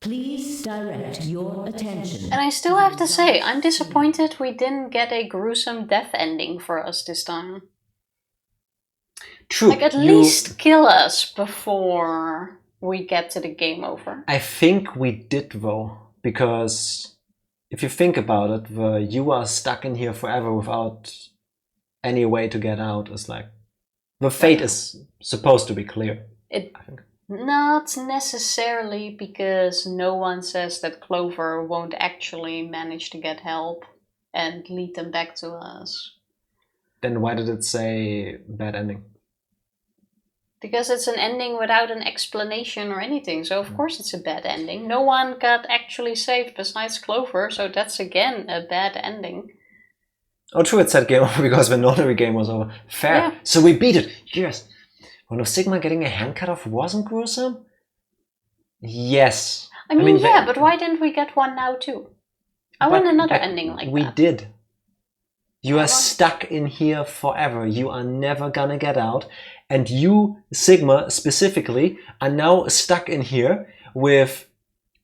Please direct your attention. And I still have to say, I'm disappointed we didn't get a gruesome death ending for us this time. True. Like, at least kill us before we get to the game over. I think we did, though, because if you think about it, you are stuck in here forever without any way to get out. Is like the fate is supposed to be clear. I think. Not necessarily, because no one says that Clover won't actually manage to get help and lead them back to us. Then why did it say bad ending? Because it's an ending without an explanation or anything, so of course it's a bad ending. No one got actually saved besides Clover, so that's again a bad ending. Oh true, it said game over because the Nonary game was over. Fair. Yeah. So we beat it. Yes. One of Sigma getting a hand cut off wasn't gruesome? Yes. I mean yeah, but why didn't we get one now too? I want another ending like that. We did. You are stuck in here forever. You are never gonna get out. And you, Sigma specifically, are now stuck in here with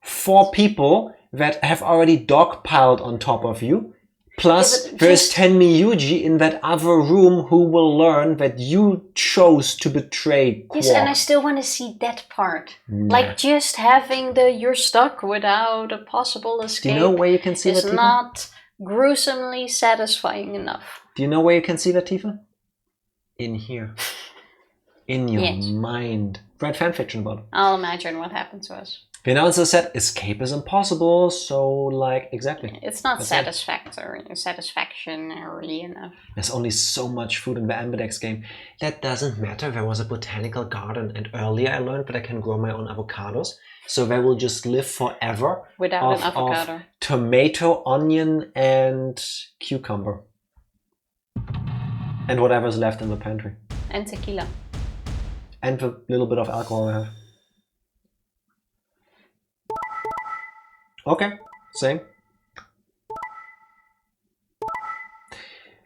4 people that have already dogpiled on top of you. Plus, there's Tenmi Yuji in that other room who will learn that you chose to betray Quark. Yes, and I still want to see that part. Nah. Like, just having the you're stuck without a possible escape. Do you know where you can see is that, Tifa? Not gruesomely satisfying enough. Do you know where you can see that, Tifa? In here. In your mind. Write fanfiction about it. I'll imagine what happened to us. The announcer said escape is impossible, so like, exactly. It's not satisfactory enough. There's only so much food in the Ambidex game. That doesn't matter, there was a botanical garden, and earlier I learned that I can grow my own avocados. So they will just live forever Without an avocado. Of tomato, onion, and cucumber. And whatever's left in the pantry. And tequila. And the little bit of alcohol I have. Okay, same.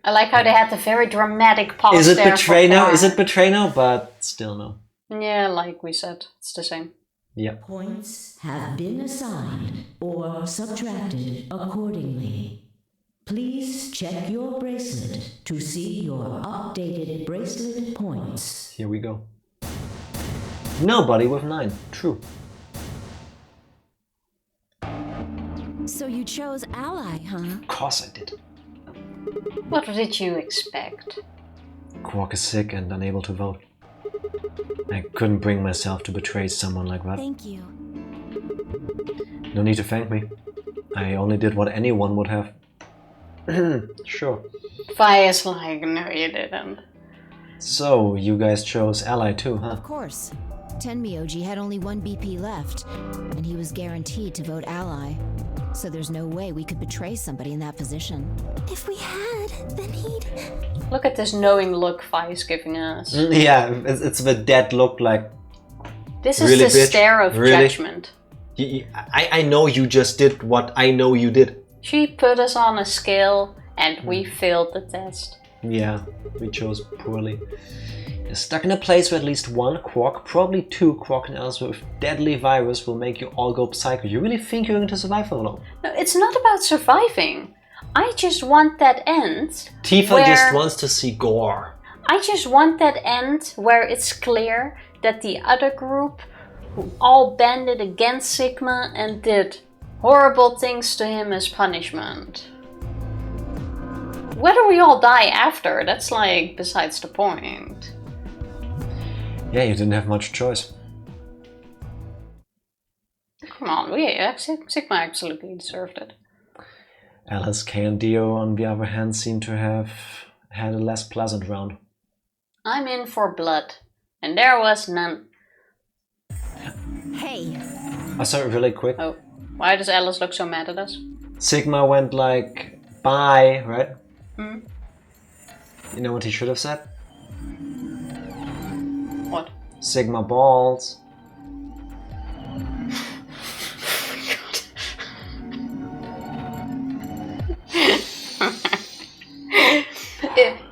I like how they had the very dramatic pause. Is it there betray for now? Clara. Is it betray now? But still no. Yeah, like we said, it's the same. Yep. Points have been assigned or subtracted accordingly. Please check your bracelet to see your updated bracelet points. Here we go. Nobody with 9. True. So you chose ally, huh? Of course I did. What did you expect? Quark is sick and unable to vote. I couldn't bring myself to betray someone like that. Thank you. No need to thank me. I only did what anyone would have. Sure. Fire's like, no you didn't. So, you guys chose ally too, huh? Of course. Tenmyoji had only 1 BP left, and he was guaranteed to vote ally. So there's no way we could betray somebody in that position. If we had, then he'd... Look at this knowing look Fire's giving us. Yeah, it's the dead look like... This is really, the bitch? stare of Really? judgment. I know you just did what I know you did. She put us on a scale and we failed the test. Yeah, we chose poorly. You're stuck in a place where at least 1 Quark, probably 2 Quark and Alice with deadly virus will make you all go psycho. You really think you're going to survive for long? No, it's not about surviving. I just want that end. Tifa just wants to see gore. I just want that end where it's clear that the other group who all banded against Sigma and did horrible things to him as punishment. Whether we all die after, that's like besides the point. Yeah, you didn't have much choice. Come on, Sigma absolutely deserved it. Alice, K and Dio, on the other hand, seem to have had a less pleasant round. I'm in for blood, and there was none. Hey! Oh, sorry, really quick. Oh, why does Alice look so mad at us? Sigma went like, bye, right? Hmm? You know what he should have said? What? Sigma balls.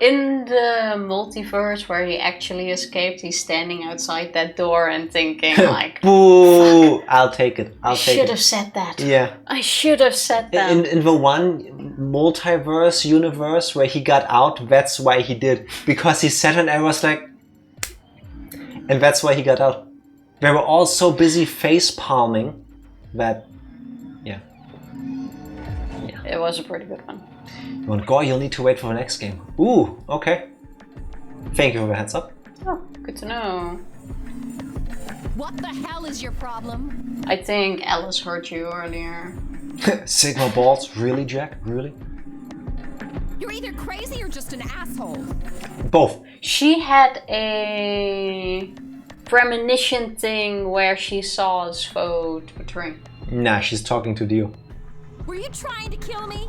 In the multiverse where he actually escaped, he's standing outside that door and thinking like, boo! I'll take it. I should have said that. Yeah. I should have said that. In the one multiverse universe where he got out, that's why he did. Because he sat and I was like... And that's why he got out. They were all so busy face palming that... Yeah. It was a pretty good one. You want gore, you'll need to wait for the next game. Ooh, okay. Thank you for the heads up. Oh, good to know. What the hell is your problem? I think Alice hurt you earlier. Sigma balls? Really, Jack? Really? You're either crazy or just an asshole. Both. She had a premonition thing where she saw us vote Betray. Nah, she's talking to Dio. Were you trying to kill me?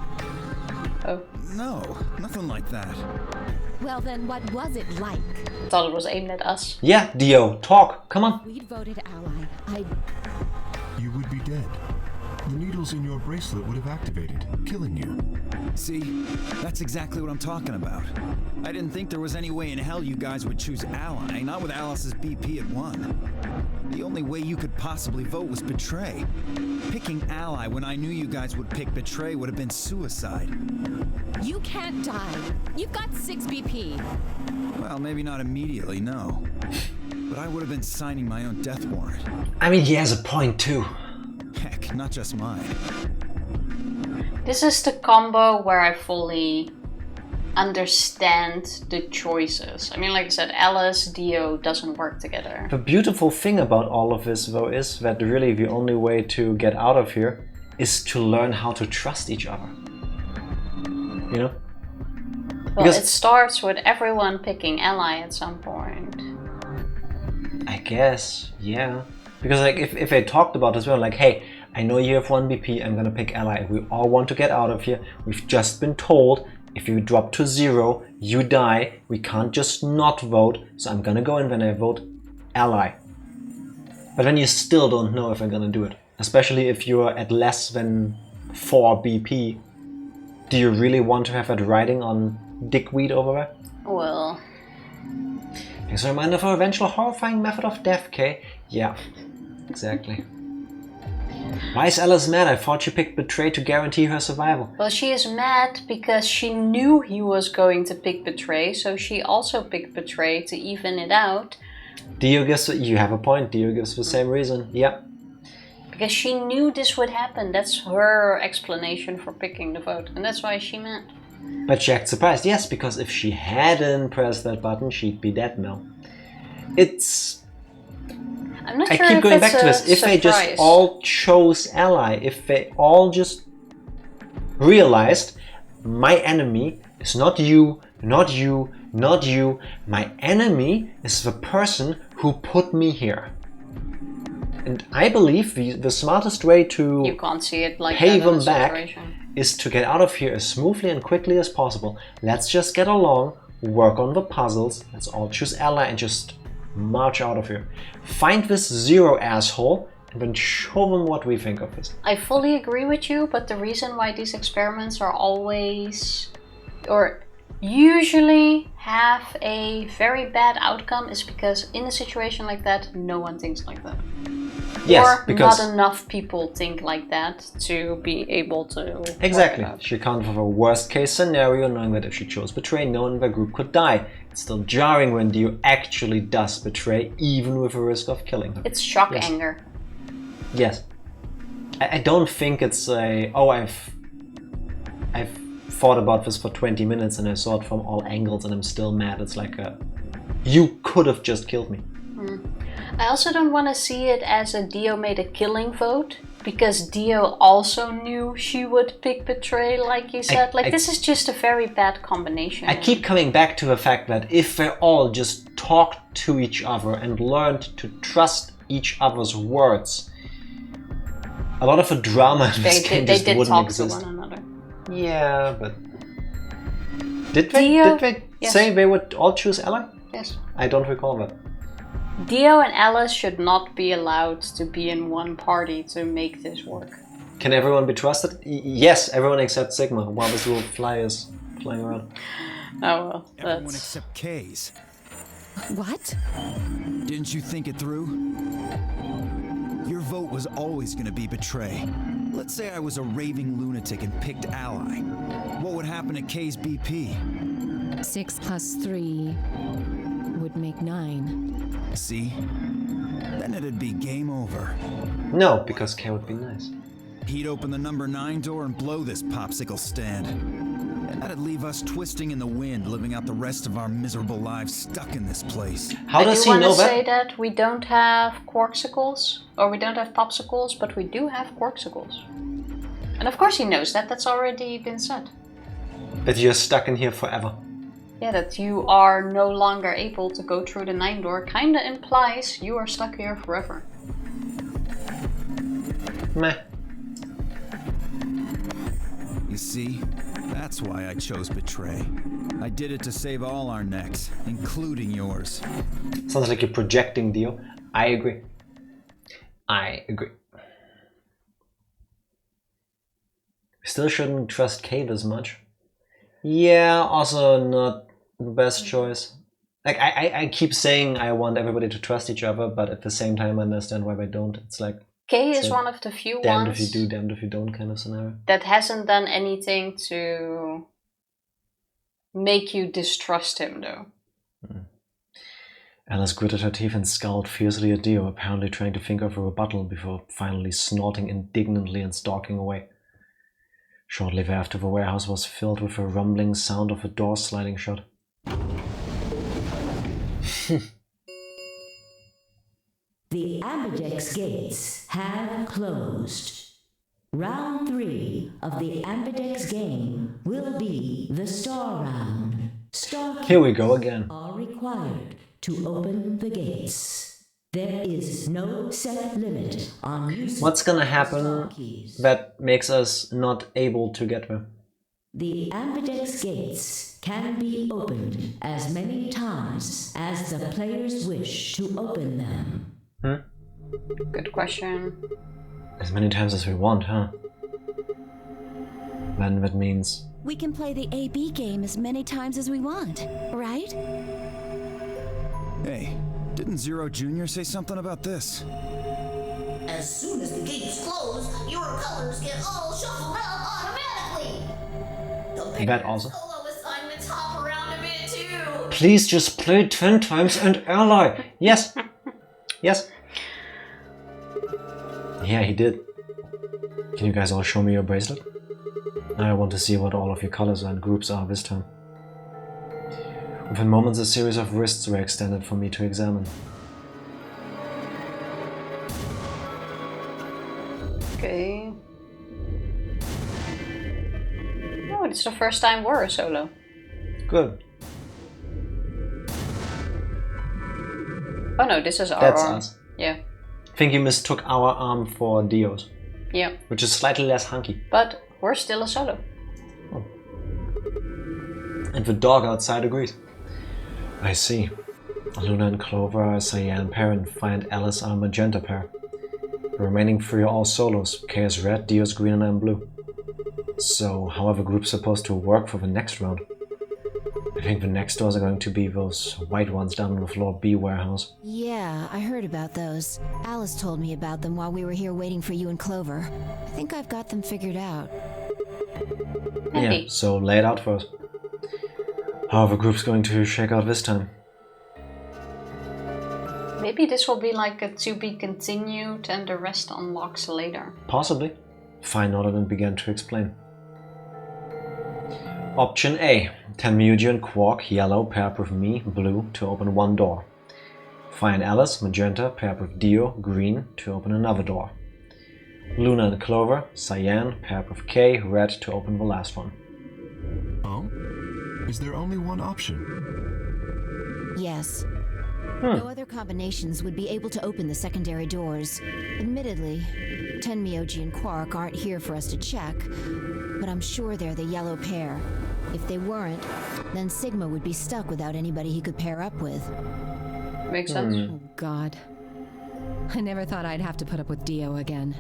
Oh. No, nothing like that. Well then, what was it like? I thought it was aimed at us. Yeah, Dio, talk. Come on. We'd voted ally. You would be dead. The needles in your bracelet would have activated, killing you. See, that's exactly what I'm talking about. I didn't think there was any way in hell you guys would choose ally, not with Alice's BP at 1. The only way you could possibly vote was betray. Picking ally when I knew you guys would pick betray would have been suicide. You can't die. You've got 6 BP. Well, maybe not immediately, no. But I would have been signing my own death warrant. I mean, he has a point too. Heck, not just mine. This is the combo where I fully understand the choices. I mean, like I said, Alice, Dio doesn't work together. The beautiful thing about all of this, though, is that really the only way to get out of here is to learn how to trust each other. You know? Well, Because it starts with everyone picking ally at some point. I guess, yeah. Because like if I talked about this, well, like, hey, I know you have 1 BP, I'm gonna pick ally. We all want to get out of here. We've just been told if you drop to 0, you die. We can't just not vote, so I'm gonna go in when I vote ally. But then you still don't know if I'm gonna do it. Especially if you're at less than 4 BP. Do you really want to have that riding on dickweed over there? Well... It's a reminder of our eventual horrifying method of death, Kay. Yeah, exactly. Why is Alice mad? I thought she picked Betray to guarantee her survival. Well, she is mad because she knew he was going to pick Betray, so she also picked Betray to even it out. Dio gives... You have a point. Dio gives the same reason. Yeah. Because she knew this would happen. That's her explanation for picking the vote. And that's why she's mad. But she acts surprised. Yes, because if she hadn't pressed that button, she'd be dead now. It's... I'm not I sure keep if going it's back to this. If they just all chose ally, if they all just realized my enemy is not you, not you, not you. My enemy is the person who put me here. And I believe the smartest way to you can't see it like pay that in them a back situation. Is to get out of here as smoothly and quickly as possible. Let's just get along, work on the puzzles, let's all choose ally and just march out of here. Find this 0 asshole and then show them what we think of this. I fully agree with you, but the reason why these experiments are always, or usually have a very bad outcome is because in a situation like that, no one thinks like that. Yes, or because not enough people think like that to be able to... Exactly. She can't have a worst case scenario knowing that if she chose Betray, no one in the group could die. It's still jarring when Dio actually does Betray, even with a risk of killing her. It's shock anger. Yes. I don't think it's a... Oh, I've thought about this for 20 minutes and I saw it from all angles and I'm still mad. It's like a... You could have just killed me. I also don't want to see it as a Dio made a killing vote, because Dio also knew she would pick Betray, like you said. This is just a very bad combination. I keep coming back to the fact that if they all just talked to each other and learned to trust each other's words, a lot of the drama in this game just wouldn't exist. To one another. Yeah, but... Did they say they would all choose ally? Yes. I don't recall that. Dio and Alice should not be allowed to be in one party to make this work. Can everyone be trusted? Yes, everyone except Sigma, while this little fly is flying around. Oh well, Everyone except K's. What? Didn't you think it through? Your vote was always gonna be Betray. Let's say I was a raving lunatic and picked ally. What would happen to K's BP? 6 plus 3 would make 9. See? Then it'd be game over. No, because K would be nice. He'd open the number 9 door and blow this popsicle stand. And that'd leave us twisting in the wind, living out the rest of our miserable lives stuck in this place. How does he know that? I do want to say that we don't have quarksicles, or we don't have popsicles, but we do have quarksicles. And of course he knows that, that's already been said. That you're stuck in here forever. Yeah, that you are no longer able to go through the 9 door kinda implies you are stuck here forever. Meh. You see, that's why I chose Betray. I did it to save all our necks, including yours. Sounds like you're projecting, Dio. I agree. I agree. We still shouldn't trust Cave as much. Yeah, also not the best choice. Like, I keep saying I want everybody to trust each other, but at the same time I understand why they don't. It's like... Kay is one of the few damned ones... if you do, damned if you don't kind of scenario. ...that hasn't done anything to make you distrust him, though. Alice gritted her teeth and scowled fiercely at Dio, apparently trying to think of a rebuttal before finally snorting indignantly and stalking away. Shortly thereafter, the warehouse was filled with a rumbling sound of a door sliding shut. The Ambidex gates have closed. Round 3 of the Ambidex game will be the star round. Star Here we go again. are required to open the gates. There is no set limit on use. What's gonna happen that makes us not able to get there? The Ambidex gates can be opened as many times as the players wish to open them. Good question. As many times as we want, huh? Then that means... We can play the AB game as many times as we want, right? Hey, didn't Zero Jr. say something about this? As soon as the gates close, your colors get all shuffled out automatically. That also. Solo assignments hop around a bit too. Please just play 10 times and ally. Yes. Yes. Yeah, he did. Can you guys all show me your bracelet? I want to see what all of your colors and groups are this time. Within moments, a series of wrists were extended for me to examine. Okay. Oh, it's the first time we're a solo. Good. Oh no, this is our That's arm. us. Yeah. I think you mistook our arm for Dio's. Yeah. Which is slightly less hunky. But we're still a solo. Oh. And the dog outside agrees. I see. Luna and Clover are a cyan pair and Fi and Alice are a magenta pair. The remaining three are all solos. Kay is red, Dio's green and I'm blue. So how are the groups supposed to work for the next round? I think the next doors are going to be those white ones down on the floor B warehouse. Yeah, I heard about those. Alice told me about them while we were here waiting for you and Clover. I think I've got them figured out. Yeah, so lay it out for us. How are the groups going to shake out this time? Maybe this will be like a to be continued and the rest unlocks later. Possibly. Fi nodded and began to explain. Option A. Tenmuji and Quark, yellow, pair up with me, blue, to open one door. Fi and Alice, magenta, pair up with Dio, green, to open another door. Luna and Clover, cyan, pair up with Kay, red, to open the last one. Oh? Is there only one option? Yes. No other combinations would be able to open the secondary doors. Admittedly, Tenmyoji and Quark aren't here for us to check, but I'm sure they're the yellow pair. If they weren't, then Sigma would be stuck without anybody he could pair up with. Makes sense. Oh God. I never thought I'd have to put up with Dio again.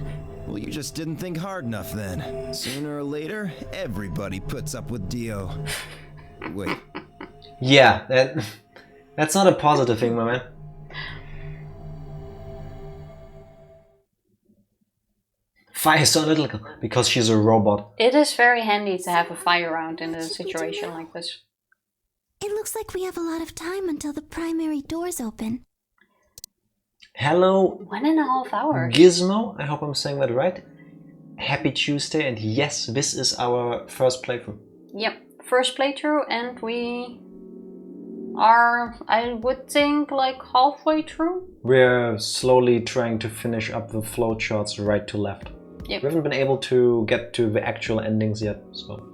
Well, you just didn't think hard enough then. Sooner or later, everybody puts up with Dio. Wait. Yeah, that's not a positive thing, my man. Fi is so analytical because she's a robot. It is very handy to have a fire round in a situation like this. It looks like we have a lot of time until the primary doors open. Hello, 1.5 hours. Gizmo, I hope I'm saying that right. Happy Tuesday, and yes, this is our first playthrough. Yep, first playthrough, and we are, I would think, like halfway through. We're slowly trying to finish up the flowcharts right to left. Yep. We haven't been able to get to the actual endings yet, so...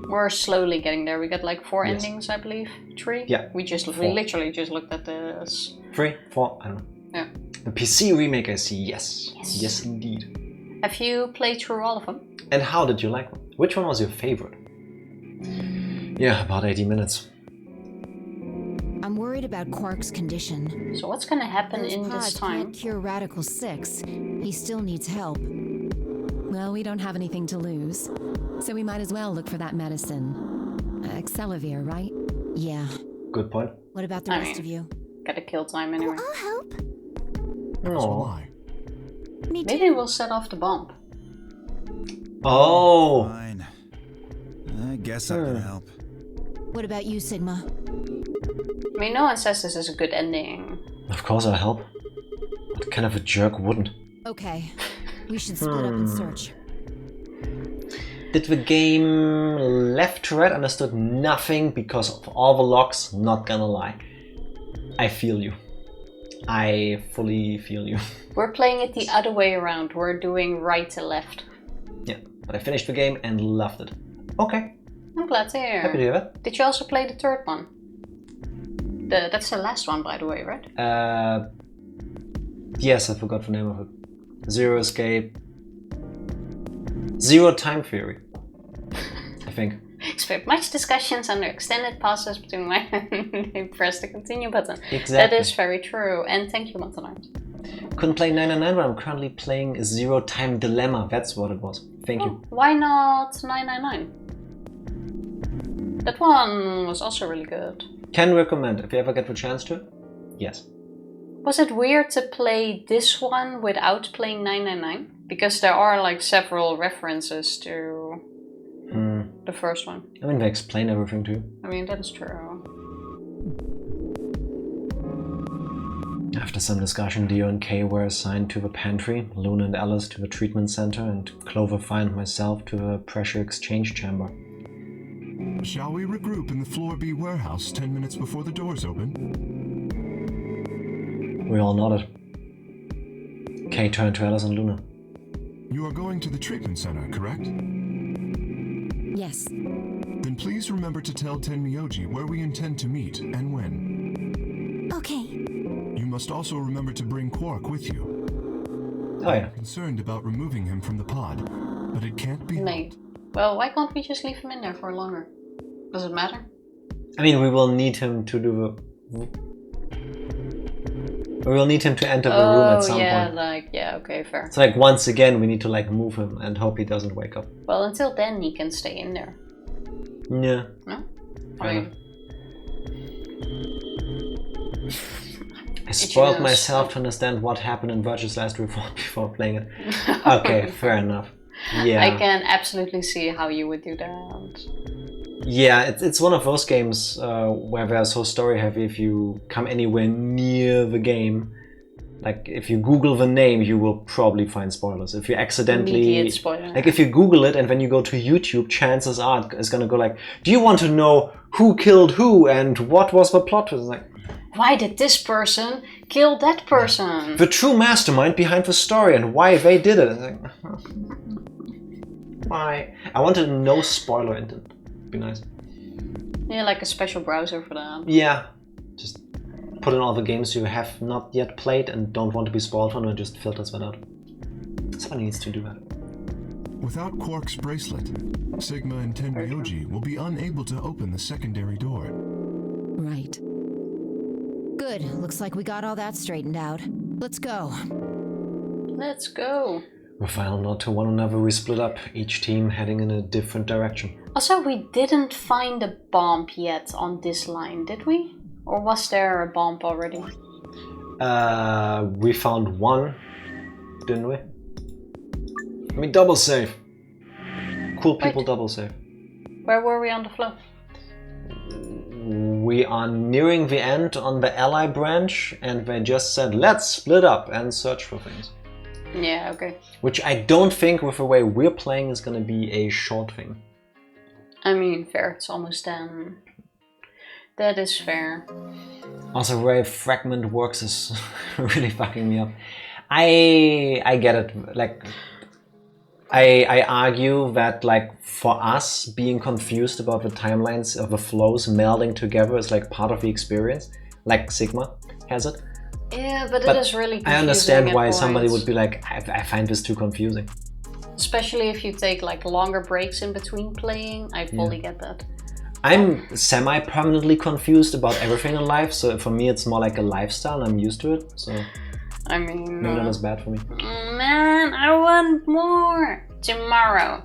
We're slowly getting there. We got like 4 endings, I believe. 3? Yeah. We literally just looked at this. 3, 4, I don't know. Yeah. The PC remake, I see, yes. Yes, indeed. Have you played through all of them? And how did you like them? Which one was your favorite? Yeah, about 80 minutes. I'm worried about Quark's condition. So what's gonna happen Those in this pods time? can't cure Radical 6. He still needs help. Well, we don't have anything to lose, so we might as well look for that medicine. Excelavir, right? Yeah. Good point. What about the rest of you? Gotta kill time anyway. I'll help. No. Me too. Maybe we'll set off the bomb. Oh! Fine. I guess I can help. What about you, Sigma? I mean, no one says this is a good ending. Of course I'll help. What kind of a jerk wouldn't? Okay. We should split up and search. Did the game left to right understood nothing because of all the locks? Not gonna lie. I feel you. I fully feel you. We're playing it the other way around. We're doing right to left. Yeah, but I finished the game and loved it. Okay. I'm glad to hear. Happy to hear that. Did you also play the third one? That's the last one, by the way, right? Yes, I forgot the name of it. Zero Escape. Zero Time Theory. I think. Expect much discussions under extended pauses between when they press the continue button. Exactly. That is very true. And thank you, Montanart. Couldn't play 999, but I'm currently playing Zero Time Dilemma. That's what it was. Thank you. Why not 999? That one was also really good. Can recommend if you ever get the chance to. Yes. Was it weird to play this one without playing 999? Because there are like several references to the first one. I mean, they explain everything too. I mean, that is true. After some discussion, Dio and Kay were assigned to the pantry, Luna and Alice to the treatment center, and Clover and myself to the pressure exchange chamber. Shall we regroup in the Floor B warehouse 10 minutes before the doors open? We all nodded. Kay turned to Alice and Luna. You are going to the treatment center, correct? Yes. Then please remember to tell Tenmyoji where we intend to meet and when. Okay. You must also remember to bring Quark with you. Oh yeah. I'm concerned about removing him from the pod, but it can't be helped. Well, why can't we just leave him in there for longer? Does it matter? I mean, we will need him to do the... We will need him to enter the room at some point. Okay, fair. So like once again, we need to like move him and hope he doesn't wake up. Well, until then he can stay in there. Yeah. No? I spoiled myself to understand what happened in Virtue's Last Revolt before playing it. Okay, fair enough. Yeah. I can absolutely see how you would do that. Yeah, it's one of those games where they're so story heavy. If you come anywhere near the game, like if you Google the name, you will probably find spoilers. If you accidentally, like if you Google it and then you go to YouTube, chances are it's gonna go like, do you want to know who killed who and what was the plot? It's like, why did this person kill that person? The true mastermind behind the story and why they did it. It's like, why? I wanted no spoiler intent. Be nice. Yeah, like a special browser for that. Yeah, just put in all the games you have not yet played and don't want to be spoiled on, and just filters that out. Somebody needs to do that. Without Quark's bracelet, Sigma and Tenmyoji will be unable to open the secondary door. Right. Good. Looks like we got all that straightened out. Let's go. Let's go. We final nod to one another, we split up, each team heading in a different direction. Also, we didn't find a bomb yet on this line, did we? Or was there a bomb already? We found one, didn't we? I mean, double save. Cool people double save. Where were we on the flow? We are nearing the end on the ally branch, and they just said, let's split up and search for things. Yeah, okay. Which I don't think, with the way we're playing, is going to be a short thing. I mean, fair. It's almost done. That is fair. Also, the way Fragment works is really fucking me up. I get it. Like, I argue that, like, for us, being confused about the timelines of the flows melding together is like part of the experience. Like Sigma has it. Yeah, but it is really confusing. I understand why somebody would be like, I find this too confusing. Especially if you take like longer breaks in between playing, I fully get that. I'm semi-permanently confused about everything in life, so for me it's more like a lifestyle and I'm used to it, so I mean, maybe not as bad for me. Man, I want more! Tomorrow.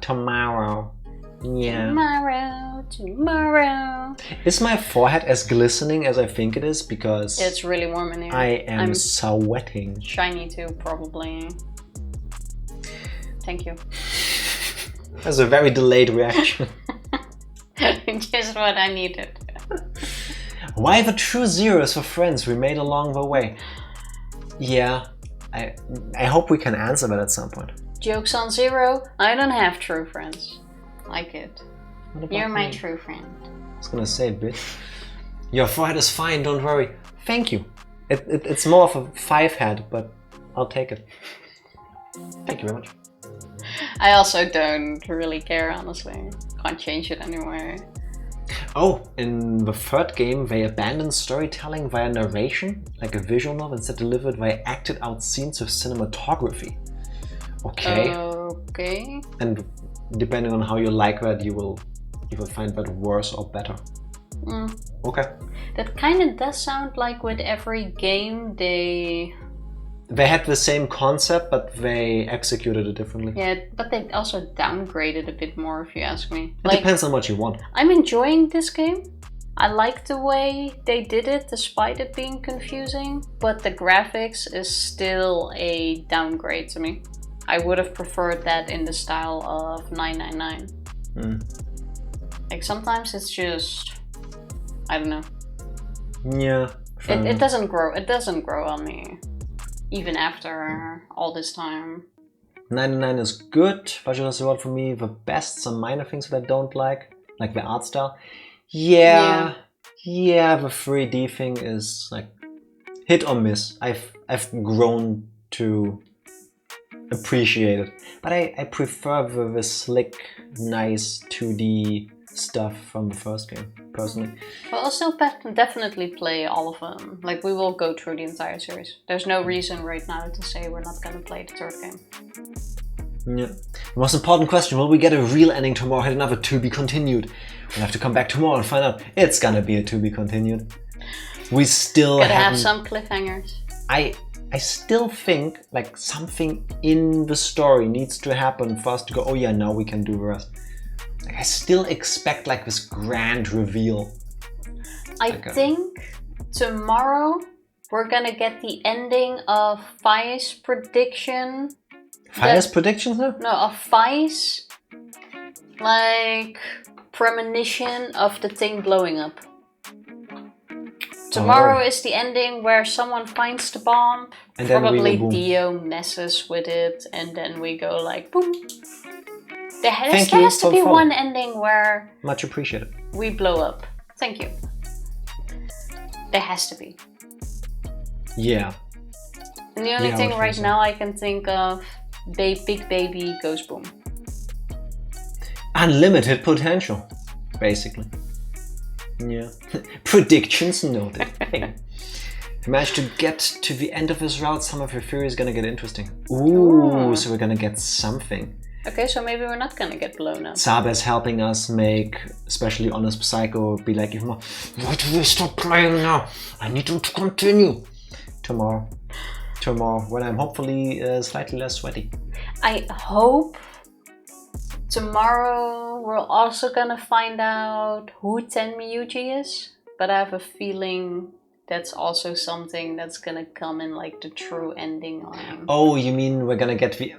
Yeah. Tomorrow. Is my forehead as glistening as I think it is? Because it's really warm in here. I am sweating. Shiny too, probably. Thank you. That's a very delayed reaction. Just what I needed. Why the true zeros for friends we made along the way? Yeah, I hope we can answer that at some point. Joke's on zero. I don't have true friends. Like it. You're my true friend. I was gonna say, bitch. Your forehead is fine, don't worry. Thank you. It's more of a 5 head, but I'll take it. Thank you very much. I also don't really care, honestly. Can't change it anyway. Oh, in the third game, they abandoned storytelling via narration, like a visual novel, instead delivered via acted out scenes with cinematography. Okay. Okay. And depending on how you like that, you will find that worse or better. Okay. That kind of does sound like with every game they had the same concept, but they executed it differently. Yeah, but they also downgraded a bit more, if you ask me. It depends on what you want. I'm enjoying this game. I like the way they did it, despite it being confusing. But the graphics is still a downgrade to me. I would have preferred that in the style of 999. Like sometimes it's just, I don't know. Yeah. It doesn't grow. It doesn't grow on me, even after all this time. 99 is good. Budget is reward for me. The best, some minor things that I don't like the art style. Yeah, the 3D thing is like hit or miss. I've grown to appreciate it, but I prefer the slick, nice 2D stuff from the first game, personally. Well, I'll still definitely play all of them. Like, we will go through the entire series. There's no reason right now to say we're not gonna play the third game. Yeah. The most important question, will we get a real ending tomorrow? Had another to be continued. We'll have to come back tomorrow and find out. It's gonna be a to be continued. We still have some cliffhangers. I still think like something in the story needs to happen for us to go, oh yeah, now we can do the rest. Like, I still expect like this grand reveal. I think tomorrow we're gonna get the ending of Fi's prediction. Fi's predictions now? No, of Fi's like premonition of the thing blowing up. Tomorrow is the ending where someone finds the bomb, and probably Dio messes with it, and then we go like boom. There has to be one ending where much appreciated. We blow up. Thank you. There has to be. Yeah. And the only thing right now I can think of, Big Baby goes boom. Unlimited potential, basically. Yeah. Predictions noted. Hey. If you manage to get to the end of this route, some of your theory is gonna get interesting. Ooh, so we're gonna get something. Okay, so maybe we're not gonna get blown up. Sabe's helping us make, especially Honest Psycho, be like, even more, why do we stop playing now? I need them to continue. Tomorrow, when I'm hopefully slightly less sweaty. I hope tomorrow we're also gonna find out who Tenmyuji is, but I have a feeling that's also something that's gonna come in like the true ending on him. Oh, you mean we're gonna get the...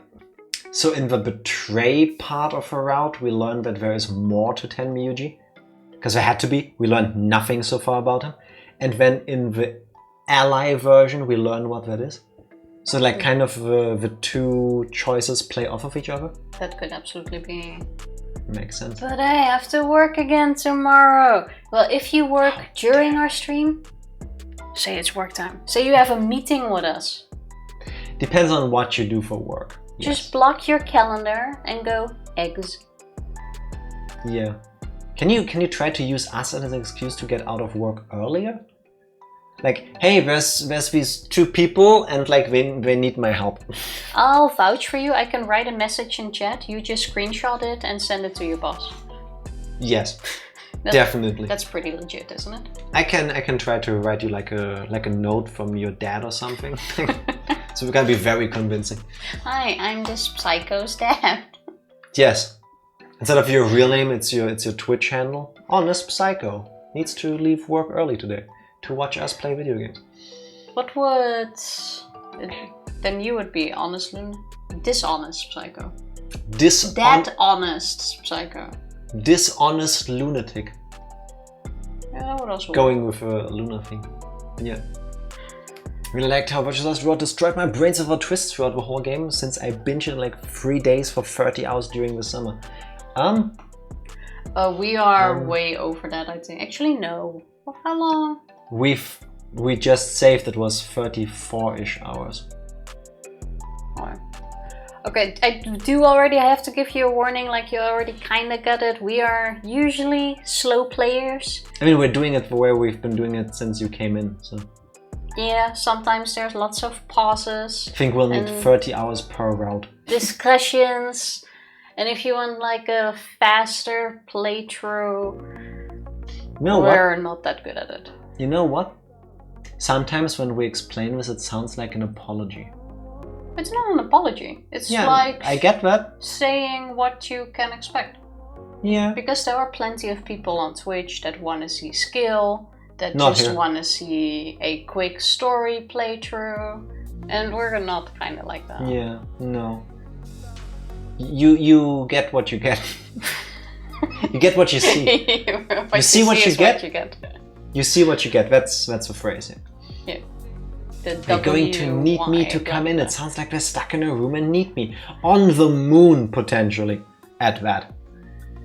So in the Betray part of her route, we learned that there is more to Tenmyuji. Because there had to be. We learned nothing so far about him. And then in the Ally version, we learn what that is. So like kind of the two choices play off of each other? That could absolutely be. Makes sense. But I have to work again tomorrow. Well, if you work during our stream, say it's work time. Say you have a meeting with us. Depends on what you do for work. Just block your calendar and go eggs. Yeah. Can you try to use us as an excuse to get out of work earlier? Like, hey, there's these two people and like they need my help. I'll vouch for you. I can write a message in chat. You just screenshot it and send it to your boss. Yes, definitely. That's pretty legit, isn't it? I can try to write you like a note from your dad or something. So we gotta be very convincing. Hi, I'm this psycho's dad. Yes. Instead of your real name, it's your Twitch handle. Honest Psycho needs to leave work early today to watch us play video games. What would... Then you would be dishonest psycho. Honest psycho. Dishonest lunatic. Yeah, that would also work. Going with a lunar thing. Yeah. Really liked how Virtuous Last Reward destroyed my brains over twists throughout the whole game since I binged it in like 3 days for 30 hours during the summer. We are way over that, I think. Actually, no. How long? We just saved, it was 34-ish hours. Okay, I do already have to give you a warning, like you already kinda got it. We are usually slow players. I mean, we're doing it the way we've been doing it since you came in, so... Yeah, sometimes there's lots of pauses. I think we'll need 30 hours per route. Discussions. And if you want like a faster playthrough, we're not that good at it. You know what? Sometimes when we explain this, it sounds like an apology. It's not an apology. It's like I get that. saying what you can expect. Yeah. Because there are plenty of people on Twitch that want to see skill, that Not just here. want to see a quick story playthrough, and we're not kind of like that. Yeah, no. You get what you get. You get what you see. You see what you get. You see what you get. That's the phrase. Yeah. They're going to need me to come in. It sounds like they're stuck in a room and need me. On the moon, potentially. At that.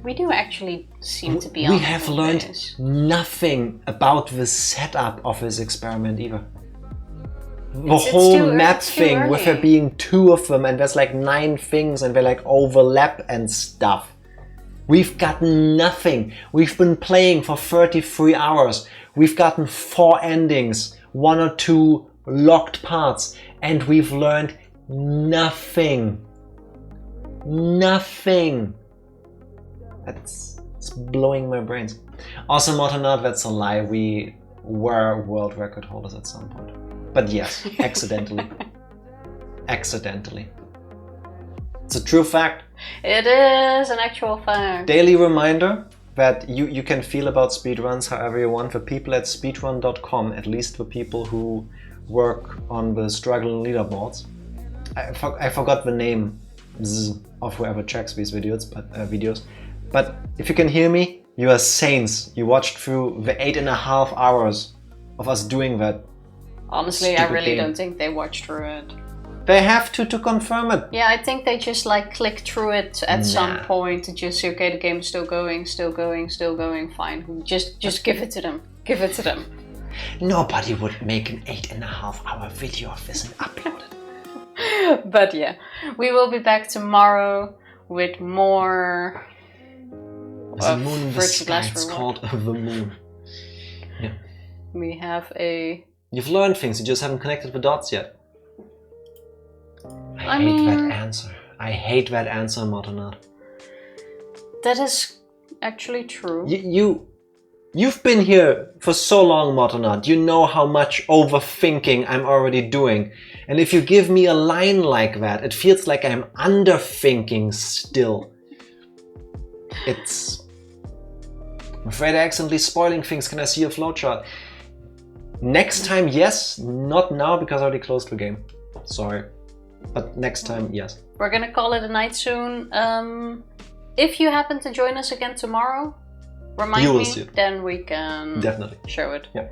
We do actually seem to be on We have learned nothing about the setup of this experiment either. The whole map thing with there being 2 of them and there's like 9 things and they like overlap and stuff. We've gotten nothing. We've been playing for 33 hours. We've gotten 4 endings, 1 or 2 locked parts, and we've learned nothing. Nothing. It's blowing my brains. Also, Motonard, that's a lie. We were world record holders at some point. But yes, accidentally. Accidentally. It's a true fact. It is an actual fact. Daily reminder that you can feel about speedruns however you want. The people at speedrun.com, at least the people who work on the struggle leaderboards. I forgot the name of whoever checks these videos, but if you can hear me, you are saints. You watched through the 8.5 hours of us doing that. Honestly, I really don't think they watched through it. They have to confirm it. Yeah, I think they just like click through it at some point to just say, okay, the game is still going, fine. Just give it to them. Give it to them. Nobody would make an 8.5 hour video of this and upload it. But yeah, we will be back tomorrow with more. There's a moon in the sky. It's called the moon. Yeah. We have a. You've learned things. You just haven't connected the dots yet. I hate that answer. I hate that answer, Motonard. That is actually true. You've been here for so long, Motonard. You know how much overthinking I'm already doing. And if you give me a line like that, it feels like I'm underthinking still. I'm afraid I'm accidentally spoiling things. Can I see a flowchart? Next time, yes. Not now, because I already closed the game. Sorry. But next time, yes. We're gonna call it a night soon. If you happen to join us again tomorrow, remind me, then we can definitely show it. Yeah.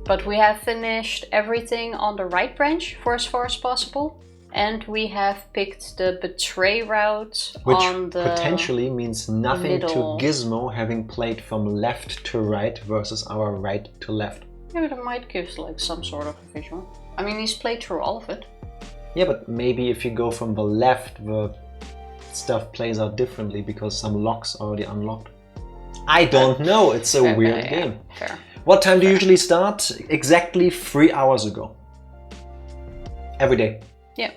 But we have finished everything on the right branch for as far as possible. And we have picked the Betray route on the potentially means nothing middle. To Gizmo having played from left to right versus our right to left. Yeah, but it might give like some sort of a visual. I mean, he's played through all of it. Yeah, but maybe if you go from the left, the stuff plays out differently because some locks are already unlocked. I don't know. It's a weird game. Fair. What time do you usually start? Exactly 3 hours ago. Every day. Yeah.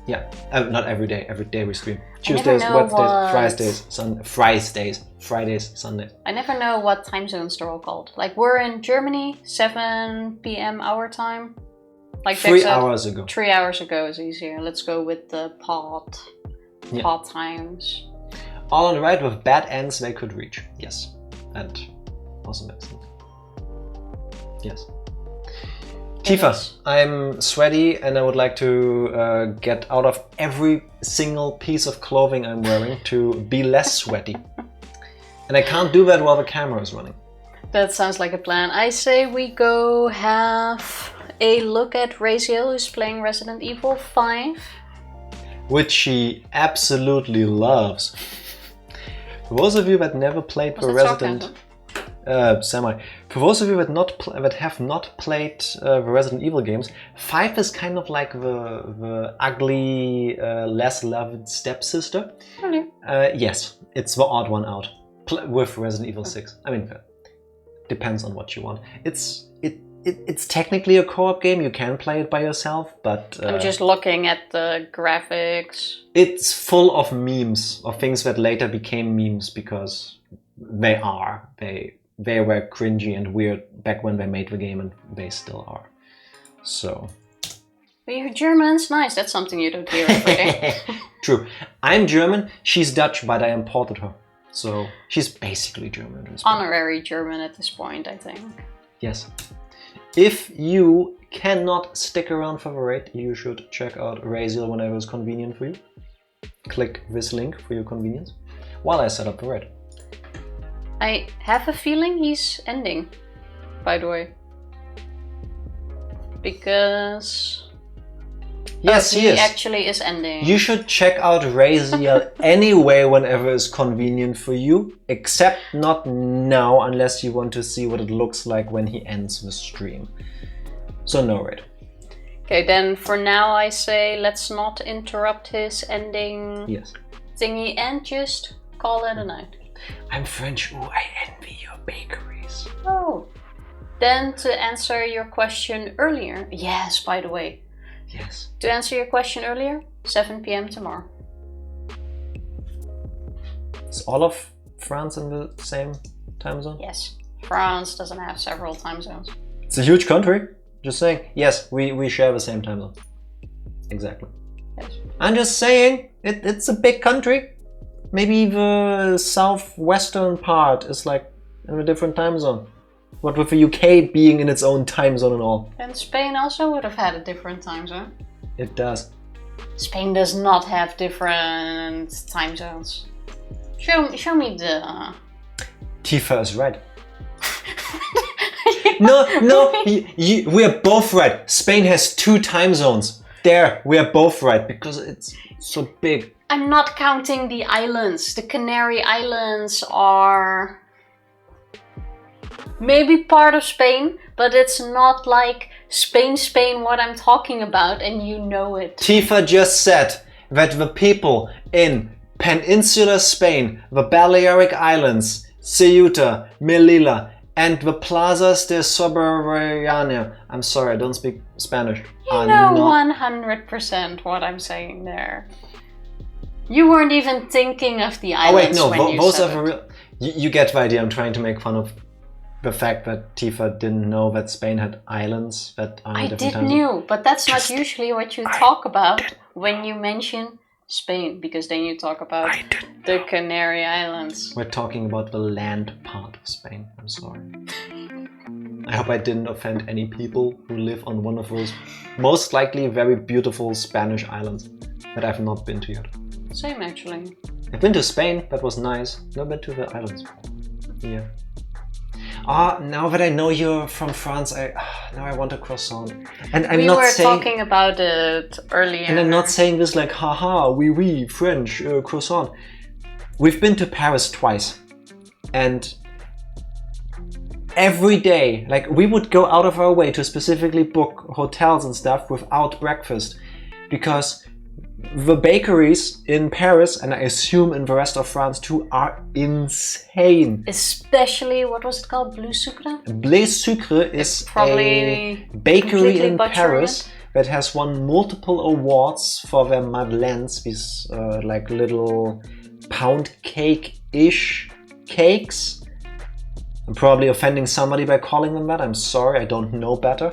Yeah. Not every day. Every day we stream. Tuesdays, Wednesdays, Fridays, Sundays. I never know what time zones they're all called. Like we're in Germany, 7 p.m. our time. Like 3 hours ago. 3 hours ago is easier. Let's go with the pod times. All on the right with bad ends they could reach. Yes. And awesome excellent. Yes. Tifa, I'm sweaty and I would like to get out of every single piece of clothing I'm wearing to be less sweaty. And I can't do that while the camera is running. That sounds like a plan. I say we go have a look at Raziel, who's playing Resident Evil 5. Which she absolutely loves. For those of you that never played the Resident... semi. For those of you that have not played the Resident Evil games, 5 is kind of like the ugly, less loved stepsister. Really? Yes, it's the odd one out with Resident Evil 6. I mean, depends on what you want. It's technically a co-op game. You can play it by yourself, but I'm just looking at the graphics. It's full of memes, of things that later became memes because they were cringy and weird back when they made the game, and they still are. So. But you're German's nice. That's something you don't hear every day. True. I'm German. She's Dutch, but I imported her. So she's basically German. Honorary German at this point, I think. Yes. If you cannot stick around for the raid, you should check out Raziel whenever it's convenient for you. Click this link for your convenience while I set up the raid. I have a feeling he's ending, by the way. Because... Yes, he is. Actually is ending. You should check out Raziel anyway whenever it's convenient for you, except not now unless you want to see what it looks like when he ends the stream. So no raid. Okay, then for now I say let's not interrupt his ending thingy and just call it a night. I'm French. Ooh, I envy your bakeries. Oh. Then to answer your question earlier. Yes, by the way. Yes. To answer your question earlier, 7 p.m. tomorrow. Is all of France in the same time zone? Yes. France doesn't have several time zones. It's a huge country. Just saying. Yes, we share the same time zone. Exactly. Yes. I'm just saying, it's a big country. Maybe the southwestern part is like in a different time zone. What with the UK being in its own time zone and all. And Spain also would have had a different time zone. It does. Spain does not have different time zones. Show me the... Tifa is right. No, we are both right. Spain has 2 time zones. There, we are both right because it's so big. I'm not counting the islands. The Canary Islands are... maybe part of Spain, but it's not like Spain what I'm talking about, and you know it. Tifa just said that the people in Peninsular Spain, the Balearic Islands, Ceuta, Melilla, and the Plazas de Soberania, I'm sorry, I don't speak Spanish. You know 100% what I'm saying there. You weren't even thinking of the islands. Oh wait, no, when you those said are the real... You get the idea. I'm trying to make fun of the fact that Tifa didn't know that Spain had islands that are in different times. Knew, but that's not usually what you talk about when you mention Spain, because then you talk about the Canary Islands. We're talking about the land part of Spain. I'm sorry. I hope I didn't offend any people who live on one of those most likely very beautiful Spanish islands that I've not been to yet. Same actually. I've been to Spain, that was nice. Never been to the islands. Yeah. Now that I know you're from France, now I want a croissant. And I'm we were talking about it earlier. And I'm not saying this like, haha, oui, French, croissant. We've been to Paris twice. And every day, like, we would go out of our way to specifically book hotels and stuff without breakfast. Because the bakeries in Paris, and I assume in the rest of France too, are insane. Especially, what was it called? Bleu Sucre? Bleu Sucre is a bakery in Paris that has won multiple awards for their madeleines, these like little pound cake-ish cakes. I'm probably offending somebody by calling them that. I'm sorry, I don't know better.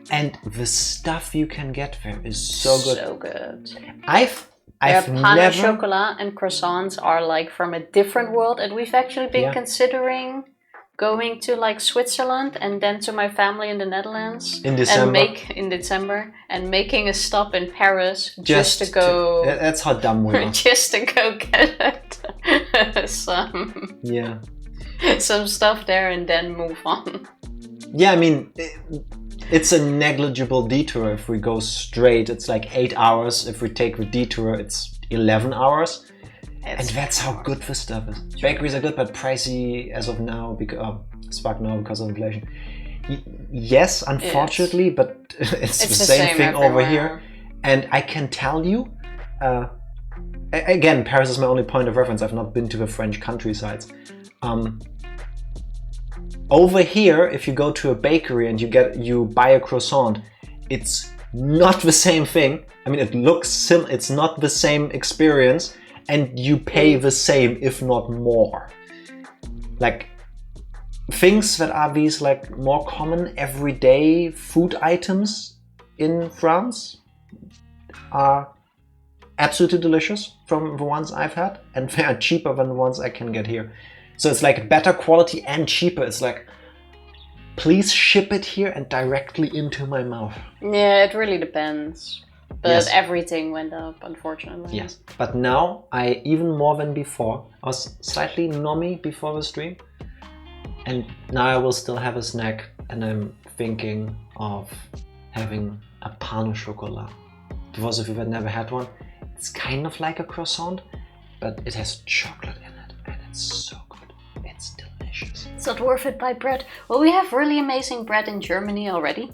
And the stuff you can get there is so good. So good. I've never... chocolat and croissants are like from a different world, and we've actually been considering going to like Switzerland and then to my family in the Netherlands in December. In December and making a stop in Paris just to go. That's how dumb we are. Just to go get some stuff there and then move on. Yeah, I mean. It's a negligible detour. If we go straight, it's like 8 hours. If we take the detour, it's 11 hours. And that's how good the stuff is. Bakeries are good, but pricey as of now. Because sparked now because of inflation. Yes, unfortunately, but it's the same thing over here. And I can tell you, again, Paris is my only point of reference. I've not been to the French countrysides. Over here, if you go to a bakery and you buy a croissant, it's not the same thing. I mean, it looks it's not the same experience, and you pay the same, if not more. Like, things that are these like more common everyday food items in France are absolutely delicious from the ones I've had, and they are cheaper than the ones I can get here. So it's like better quality and cheaper. It's like, please ship it here and directly into my mouth. Yeah, it really depends. But everything went up, unfortunately. Yes, but now I, even more than before, I was slightly nommy before the stream. And now I will still have a snack, and I'm thinking of having a pain au chocolat. For those of you that never had one, it's kind of like a croissant, but it has chocolate in it, and it's so good. It's delicious. It's not worth it by bread. Well, we have really amazing bread in Germany already.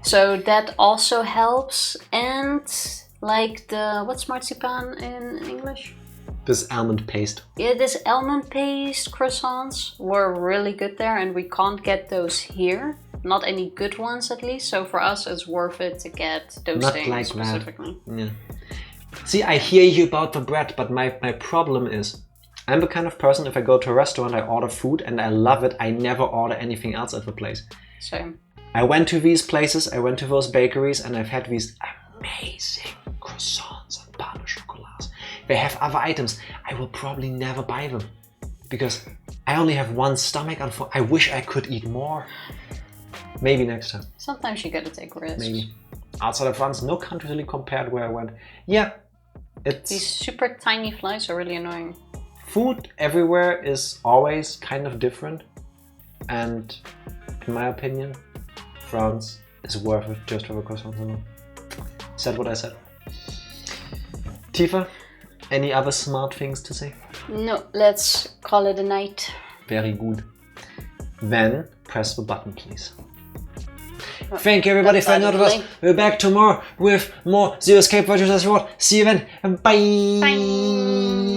So that also helps. And like what's marzipan in English? This almond paste. Yeah, this almond paste croissants were really good there, and we can't get those here. Not any good ones, at least. So for us, it's worth it to get those things like specifically. That. Yeah. See, I hear you about the bread, but my problem is, I'm the kind of person, if I go to a restaurant, I order food and I love it. I never order anything else at the place. Same. I went to these places, I went to those bakeries, and I've had these amazing croissants and pain au chocolats. They have other items. I will probably never buy them because I only have one stomach. I wish I could eat more. Maybe next time. Sometimes you gotta take risks. Maybe. Outside of France, no country really compared where I went. Yeah, it's... These super tiny flies are really annoying. Food everywhere is always kind of different. And in my opinion, France is worth it just for the croissants alone. Said what I said. Tifa, any other smart things to say? No, let's call it a night. Very good. Then press the button, please. Thank you everybody for noting us. We're back tomorrow with more Zero Escape Virtual As You Want. See you then. Bye. Bye.